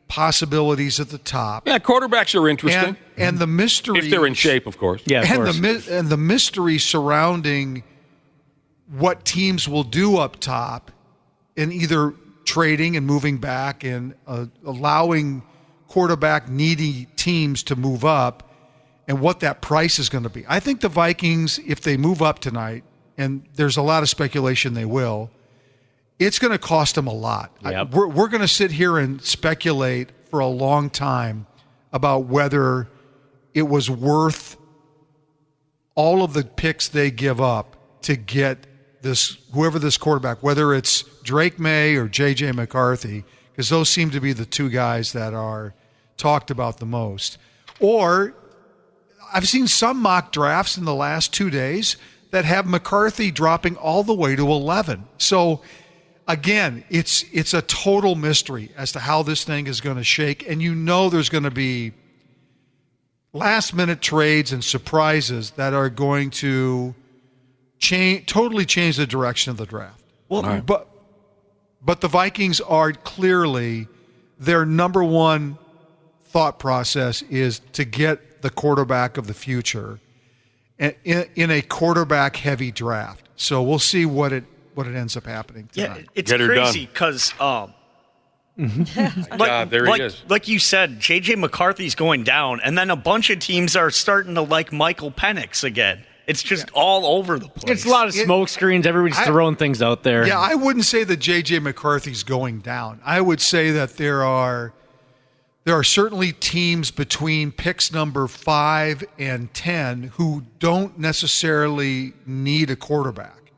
S16: possibilities at the top.
S8: Yeah, quarterbacks are interesting.
S16: And the mystery...
S8: If they're in shape, of course.
S11: Yeah, of course.
S16: And the mystery surrounding what teams will do up top in either trading and moving back and allowing quarterback-needy teams to move up and what that price is going to be. I think the Vikings, if they move up tonight, and there's a lot of speculation they will, it's going to cost them a lot.
S11: Yep.
S16: We're going to sit here and speculate for a long time about whether it was worth all of the picks they give up to get whoever this quarterback, whether it's Drake May or J.J. McCarthy, because those seem to be the 2 guys that are talked about the most. Or I've seen some mock drafts in the last 2 days that have McCarthy dropping all the way to 11. So again, it's a total mystery as to how this thing is going to shake. And there's going to be last-minute trades and surprises that are going to totally change the direction of the draft. Well, right. But the Vikings are clearly, their number one thought process is to get the quarterback of the future in a quarterback-heavy draft. So we'll see what it ends up happening tonight.
S10: Yeah, it's crazy because
S8: there he is.
S10: Like you said, J.J. McCarthy's going down, and then a bunch of teams are starting to like Michael Penix again. It's just all over the place.
S11: It's a lot of smoke screens. Everybody's throwing things out there.
S16: Yeah, I wouldn't say that J.J. McCarthy's going down. I would say that there are certainly teams between picks number 5 and 10 who don't necessarily need a quarterback.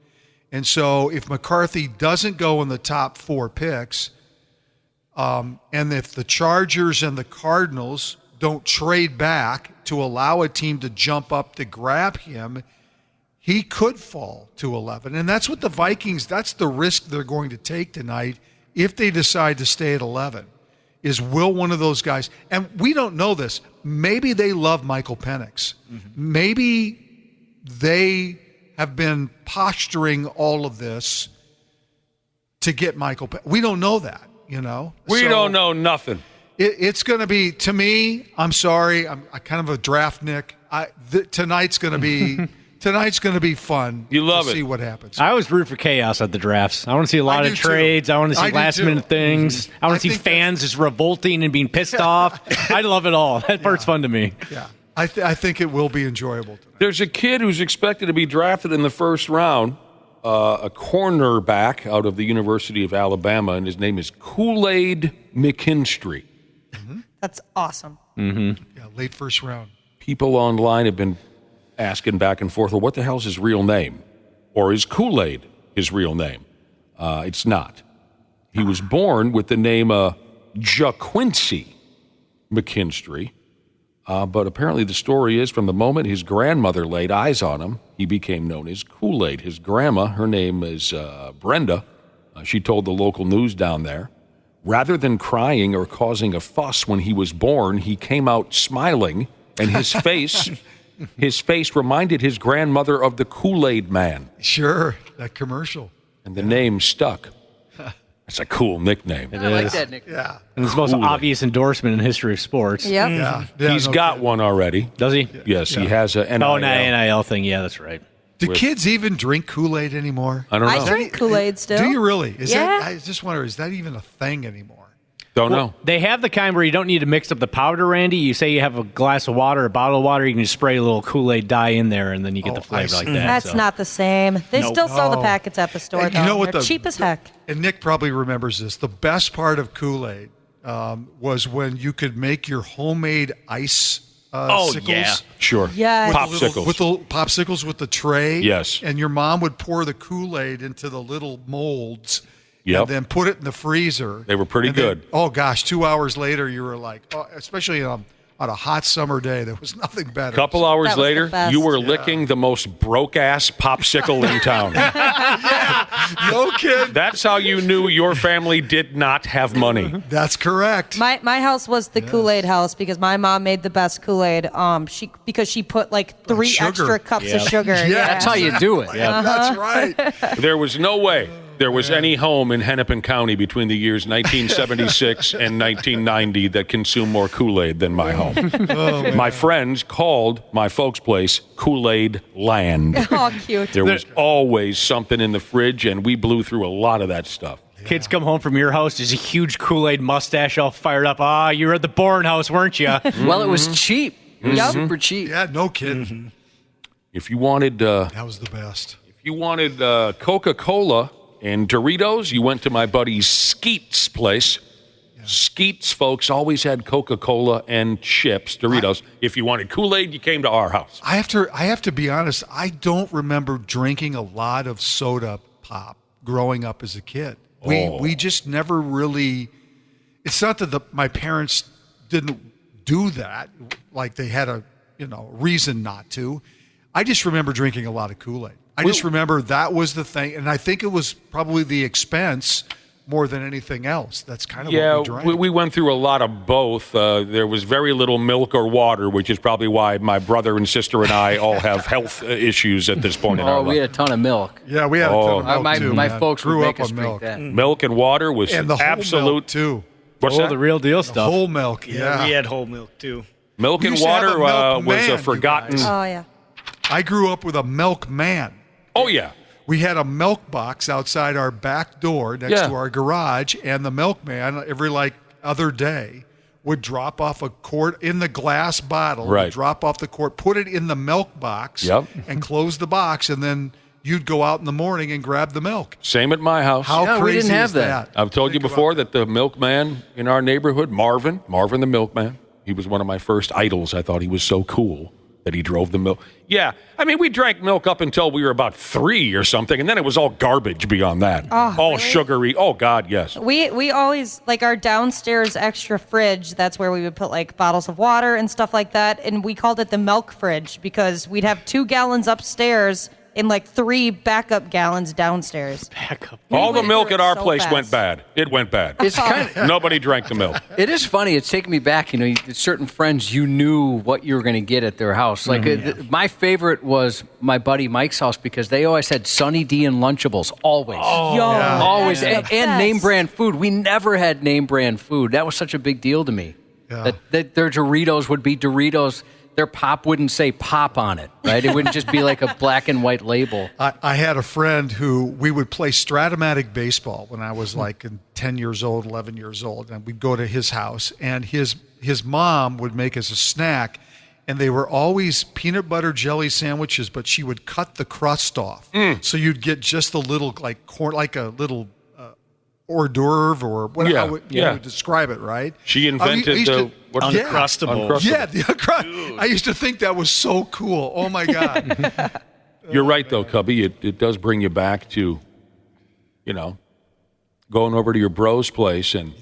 S16: And so if McCarthy doesn't go in the top 4 picks, and if the Chargers and the Cardinals don't trade back to allow a team to jump up to grab him, he could fall to 11. And that's what the Vikings, that's the risk they're going to take tonight if they decide to stay at 11, is will one of those guys, and we don't know this, maybe they love Michael Penix. Mm-hmm. Maybe they have been posturing all of this to get Michael Penix. We don't know that,
S8: We don't know nothing.
S16: It's going to be, to me, I'm sorry, I'm kind of a draft Nick. Tonight's going to be fun.
S8: You love
S16: to
S8: it.
S16: see what happens.
S11: I always root for chaos at the drafts. I want to see a lot of trades.
S16: Too.
S11: I want to see last-minute things. I want to see fans just revolting and being pissed off. I love it all. That part's fun to me.
S16: Yeah, I think it will be enjoyable tonight.
S8: There's a kid who's expected to be drafted in the first round, a cornerback out of the University of Alabama, and his name is Kool-Aid McKinstry.
S2: That's awesome.
S8: Mm-hmm.
S16: Yeah, late first round.
S8: People online have been asking back and forth, well, what the hell's his real name? Or is Kool-Aid his real name? It's not. He was born with the name JaQuincy McKinstry, but apparently the story is from the moment his grandmother laid eyes on him, he became known as Kool-Aid. His grandma, her name is Brenda, she told the local news down there, rather than crying or causing a fuss when he was born, he came out smiling, and his face reminded his grandmother of the Kool-Aid Man.
S16: Sure, that commercial.
S8: And the name stuck. That's a cool nickname.
S9: I like that nickname.
S16: Yeah.
S11: And it's the most obvious endorsement in history of sports.
S2: Yep.
S16: Yeah.
S8: He's got one already.
S11: Does he?
S8: Yes, he has a NIL.
S11: Oh, an NIL thing. Yeah, that's right.
S16: Do kids even drink Kool-Aid anymore?
S8: I don't know.
S2: I drink Kool-Aid still.
S16: Do you really?
S2: Yeah.
S16: I just wonder, is that even a thing anymore?
S8: Don't know.
S11: They have the kind where you don't need to mix up the powder, Randy. You say you have a glass of water, a bottle of water, you can just spray a little Kool-Aid dye in there, and then you get the flavor like that.
S2: That's not the same. They still sell the packets at the store,
S16: And
S2: though.
S16: you know what
S2: They're cheap as heck.
S16: And Nick probably remembers this. The best part of Kool-Aid was when you could make your homemade ice sickles.
S10: Yeah.
S8: Sure.
S2: Yes.
S8: Popsicles.
S16: With the popsicles with the tray.
S8: Yes.
S16: And your mom would pour the Kool-Aid into the little molds.
S8: Yep.
S16: And then put it in the freezer.
S8: They were pretty good.
S16: Oh, gosh, 2 hours later, you were like, especially on a hot summer day, there was nothing better.
S8: A couple hours later, you were licking the most broke-ass popsicle in town.
S16: No kid.
S8: That's how you knew your family did not have money.
S16: That's correct.
S2: My house was the Kool-Aid house because my mom made the best Kool-Aid. Because she put like 3
S16: sugar.
S2: extra cups of sugar.
S16: Yeah.
S9: That's how you do it.
S11: Yeah.
S16: That's right.
S8: There was no way there was any home in Hennepin County between the years 1976 and 1990 that consumed more Kool-Aid than my home. My friends called my folks' place Kool-Aid Land.
S2: Oh, cute.
S8: There was always something in the fridge, and we blew through a lot of that stuff.
S11: Kids come home from your house, there's a huge Kool-Aid mustache all fired up. You were at the Bourne house, weren't you?
S9: Well, it was cheap. It was super cheap.
S16: Yeah, no kidding.
S8: Mm-hmm. If you wanted...
S16: that was the best.
S8: If you wanted Coca-Cola and Doritos, you went to my buddy Skeet's place. Yeah. Skeet's folks always had Coca-Cola and chips, Doritos. If you wanted Kool-Aid, you came to our house.
S16: I have to be honest, I don't remember drinking a lot of soda pop growing up as a kid. We just never really, it's not that my parents didn't do that, like they had reason not to. I just remember drinking a lot of Kool-Aid. I just remember that was the thing, and I think it was probably the expense more than anything else. That's kind of what we drank.
S8: We went through a lot of both. There was very little milk or water, which is probably why my brother and sister and I all have health issues at this point in our life.
S9: We had a ton of milk.
S16: Yeah, we had a ton of milk, too.
S9: My folks
S16: grew
S9: would
S16: up
S9: make us
S16: on
S9: drink
S16: milk.
S9: that.
S8: Milk and water was
S16: and the whole
S8: absolute
S16: milk, too.
S8: What's that?
S11: The real deal stuff.
S16: Whole milk, yeah.
S10: We had whole milk, too.
S8: Milk and
S16: used to have
S8: water
S16: a milk
S8: was a
S16: man,
S8: forgotten.
S16: you guys.
S14: Oh, yeah.
S16: I grew up with a milk man.
S8: Oh, yeah.
S16: We had a milk box outside our back door next to our garage, and the milkman every other day would drop off a quart in the glass bottle,
S8: Right.
S16: drop off the quart, put it in the milk box, and close the box, and then you'd go out in the morning and grab the milk.
S8: Same at my house.
S16: How crazy
S9: we didn't have
S16: is that?
S8: I've told you before that the milkman in our neighborhood, Marvin the milkman, he was one of my first idols. I thought he was so cool that he drove the milk. Yeah, I mean, we drank milk up until we were about 3 or something, and then it was all garbage beyond that.
S2: Oh,
S8: all
S2: really?
S8: sugary. Oh, God, yes.
S2: We always, our downstairs extra fridge, that's where we would put bottles of water and stuff like that, and we called it the milk fridge because we'd have 2 gallons upstairs and 3 backup gallons downstairs.
S8: All the milk at our
S2: so
S8: place
S2: fast.
S8: went bad. It went bad.
S9: It's
S8: Nobody drank the milk.
S9: It is funny. It's taken me back. Certain friends, you knew what you were going to get at their house. My favorite was my buddy Mike's house because they always had Sunny D and Lunchables. Always.
S2: Oh, yeah.
S9: Always.
S2: That's
S9: And
S2: the
S9: name
S2: best.
S9: brand food. We never had name brand food. That was such a big deal to me.
S16: Yeah.
S9: That their Doritos would be Doritos. Their pop wouldn't say pop on it, right? It wouldn't just be like a black and white label.
S16: I had a friend who we would play Stratomatic baseball when I was 10 years old, 11 years old, and we'd go to his house, and his mom would make us a snack, and they were always peanut butter jelly sandwiches, but she would cut the crust off, so you'd get just a little corn, like a little hors d'oeuvre or whatever how you would describe it, right?
S8: She invented
S10: Uncrustable.
S16: Yeah, I used to think that was so cool. Oh my God.
S8: You're right, though, Cubby. It does bring you back to, going over to your bro's place, and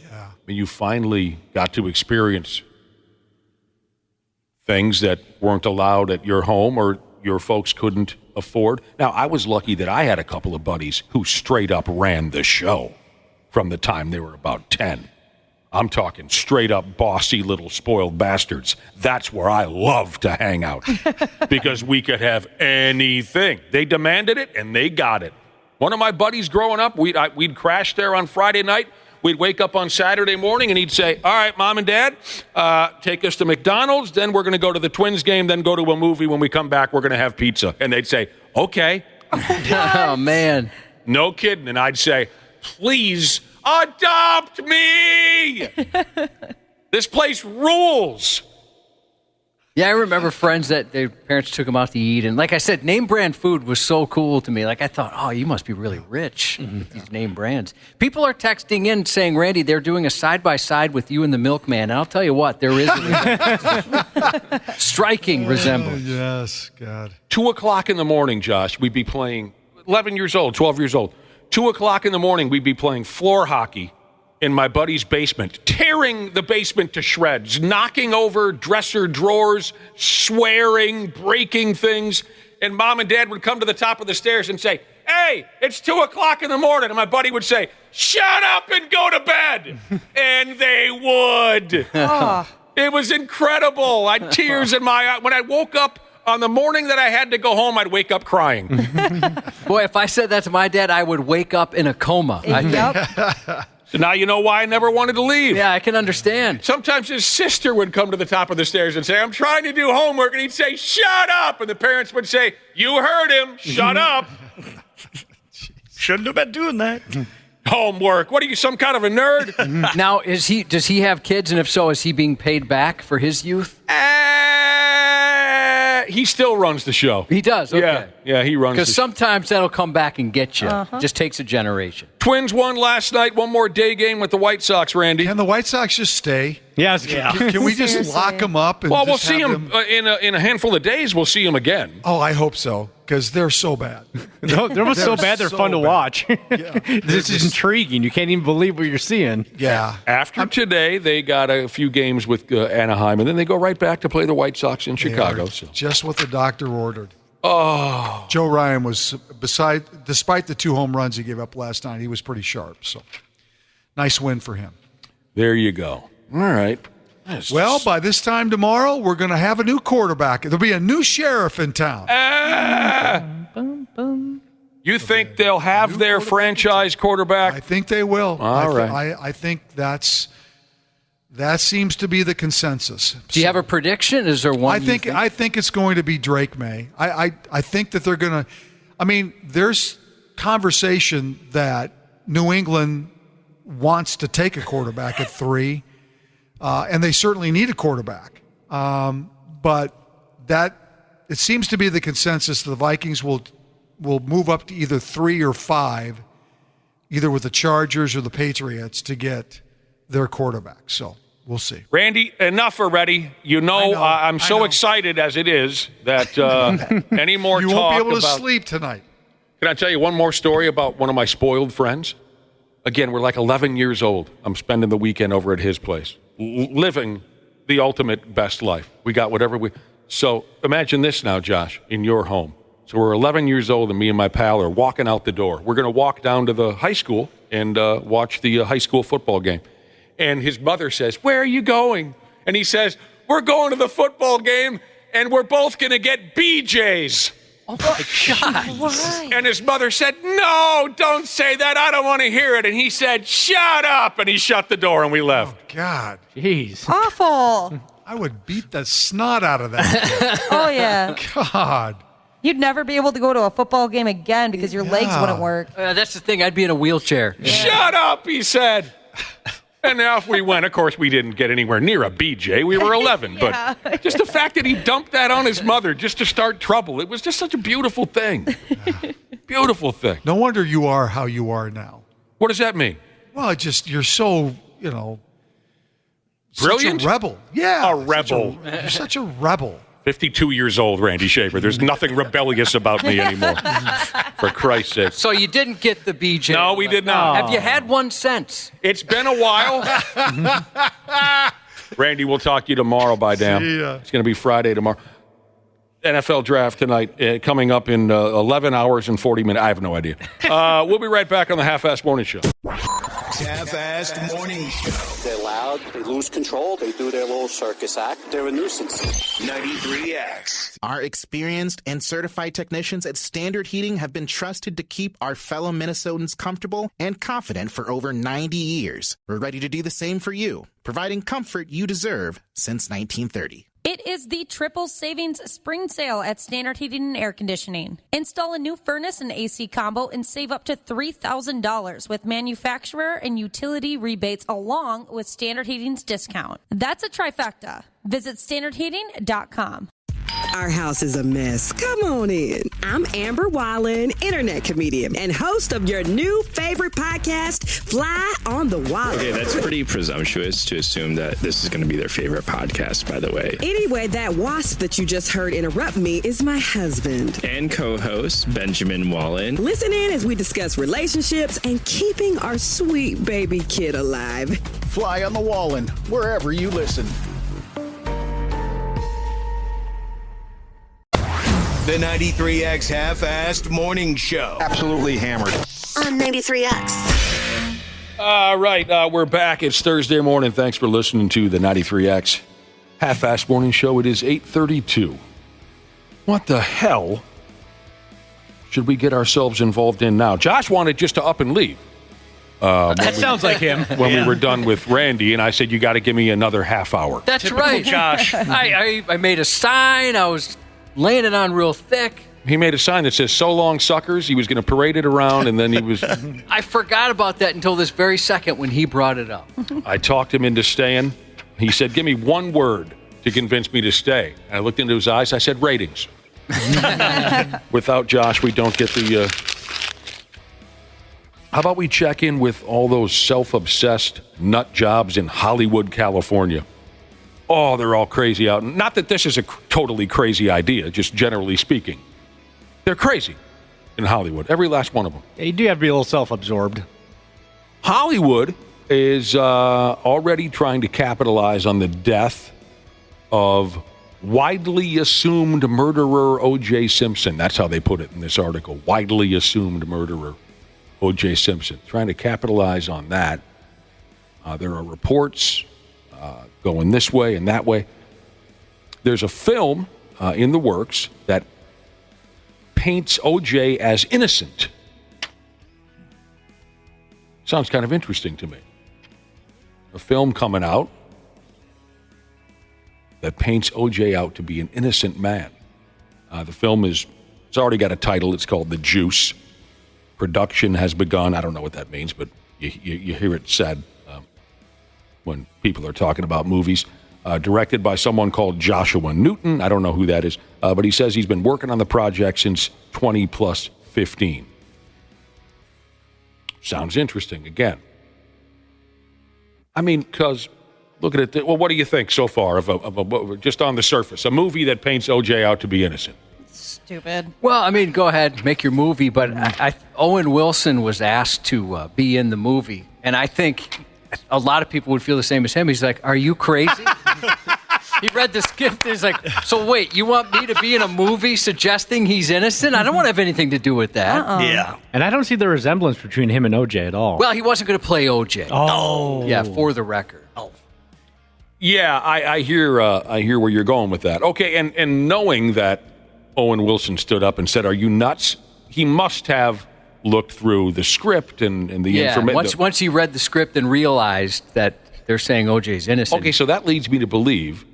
S8: you finally got to experience things that weren't allowed at your home or your folks couldn't afford. Now, I was lucky that I had a couple of buddies who straight up ran the show from the time they were about 10. I'm talking straight up bossy little spoiled bastards. That's where I love to hang out because we could have anything. They demanded it and they got it. One of my buddies growing up, we'd crash there on Friday night. We'd wake up on Saturday morning and he'd say, all right, Mom and Dad, take us to McDonald's. Then we're going to go to the Twins game, then go to a movie. When we come back, we're going to have pizza. And they'd say, okay.
S9: Oh, man.
S8: No kidding. And I'd say, please adopt me. This place rules.
S9: Yeah, I remember friends that their parents took them out to eat. And like I said, name brand food was so cool to me. I thought, oh, you must be really rich with these name brands. People are texting in saying, Randy, they're doing a side-by-side with you and the milkman. And I'll tell you what, there is a striking resemblance.
S16: Yes, God.
S8: 2 o'clock in the morning, Josh, we'd be playing 11 years old, 12 years old. 2 o'clock in the morning, we'd be playing floor hockey in my buddy's basement, tearing the basement to shreds, knocking over dresser drawers, swearing, breaking things. And Mom and Dad would come to the top of the stairs and say, hey, it's 2 o'clock in the morning. And my buddy would say, shut up and go to bed. And they would.
S2: Oh.
S8: It was incredible. I had tears in my eyes. When I woke up on the morning that I had to go home, I'd wake up crying.
S9: Boy, if I said that to my dad, I would wake up in a coma.
S2: Yep.
S8: So now you know why I never wanted to leave.
S9: Yeah, I can understand.
S8: Sometimes his sister would come to the top of the stairs and say, I'm trying to do homework. And he'd say, shut up. And the parents would say, you heard him. Shut up.
S10: Shouldn't have been doing that.
S8: Homework. What are you, some kind of a nerd?
S9: Now, does he have kids? And if so, is he being paid back for his youth?
S8: He still runs the show.
S9: He does? Okay.
S8: Yeah, he runs the show.
S9: Because sometimes that'll come back and get you. Just takes a generation.
S8: Twins won last night. One more day game with the White Sox, Randy.
S16: Can the White Sox just stay?
S11: Yes.
S16: Can we just lock them up? And
S8: well, we'll
S16: just
S8: see
S16: have
S8: them in a handful of days. We'll see them again.
S16: Oh, I hope so. because they're so bad.
S11: They're almost so bad they're fun to watch. This is intriguing. You can't even believe what you're seeing.
S16: Yeah.
S8: After today, they got a few games with Anaheim, and then they go right back to play the White Sox in Chicago.
S16: Just what the doctor ordered.
S8: Oh.
S16: Joe Ryan was, despite the 2 home runs he gave up last night, he was pretty sharp. So nice win for him.
S8: There you go. All right.
S16: Well, by this time tomorrow, we're going to have a new quarterback. There'll be a new sheriff in town.
S8: You think they'll have their franchise quarterback?
S16: I think they will.
S8: All right.
S16: I think that seems to be the consensus.
S9: Do you have a prediction? Is there one?
S16: I think it's going to be Drake May. I think that they're going to. I mean, there's conversation that New England wants to take a quarterback at 3. And they certainly need a quarterback. But it seems to be the consensus that the Vikings will move up to either 3 or 5, either with the Chargers or the Patriots, to get their quarterback. So we'll see.
S8: Randy, enough already. I'm so excited as it is that any more
S16: you
S8: talk
S16: won't be able to
S8: about...
S16: sleep tonight.
S8: Can I tell you one more story about one of my spoiled friends? Again, we're like 11 years old. I'm spending the weekend over at his place, living the ultimate best life. We got whatever we... So imagine this now, Josh, in your home. So we're 11 years old, and me and my pal are walking out the door. We're going to walk down to the high school and watch the high school football game. And his mother says, "Where are you going?" And he says, "We're going to the football game, and we're both going to get BJ's.
S9: Oh, my God.
S2: Why?
S8: And his mother said, "No, don't say that. I don't want to hear it." And he said, "Shut up." And he shut the door, and we left.
S16: Oh, God.
S11: Jeez.
S2: Awful.
S16: I would beat the snot out of that.
S2: Oh, yeah.
S16: God.
S2: You'd never be able to go to a football game again because your legs wouldn't work.
S9: That's the thing. I'd be in a wheelchair.
S8: Yeah. Shut up, he said. And off we went. Of course, we didn't get anywhere near a BJ. We were 11.
S2: Yeah.
S8: But just the fact that he dumped that on his mother just to start trouble, it was just such a beautiful thing. Beautiful thing.
S16: No wonder you are how you are now.
S8: What does that mean?
S16: Well, you're so,
S8: brilliant?
S16: Such a rebel. Yeah.
S8: A rebel.
S16: You're such a rebel.
S8: 52 years old, Randy Shaver. There's nothing rebellious about me anymore. For Christ's sake.
S9: So you didn't get the BJ?
S8: No, we did not.
S9: Have you had one since?
S8: It's been a while. Randy, we'll talk to you tomorrow, by damn. It's going to be Friday tomorrow. NFL draft tonight, coming up in 11 hours and 40 minutes. I have no idea. We'll be right back on the Half-Assed Morning Show.
S3: Half-Assed Morning Show.
S19: They're loud, they lose control, they do their little circus act, they're a nuisance.
S3: 93X.
S22: Our experienced and certified technicians at Standard Heating have been trusted to keep our fellow Minnesotans comfortable and confident for over 90 years. We're ready to do the same for you, providing comfort you deserve since 1930.
S14: It is the triple savings spring sale at Standard Heating and Air Conditioning. Install a new furnace and AC combo and save up to $3,000 with manufacturer and utility rebates along with Standard Heating's discount. That's a trifecta. Visit standardheating.com.
S23: Our house is a mess. Come on in. I'm Amber Wallen, internet comedian and host of your new favorite podcast, Fly on the Wall.
S24: Okay, that's pretty presumptuous to assume that this is going to be their favorite podcast, by the way.
S23: Anyway, that wasp that you just heard interrupt me is my husband.
S24: And co-host, Benjamin Wallen.
S23: Listen in as we discuss relationships and keeping our sweet baby kid alive.
S12: Fly on the Wallen, wherever you listen.
S3: The 93X Half-Assed Morning Show.
S12: Absolutely hammered.
S15: On 93X.
S8: All right, we're back. It's Thursday morning. Thanks for listening to the 93X Half-Assed Morning Show. It is 8:32. What the hell should we get ourselves involved in now? Josh wanted just to up and leave.
S11: That sounds like him.
S8: When we were done with Randy, and I said, you got to give me another half hour.
S9: That's
S11: Typical
S9: right.
S11: Josh.
S9: I made a sign. I was laying it on real thick.
S8: He made a sign that says, "So long, suckers." He was going to parade it around, and then he was...
S9: I forgot about that until this very second when he brought it up.
S8: I talked him into staying. He said, "Give me one word to convince me to stay." And I looked into his eyes. I said, "Ratings." Without Josh, we don't get the... How about we check in with all those self-obsessed nut jobs in Hollywood, California? Oh, they're all crazy out. Not that this is a totally crazy idea, just generally speaking. They're crazy in Hollywood, every last one of them.
S11: Yeah, you do have to be a little self-absorbed.
S8: Hollywood is already trying to capitalize on the death of widely assumed murderer O.J. Simpson. That's how they put it in this article. Widely assumed murderer O.J. Simpson. Trying to capitalize on that. There are reports going this way and that way. There's a film in the works that paints O.J. as innocent. Sounds kind of interesting to me. A film coming out that paints O.J. out to be an innocent man. The film it's already got a title. It's called The Juice. Production has begun. I don't know what that means, but you hear it said when people are talking about movies. Directed by someone called Joshua Newton. I don't know who that is, but he says he's been working on the project since 20+15. Sounds interesting, again. I mean, because look at it. Well, what do you think so far of just on the surface, a movie that paints O.J. out to be innocent?
S2: Stupid.
S9: Well, I mean, go ahead, make your movie, but Owen Wilson was asked to be in the movie, and I think a lot of people would feel the same as him. He's like, are you crazy? He read the script and he's like, so wait, you want me to be in a movie suggesting he's innocent? I don't want to have anything to do with that.
S10: Yeah.
S11: And I don't see the resemblance between him and OJ at all.
S9: Well, he wasn't going to play OJ.
S11: Oh.
S9: Yeah, for the record.
S8: Yeah, I hear where you're going with that. Okay, and knowing that Owen Wilson stood up and said, are you nuts? He must have looked through the script and the information.
S9: Once he read the script and realized that they're saying OJ's innocent.
S8: Okay, so that leads me to believe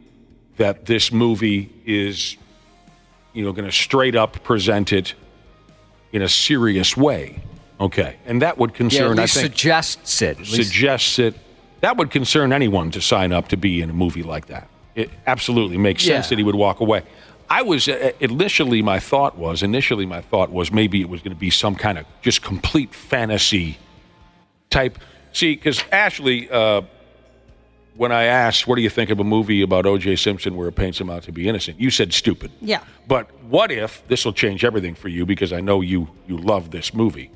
S8: that this movie is, going to straight up present it in a serious way. Okay, and that would concern,
S9: I think, suggests it.
S8: That would concern anyone to sign up to be in a movie like that. It absolutely makes sense that he would walk away. I was initially my thought was maybe it was going to be some kind of just complete fantasy type. See, because Ashley, when I asked, what do you think of a movie about O.J. Simpson where it paints him out to be innocent? You said stupid.
S2: Yeah.
S8: But what if, this will change everything for you because I know you love this movie.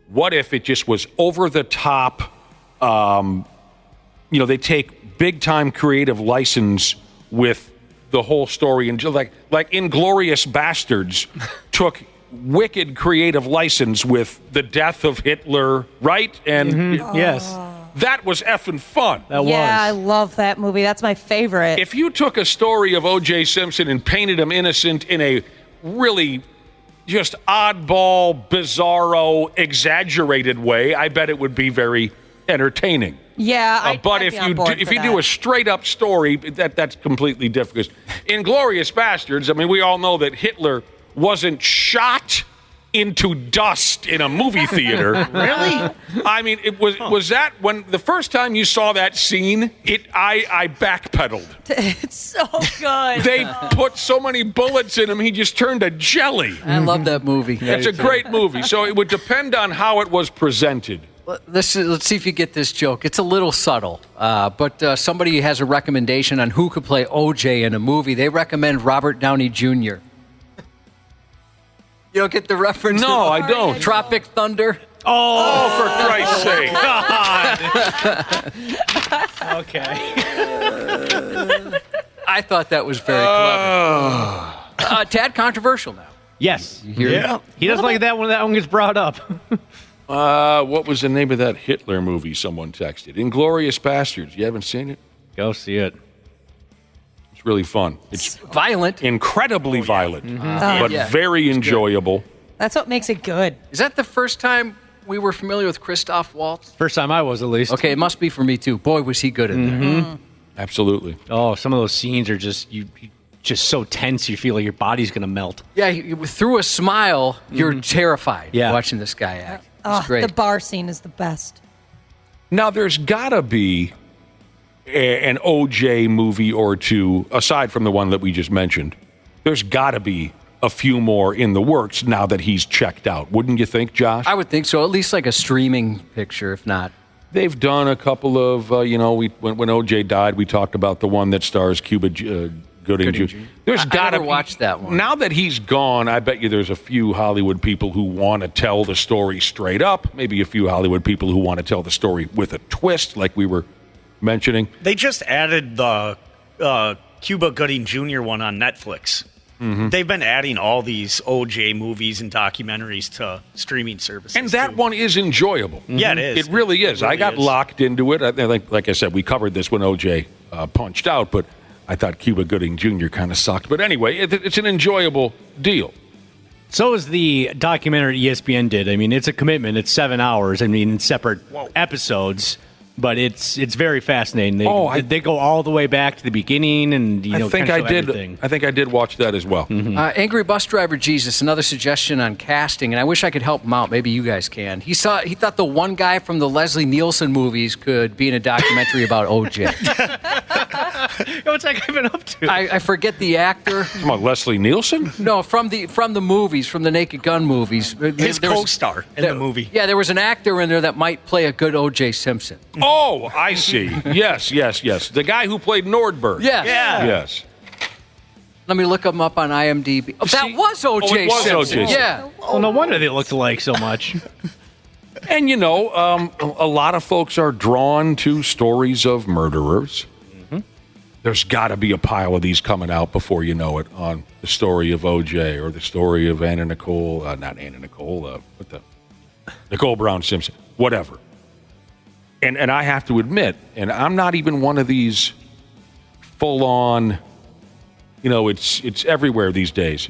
S8: What if it just was over the top, they take big time creative license with the whole story, and like Inglourious Bastards took wicked creative license with the death of Hitler, right? And
S11: yes.
S8: That was effing fun.
S2: I love that movie. That's my favorite.
S8: If you took a story of O.J. Simpson and painted him innocent in a really just oddball, bizarro, exaggerated way, I bet it would be very entertaining.
S2: Yeah,
S8: but if you do a straight up story, that's completely different. Inglourious Bastards, I mean, we all know that Hitler wasn't shot into dust in a movie theater.
S10: Really?
S8: I mean, was that when the first time you saw that scene? I backpedaled.
S2: It's so good.
S8: They put so many bullets in him, he just turned to jelly.
S9: I love that movie.
S8: It's a great movie. So it would depend on how it was presented.
S9: Let's see if you get this joke. It's a little subtle, but somebody has a recommendation on who could play OJ in a movie. They recommend Robert Downey Jr. You don't get the reference?
S8: No, I don't.
S9: Tropic Thunder?
S8: Oh, for Christ's sake.
S11: Okay.
S9: I thought that was very clever. Tad controversial now.
S11: Yes.
S8: Yeah.
S11: He doesn't like that when that one gets brought up.
S8: What was the name of that Hitler movie someone texted? Inglourious Bastards. You haven't seen it?
S11: Go see it.
S8: It's really fun.
S9: It's violent.
S8: Incredibly violent, but very enjoyable.
S2: That's what makes it good.
S9: Is that the first time we were familiar with Christoph Waltz?
S11: First time I was, at least.
S9: Okay, it must be for me, too. Boy, was he good in there.
S8: Absolutely.
S11: Oh, some of those scenes are just just so tense you feel like your body's going to melt.
S9: Yeah, through a smile, you're terrified watching this guy act. It's great.
S2: The bar scene is the best.
S8: Now, there's got to be an OJ movie or two, aside from the one that we just mentioned. There's got to be a few more in the works now that he's checked out. Wouldn't you think, Josh?
S9: I would think so. At least like a streaming picture, if not.
S8: They've done a couple of, when OJ died, we talked about the one that stars Cuba Gooding Gooding Jr. There's got to
S9: watch that one.
S8: Now that he's gone, I bet you there's a few Hollywood people who want to tell the story straight up. Maybe a few Hollywood people who want to tell the story with a twist, like we were mentioning.
S10: They just added the Cuba Gooding Jr. one on Netflix.
S8: Mm-hmm.
S10: They've been adding all these OJ movies and documentaries to streaming services.
S8: And that one is enjoyable.
S10: Yeah, it is.
S8: It really is. I got locked into it. Like I said, we covered this when OJ punched out, but I thought Cuba Gooding Jr. kind of sucked. But anyway, it's an enjoyable deal.
S11: So is the documentary ESPN did. I mean, it's a commitment. It's 7 hours. I mean, separate episodes. But it's very fascinating. They go all the way back to the beginning, and
S8: I think I did.
S11: Everything.
S8: I think I did watch that as well.
S11: Mm-hmm.
S9: Angry Bus Driver Jesus, another suggestion on casting, and I wish I could help him out. Maybe you guys can. He thought the one guy from the Leslie Nielsen movies could be in a documentary about OJ.
S11: What's that guy been up to?
S9: I forget the actor.
S8: Come on, Leslie Nielsen?
S9: No, from the movies, from the Naked Gun movies.
S10: His co-star in the movie.
S9: Yeah, there was an actor in there that might play a good O.J. Simpson.
S8: Oh, I see. Yes. The guy who played Nordberg.
S9: Yes.
S10: Yeah.
S8: Yes.
S9: Let me look him up on IMDb. Oh, that was O.J.
S8: it was
S9: Simpson.
S8: O.J.
S9: Yeah.
S11: Well, no wonder they looked alike so much.
S8: And, a lot of folks are drawn to stories of murderers. Mm-hmm. There's got to be a pile of these coming out before you know it on the story of O.J. or the story of Anna Nicole. Not Anna Nicole. Nicole Brown Simpson. Whatever. And I have to admit, and I'm not even one of these full-on, it's everywhere these days,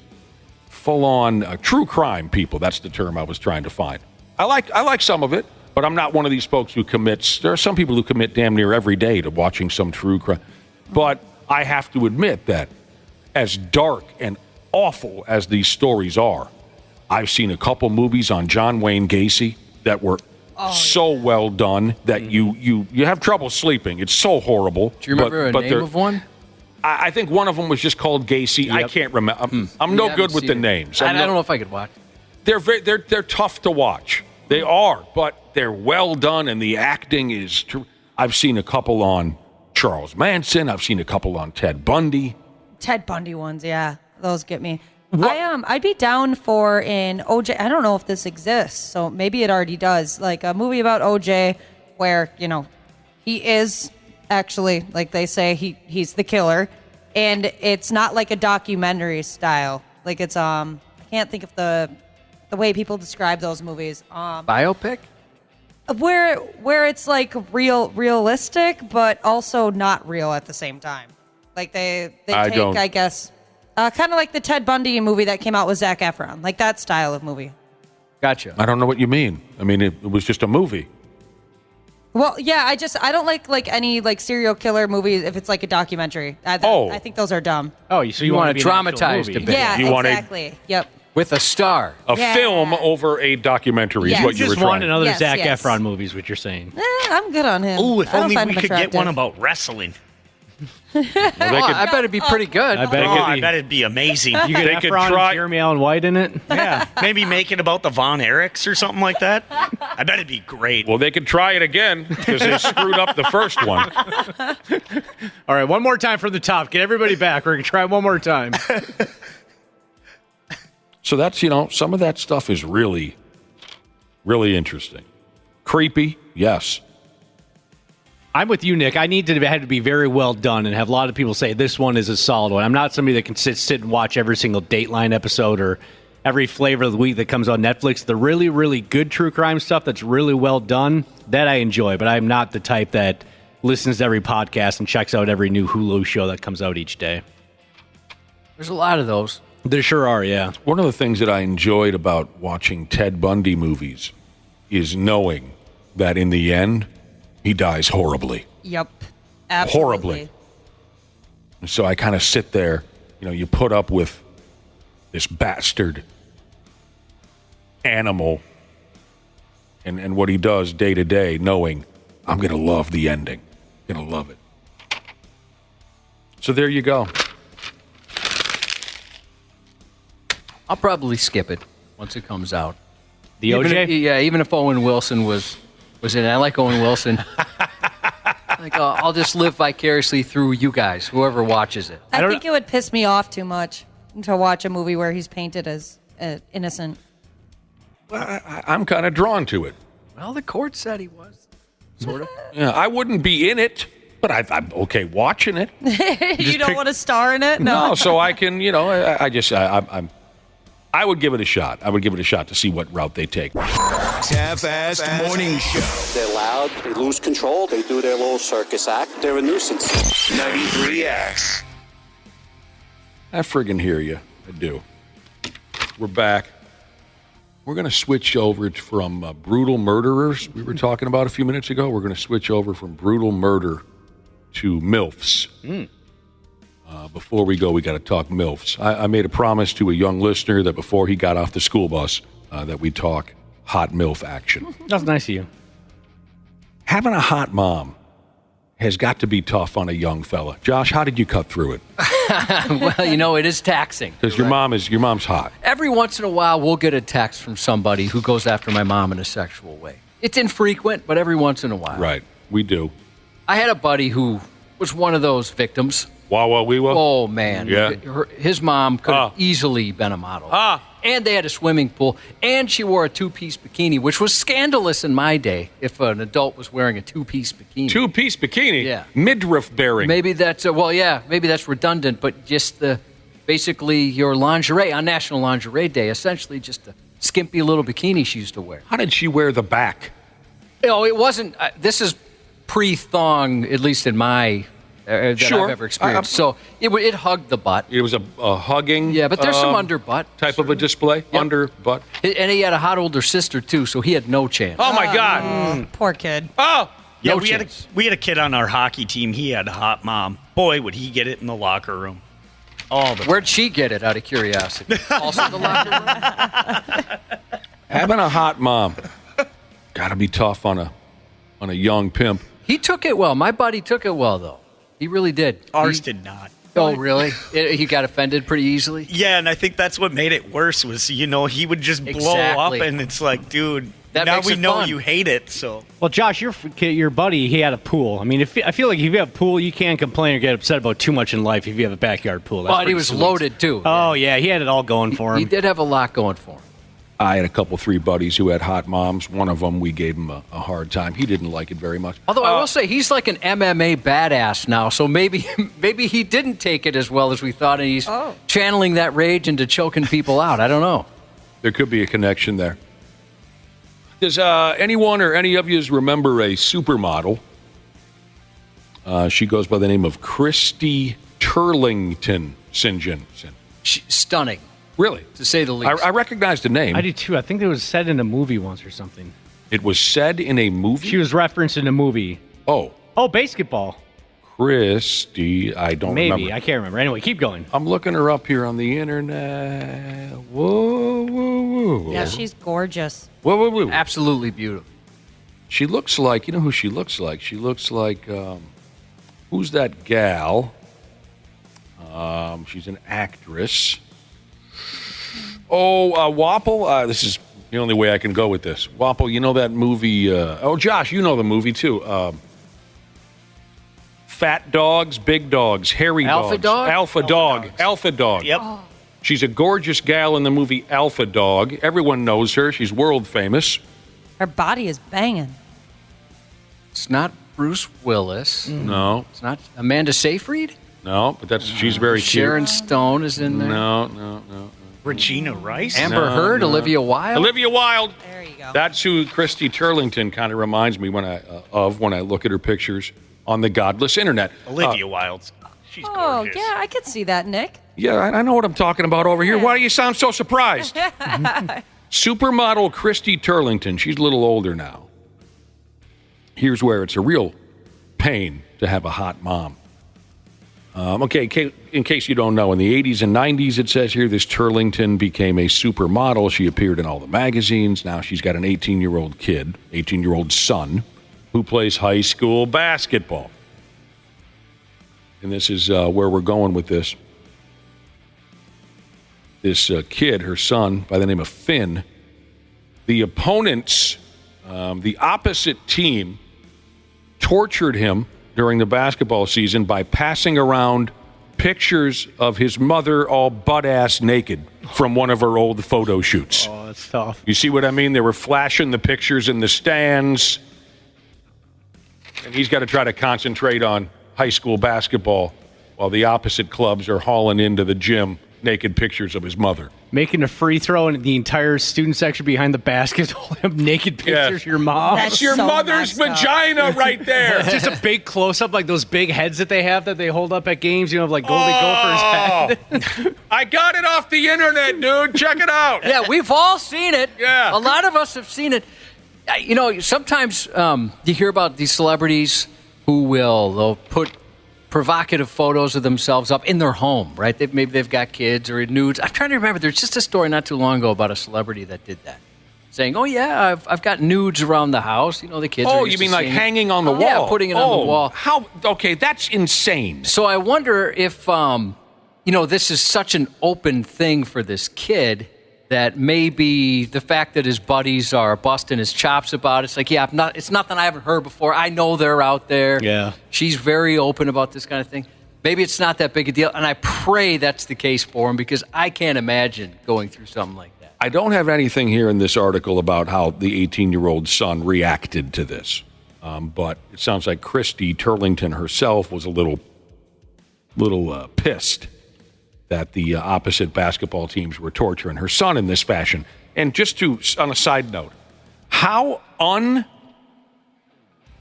S8: full-on true crime people. That's the term I was trying to find. I like some of it, but I'm not one of these folks who commits. There are some people who commit damn near every day to watching some true crime. But I have to admit that as dark and awful as these stories are, I've seen a couple movies on John Wayne Gacy that were well done that you have trouble sleeping. It's so horrible.
S9: Do you remember the name of one?
S8: I think one of them was just called Gacy. Yep. I can't remember. I'm no good with the names.
S9: I don't know if I could watch.
S8: They're tough to watch. They are, but they're well done, and the acting is true. I've seen a couple on Charles Manson. I've seen a couple on Ted Bundy.
S2: Ted Bundy ones, yeah, those get me. I'd be down for an OJ. I don't know if this exists, so maybe it already does. Like a movie about OJ, where he is actually, like they say, he's the killer, and it's not like a documentary style. Like it's I can't think of the way people describe those movies.
S9: Biopic.
S2: Where it's like realistic, but also not real at the same time. Like they take, I guess. Kind of like the Ted Bundy movie that came out with Zac Efron, like that style of movie.
S9: Gotcha.
S8: I don't know what you mean. I mean, it was just a movie.
S2: Well, yeah, I don't like any like serial killer movies if it's like a documentary. I think those are dumb.
S11: Oh, so you want to
S9: dramatize the bit?
S2: Yeah, exactly. Yep.
S9: With a star.
S8: A film over a documentary is what you were trying.
S11: You just want another Zac
S2: yes.
S11: Efron movies, what you're saying.
S2: I'm good on him.
S10: Ooh, if only we could get one about wrestling.
S9: I bet it'd be pretty good.
S10: I bet it'd be amazing.
S11: You could Efron, Jeremy Allen White in it.
S10: Yeah, maybe make it about the Von Erichs or something like that. I bet it'd be great.
S8: Well, they could try it again because they screwed up the first one.
S11: All right, one more time from the top. Get everybody back. We're going to try one more time.
S8: So that's, some of that stuff is really, really interesting. Creepy, yes.
S11: I'm with you, Nick. I need to have to be very well done and have a lot of people say this one is a solid one. I'm not somebody that can sit and watch every single Dateline episode or every flavor of the week that comes on Netflix. The really, really good true crime stuff that's really well done, that I enjoy, but I'm not the type that listens to every podcast and checks out every new Hulu show that comes out each day.
S9: There's a lot of those.
S11: There sure are, yeah.
S8: One of the things that I enjoyed about watching Ted Bundy movies is knowing that in the end, he dies horribly.
S2: Yep. Absolutely.
S8: Horribly. And so I kind of sit there, you put up with this bastard animal and what he does day to day, knowing I'm going to love the ending. I'm going to love it. So there you go.
S9: I'll probably skip it once it comes out.
S11: The OJ?
S9: Even if Owen Wilson was in it. I like Owen Wilson. Like, I'll just live vicariously through you guys, whoever watches it.
S14: I think it would piss me off too much to watch a movie where he's painted as innocent.
S8: Well, I'm kind of drawn to it.
S9: Well, the court said he was, sort of.
S8: Yeah, I wouldn't be in it, but I'm okay watching it.
S2: You don't want to star in it?
S8: No, so I can, I would give it a shot. I would give it a shot to see what route they take.
S3: Half-assed morning show.
S19: They're loud, they lose control, they do their little circus act. They're a nuisance.
S3: 93X.
S8: I friggin' hear you. I do. We're back. We're going to switch over from brutal murderers we were talking about a few minutes ago. We're going to switch over from brutal murder to MILFs. Before we go, we got to talk MILFs. I made a promise to a young listener that before he got off the school bus that we'd talk hot MILF action.
S11: That's nice of you.
S8: Having a hot mom has got to be tough on a young fella. Josh, how did you cut through it?
S9: Well, it is taxing.
S8: Because your mom's hot.
S9: Every once in a while, we'll get a text from somebody who goes after my mom in a sexual way. It's infrequent, but every once in a while.
S8: Right. We do.
S9: I had a buddy who was one of those victims.
S8: Wawa Weewa?
S9: Oh, man.
S8: Yeah.
S9: His mom could have easily been a model. And they had a swimming pool. And she wore a two-piece bikini, which was scandalous in my day if an adult was wearing a two-piece bikini.
S8: Two-piece bikini?
S9: Yeah.
S8: Midriff bearing.
S9: Maybe that's, maybe that's redundant, but just basically your lingerie on National Lingerie Day, essentially just a skimpy little bikini she used to wear.
S8: How did she wear the back?
S9: It wasn't, this is pre-thong, at least in my... that I've ever experienced. So it hugged the butt.
S8: It was a hugging.
S9: Yeah, but there's some underbutt
S8: type of a display. Yep. Underbutt.
S9: And he had a hot older sister too, so he had no chance.
S8: Oh my God!
S2: Poor kid.
S8: Oh,
S10: yeah.
S9: No
S10: we had a kid on our hockey team. He had a hot mom. Boy, would he get it in the locker room.
S9: Where'd she get it? Out of curiosity. Also in the locker room.
S8: Having a hot mom, got to be tough on a young pimp.
S9: He took it well. My buddy took it well though. He really did.
S10: Ours did not.
S9: Oh, really? He got offended pretty easily?
S10: Yeah, and I think that's what made it worse was, he would just blow up, and it's like, dude, now we know you hate it, so.
S11: Well, Josh, your buddy, he had a pool. I mean, I feel like if you have a pool, you can't complain or get upset about too much in life if you have a backyard pool.
S9: But he was loaded, too.
S11: Oh, yeah, he had it all going for him.
S9: He did have a lot going for him.
S8: I had three buddies who had hot moms. One of them, we gave him a hard time. He didn't like it very much.
S9: Although I will say, he's like an MMA badass now, so maybe he didn't take it as well as we thought, and he's channeling that rage into choking people out. I don't know.
S8: There could be a connection there. Does anyone or any of you remember a supermodel? She goes by the name of Christy Turlington St. John.
S9: Stunning.
S8: Really?
S9: To say the least.
S8: I recognize the name.
S11: I do too. I think it was said in a movie once or something.
S8: It was said in a movie?
S11: She was referenced in a movie.
S8: Oh,
S11: basketball.
S8: Christy, I don't remember.
S11: Maybe. I can't remember. Anyway, keep going.
S8: I'm looking her up here on the internet. Whoa.
S2: Yeah, she's gorgeous.
S8: Whoa.
S9: Absolutely beautiful.
S8: She looks like, you know who she looks like? She looks like, who's that gal? She's an actress. Wapple. This is the only way I can go with this. Wapple, you know that movie? Josh, you know the movie too. Fat dogs, big dogs, hairy
S9: Alpha
S8: dogs.
S9: dog?
S8: Alpha dog.
S10: Yep.
S8: She's a gorgeous gal in the movie Alpha Dog. Everyone knows her. She's world famous.
S2: Her body is banging.
S9: It's not Bruce Willis.
S8: No.
S9: It's not Amanda Seyfried?
S8: No, but she's very cute.
S9: Sharon Stone is in there.
S8: No.
S10: Regina Rice?
S9: Amber Heard, Olivia Wilde?
S8: Olivia Wilde.
S2: There you go.
S8: That's who Christy Turlington kind of reminds me when I look at her pictures on the godless internet.
S10: Olivia Wilde. She's gorgeous.
S2: Yeah, I could see that, Nick.
S8: Yeah, I know what I'm talking about over here. Why do you sound so surprised? Supermodel Christy Turlington. She's a little older now. Here's where it's a real pain to have a hot mom. In case you don't know, in the 80s and 90s, it says here, this Turlington became a supermodel. She appeared in all the magazines. Now she's got an 18-year-old son, who plays high school basketball. And this is where we're going with this. This kid, her son, by the name of Finn, the opponents, the opposite team, tortured him during the basketball season by passing around pictures of his mother all butt-ass naked from one of her old photo shoots.
S11: Oh, that's tough.
S8: You see what I mean? They were flashing the pictures in the stands. And he's got to try to concentrate on high school basketball while the opposite clubs are hauling into the gym naked pictures of his mother.
S11: Making a free throw and the entire student section behind the basket have naked pictures of your mom.
S8: That's your mother's vagina right there.
S11: Just a big close-up, like those big heads that they have that they hold up at games, like Golden Gopher's head.
S8: I got it off the internet, dude. Check it out.
S9: Yeah, we've all seen it.
S8: Yeah.
S9: A lot of us have seen it. Sometimes you hear about these celebrities they'll put provocative photos of themselves up in their home, right? Maybe they've got kids or nudes. I'm trying to remember. There's just a story not too long ago about a celebrity that did that, saying, "Oh yeah, I've got nudes around the house." The kids.
S8: Oh, you mean like hanging on the wall?
S9: Yeah, putting it on the wall.
S8: How? Okay, that's insane.
S9: So I wonder if this is such an open thing for this kid that maybe the fact that his buddies are busting his chops about it's like, it's nothing I haven't heard before. I know they're out there.
S11: Yeah.
S9: She's very open about this kind of thing. Maybe it's not that big a deal, and I pray that's the case for him because I can't imagine going through something like that.
S8: I don't have anything here in this article about how the 18-year-old son reacted to this, but it sounds like Christy Turlington herself was a little pissed that the opposite basketball teams were torturing her son in this fashion. And just on a side note, how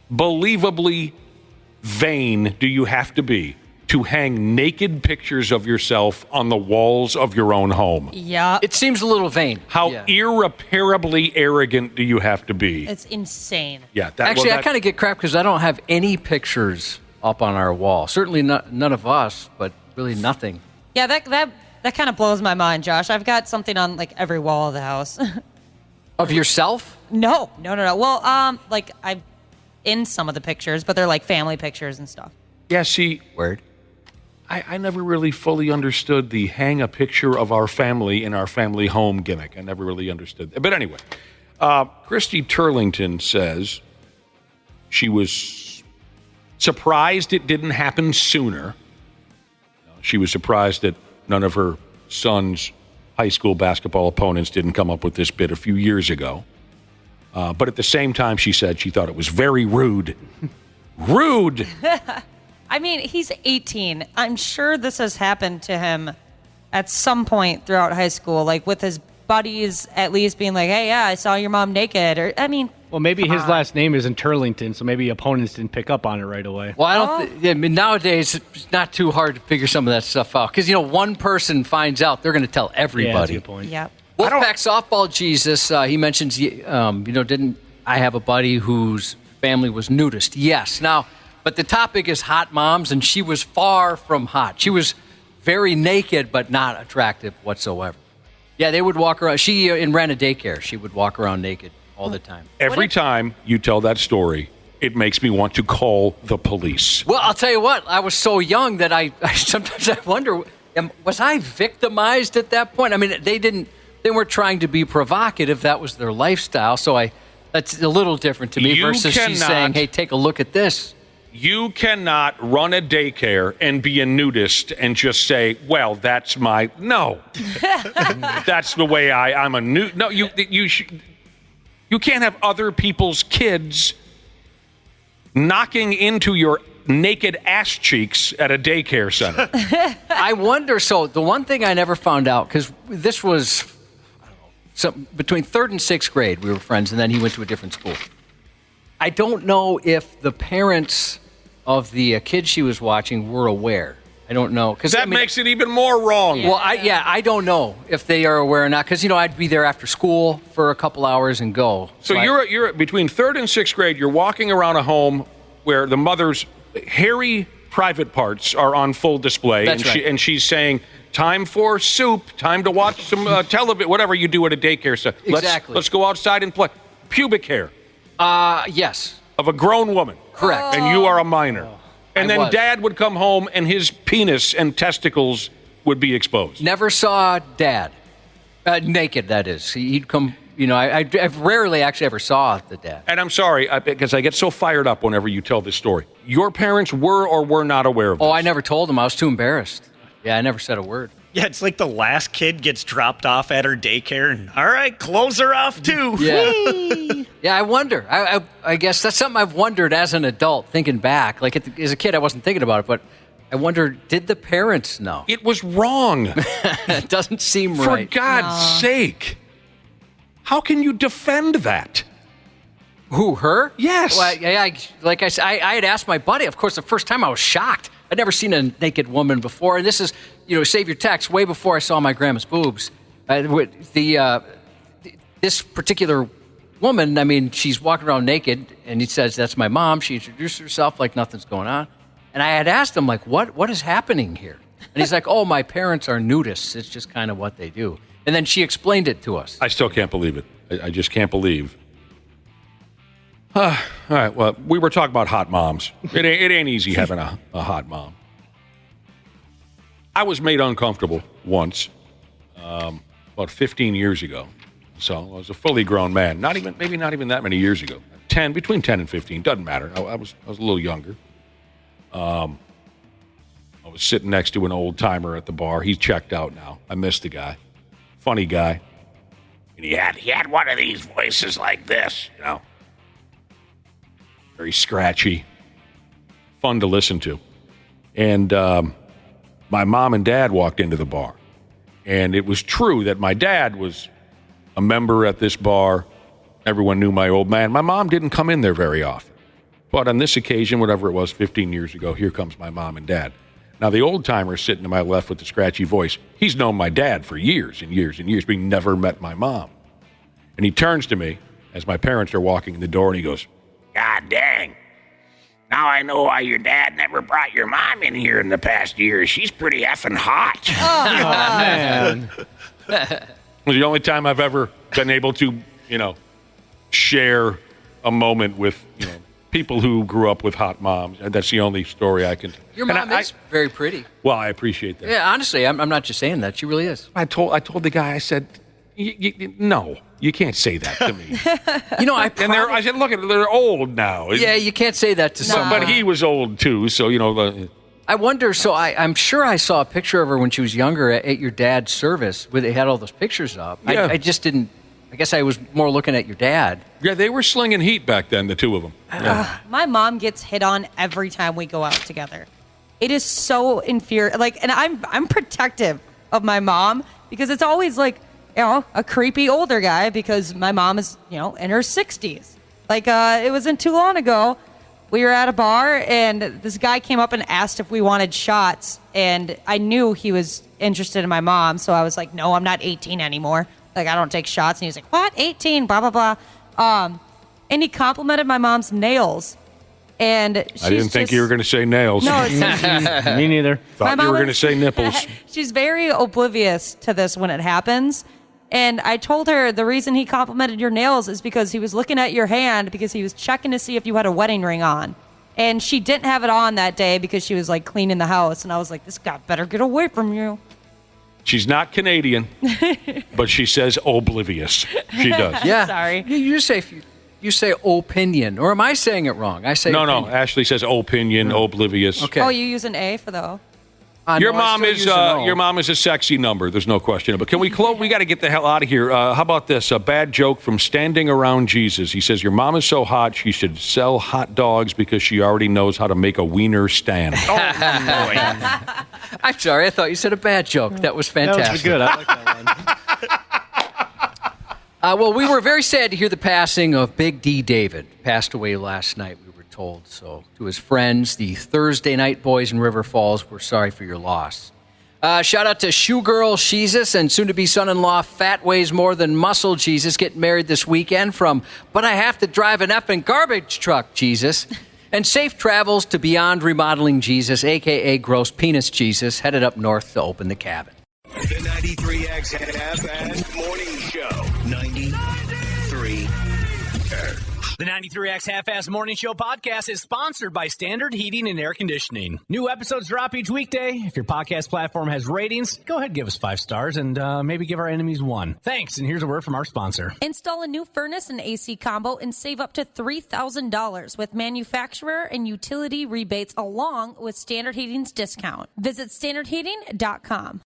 S8: unbelievably vain do you have to be to hang naked pictures of yourself on the walls of your own home?
S2: Yeah.
S9: It seems a little vain.
S8: How irreparably arrogant do you have to be?
S2: It's insane.
S8: Yeah.
S9: I kind of get crap because I don't have any pictures up on our wall. Certainly none of us, but really nothing.
S2: Yeah, that kind of blows my mind, Josh. I've got something on like every wall of the house.
S9: Of yourself?
S2: No. Well, I'm in some of the pictures, but they're like family pictures and stuff.
S8: Yeah, see,
S9: word.
S8: I never really fully understood the hang a picture of our family in our family home gimmick. I never really understood that. But anyway, Christy Turlington says she was surprised it didn't happen sooner. She was surprised that none of her son's high school basketball opponents didn't come up with this bit a few years ago. But at the same time, she said she thought it was very rude. Rude!
S2: I mean, he's 18. I'm sure this has happened to him at some point throughout high school, like with his buddies at least being like, hey, yeah, I saw your mom naked.
S11: Well, maybe his last name isn't Turlington, so maybe opponents didn't pick up on it right away.
S9: Well, I don't nowadays it's not too hard to figure some of that stuff out because one person finds out, they're going to tell everybody.
S11: Yeah, that's a good point.
S2: Yep.
S9: Wolfpack softball Jesus, he mentions, didn't I have a buddy whose family was nudist? Yes. Now, but the topic is hot moms, and she was far from hot. She was very naked, but not attractive whatsoever. Yeah, they would walk around. She ran a daycare. She would walk around naked all the time.
S8: Every time you tell that story, it makes me want to call the police.
S9: Well, I'll tell you what. I was so young that I sometimes I wonder, was I victimized at that point? I mean, they weren't trying to be provocative. That was their lifestyle. So that's a little different to me versus she's saying, hey, take a look at this.
S8: You cannot run a daycare and be a nudist and just say, well, that's my... No. That's the way I'm a nude... No, you can't have other people's kids knocking into your naked ass cheeks at a daycare center.
S9: I wonder, so the one thing I never found out, because this was between 3rd and 6th grade, we were friends, and then he went to a different school. I don't know if the parents of the kids she was watching were aware. I don't know.
S8: That makes it even more wrong.
S9: Well, I don't know if they are aware or not, because, I'd be there after school for a couple hours and go.
S8: So you're between 3rd and 6th grade, you're walking around a home where the mother's hairy private parts are on full display.
S9: That's right.
S8: And she's saying, time for soup, time to watch some television, whatever you do at a daycare center.
S9: Exactly.
S8: Let's go outside and play. Pubic hair.
S9: Yes.
S8: Of a grown woman.
S9: Correct.
S8: And you are a minor. And then
S9: was.
S8: Dad would come home and his penis and testicles would be exposed.
S9: Never saw Dad. Naked, that is. He'd come I've rarely actually ever saw the dad.
S8: And I'm sorry, because I get so fired up whenever you tell this story. Your parents were or were not aware of this?
S9: Oh, I never told them. I was too embarrassed. Yeah, I never said a word.
S10: Yeah, it's like the last kid gets dropped off at her daycare, and all right, close her off too.
S9: Yeah, yeah. I wonder. I guess that's something I've wondered as an adult, thinking back. Like as a kid, I wasn't thinking about it, but I wonder, did the parents know?
S8: It was wrong.
S9: It doesn't seem
S8: For
S9: right.
S8: For God's sake. How can you defend that?
S9: Who, her?
S8: Yes.
S9: Well, like I said, I had asked my buddy. Of course, the first time I was shocked. I'd never seen a naked woman before. And this is, save your text, way before I saw my grandma's boobs. This particular woman, I mean, she's walking around naked, and he says, that's my mom. She introduced herself like nothing's going on. And I had asked him, like, what is happening here? And he's like, oh, my parents are nudists. It's just kind of what they do. And then she explained it to us.
S8: I still can't believe it. I just can't believe. All right, well, we were talking about hot moms. It ain't easy having a hot mom. I was made uncomfortable once, about 15 years ago. So I was a fully grown man. Maybe not even that many years ago. Between 10 and 15, doesn't matter. I was a little younger. I was sitting next to an old timer at the bar. He's checked out now. I missed the guy. Funny guy. And he had one of these voices like this, very scratchy, fun to listen to. And my mom and dad walked into the bar. And it was true that my dad was a member at this bar. Everyone knew my old man. My mom didn't come in there very often. But on this occasion, whatever it was, 15 years ago, here comes my mom and dad. Now, the old timer sitting to my left with the scratchy voice, he's known my dad for years and years and years, but he never met my mom. And he turns to me as my parents are walking in the door, and he goes, God dang. Now I know why your dad never brought your mom in here in the past year. She's pretty effing hot.
S9: Oh, man.
S8: It was the only time I've ever been able to, share a moment with, people who grew up with hot moms. And that's the only story I can.
S9: Your mom is very pretty.
S8: Well, I appreciate that.
S9: Yeah, honestly, I'm not just saying that. She really is.
S8: I told the guy, I said, no, you can't say that to me. I said, look, they're old now.
S9: Yeah, you can't say that to someone.
S8: But he was old too, so
S9: I wonder. So I'm sure I saw a picture of her when she was younger at your dad's service, where they had all those pictures up.
S8: Yeah.
S9: I just didn't. I guess I was more looking at your dad.
S8: Yeah, they were slinging heat back then, the two of them. Yeah.
S2: My mom gets hit on every time we go out together. It is so infuriating. And I'm protective of my mom because it's always like, a creepy older guy because my mom is, in her 60s. It wasn't too long ago. We were at a bar and this guy came up and asked if we wanted shots. And I knew he was interested in my mom. So I was like, no, I'm not 18 anymore. I don't take shots. And he was like, what? 18, blah, blah, blah. And he complimented my mom's nails. And
S8: I didn't think you were going to say nails.
S2: No, it's
S11: me neither.
S8: Thought you were going to say nipples.
S2: She's very oblivious to this when it happens. And I told her the reason he complimented your nails is because he was looking at your hand because he was checking to see if you had a wedding ring on. And she didn't have it on that day because she was cleaning the house. And I was like, this guy better get away from you.
S8: She's not Canadian, but she says oblivious. She does.
S9: Yeah.
S2: Sorry.
S9: You say opinion, or am I saying it wrong? I say
S8: no. Ashley says opinion, oblivious.
S9: Okay.
S2: Oh, you use an A for the O?
S8: Your mom is a sexy number. There's no question. But can we close? We got to get the hell out of here. How about this? A bad joke from Standing Around Jesus. He says, your mom is so hot, she should sell hot dogs because she already knows how to make a wiener stand.
S9: Oh, boy. I'm sorry. I thought you said a bad joke. That was fantastic.
S11: That was good. I like that one.
S9: Well, we were very sad to hear the passing of Big D. David. Passed away last night, we were told. So to his friends, the Thursday night boys in River Falls, we're sorry for your loss. Shout out to Shoe Girl Jesus and soon-to-be son-in-law Fat Weighs More Than Muscle Jesus getting married this weekend from But I Have to Drive an Effing Garbage Truck Jesus. And safe travels to Beyond Remodeling Jesus, a.k.a. Gross Penis Jesus, headed up north to open the cabin.
S3: The 93X Half-Assed Morning Show. 93X.
S1: The 93X Half-Ass Morning Show podcast is sponsored by Standard Heating and Air Conditioning. New episodes drop each weekday. If your podcast platform has ratings, go ahead and give us 5 stars and maybe give our enemies 1. Thanks, and here's a word from our sponsor.
S14: Install a new furnace and AC combo and save up to $3,000 with manufacturer and utility rebates along with Standard Heating's discount. Visit standardheating.com.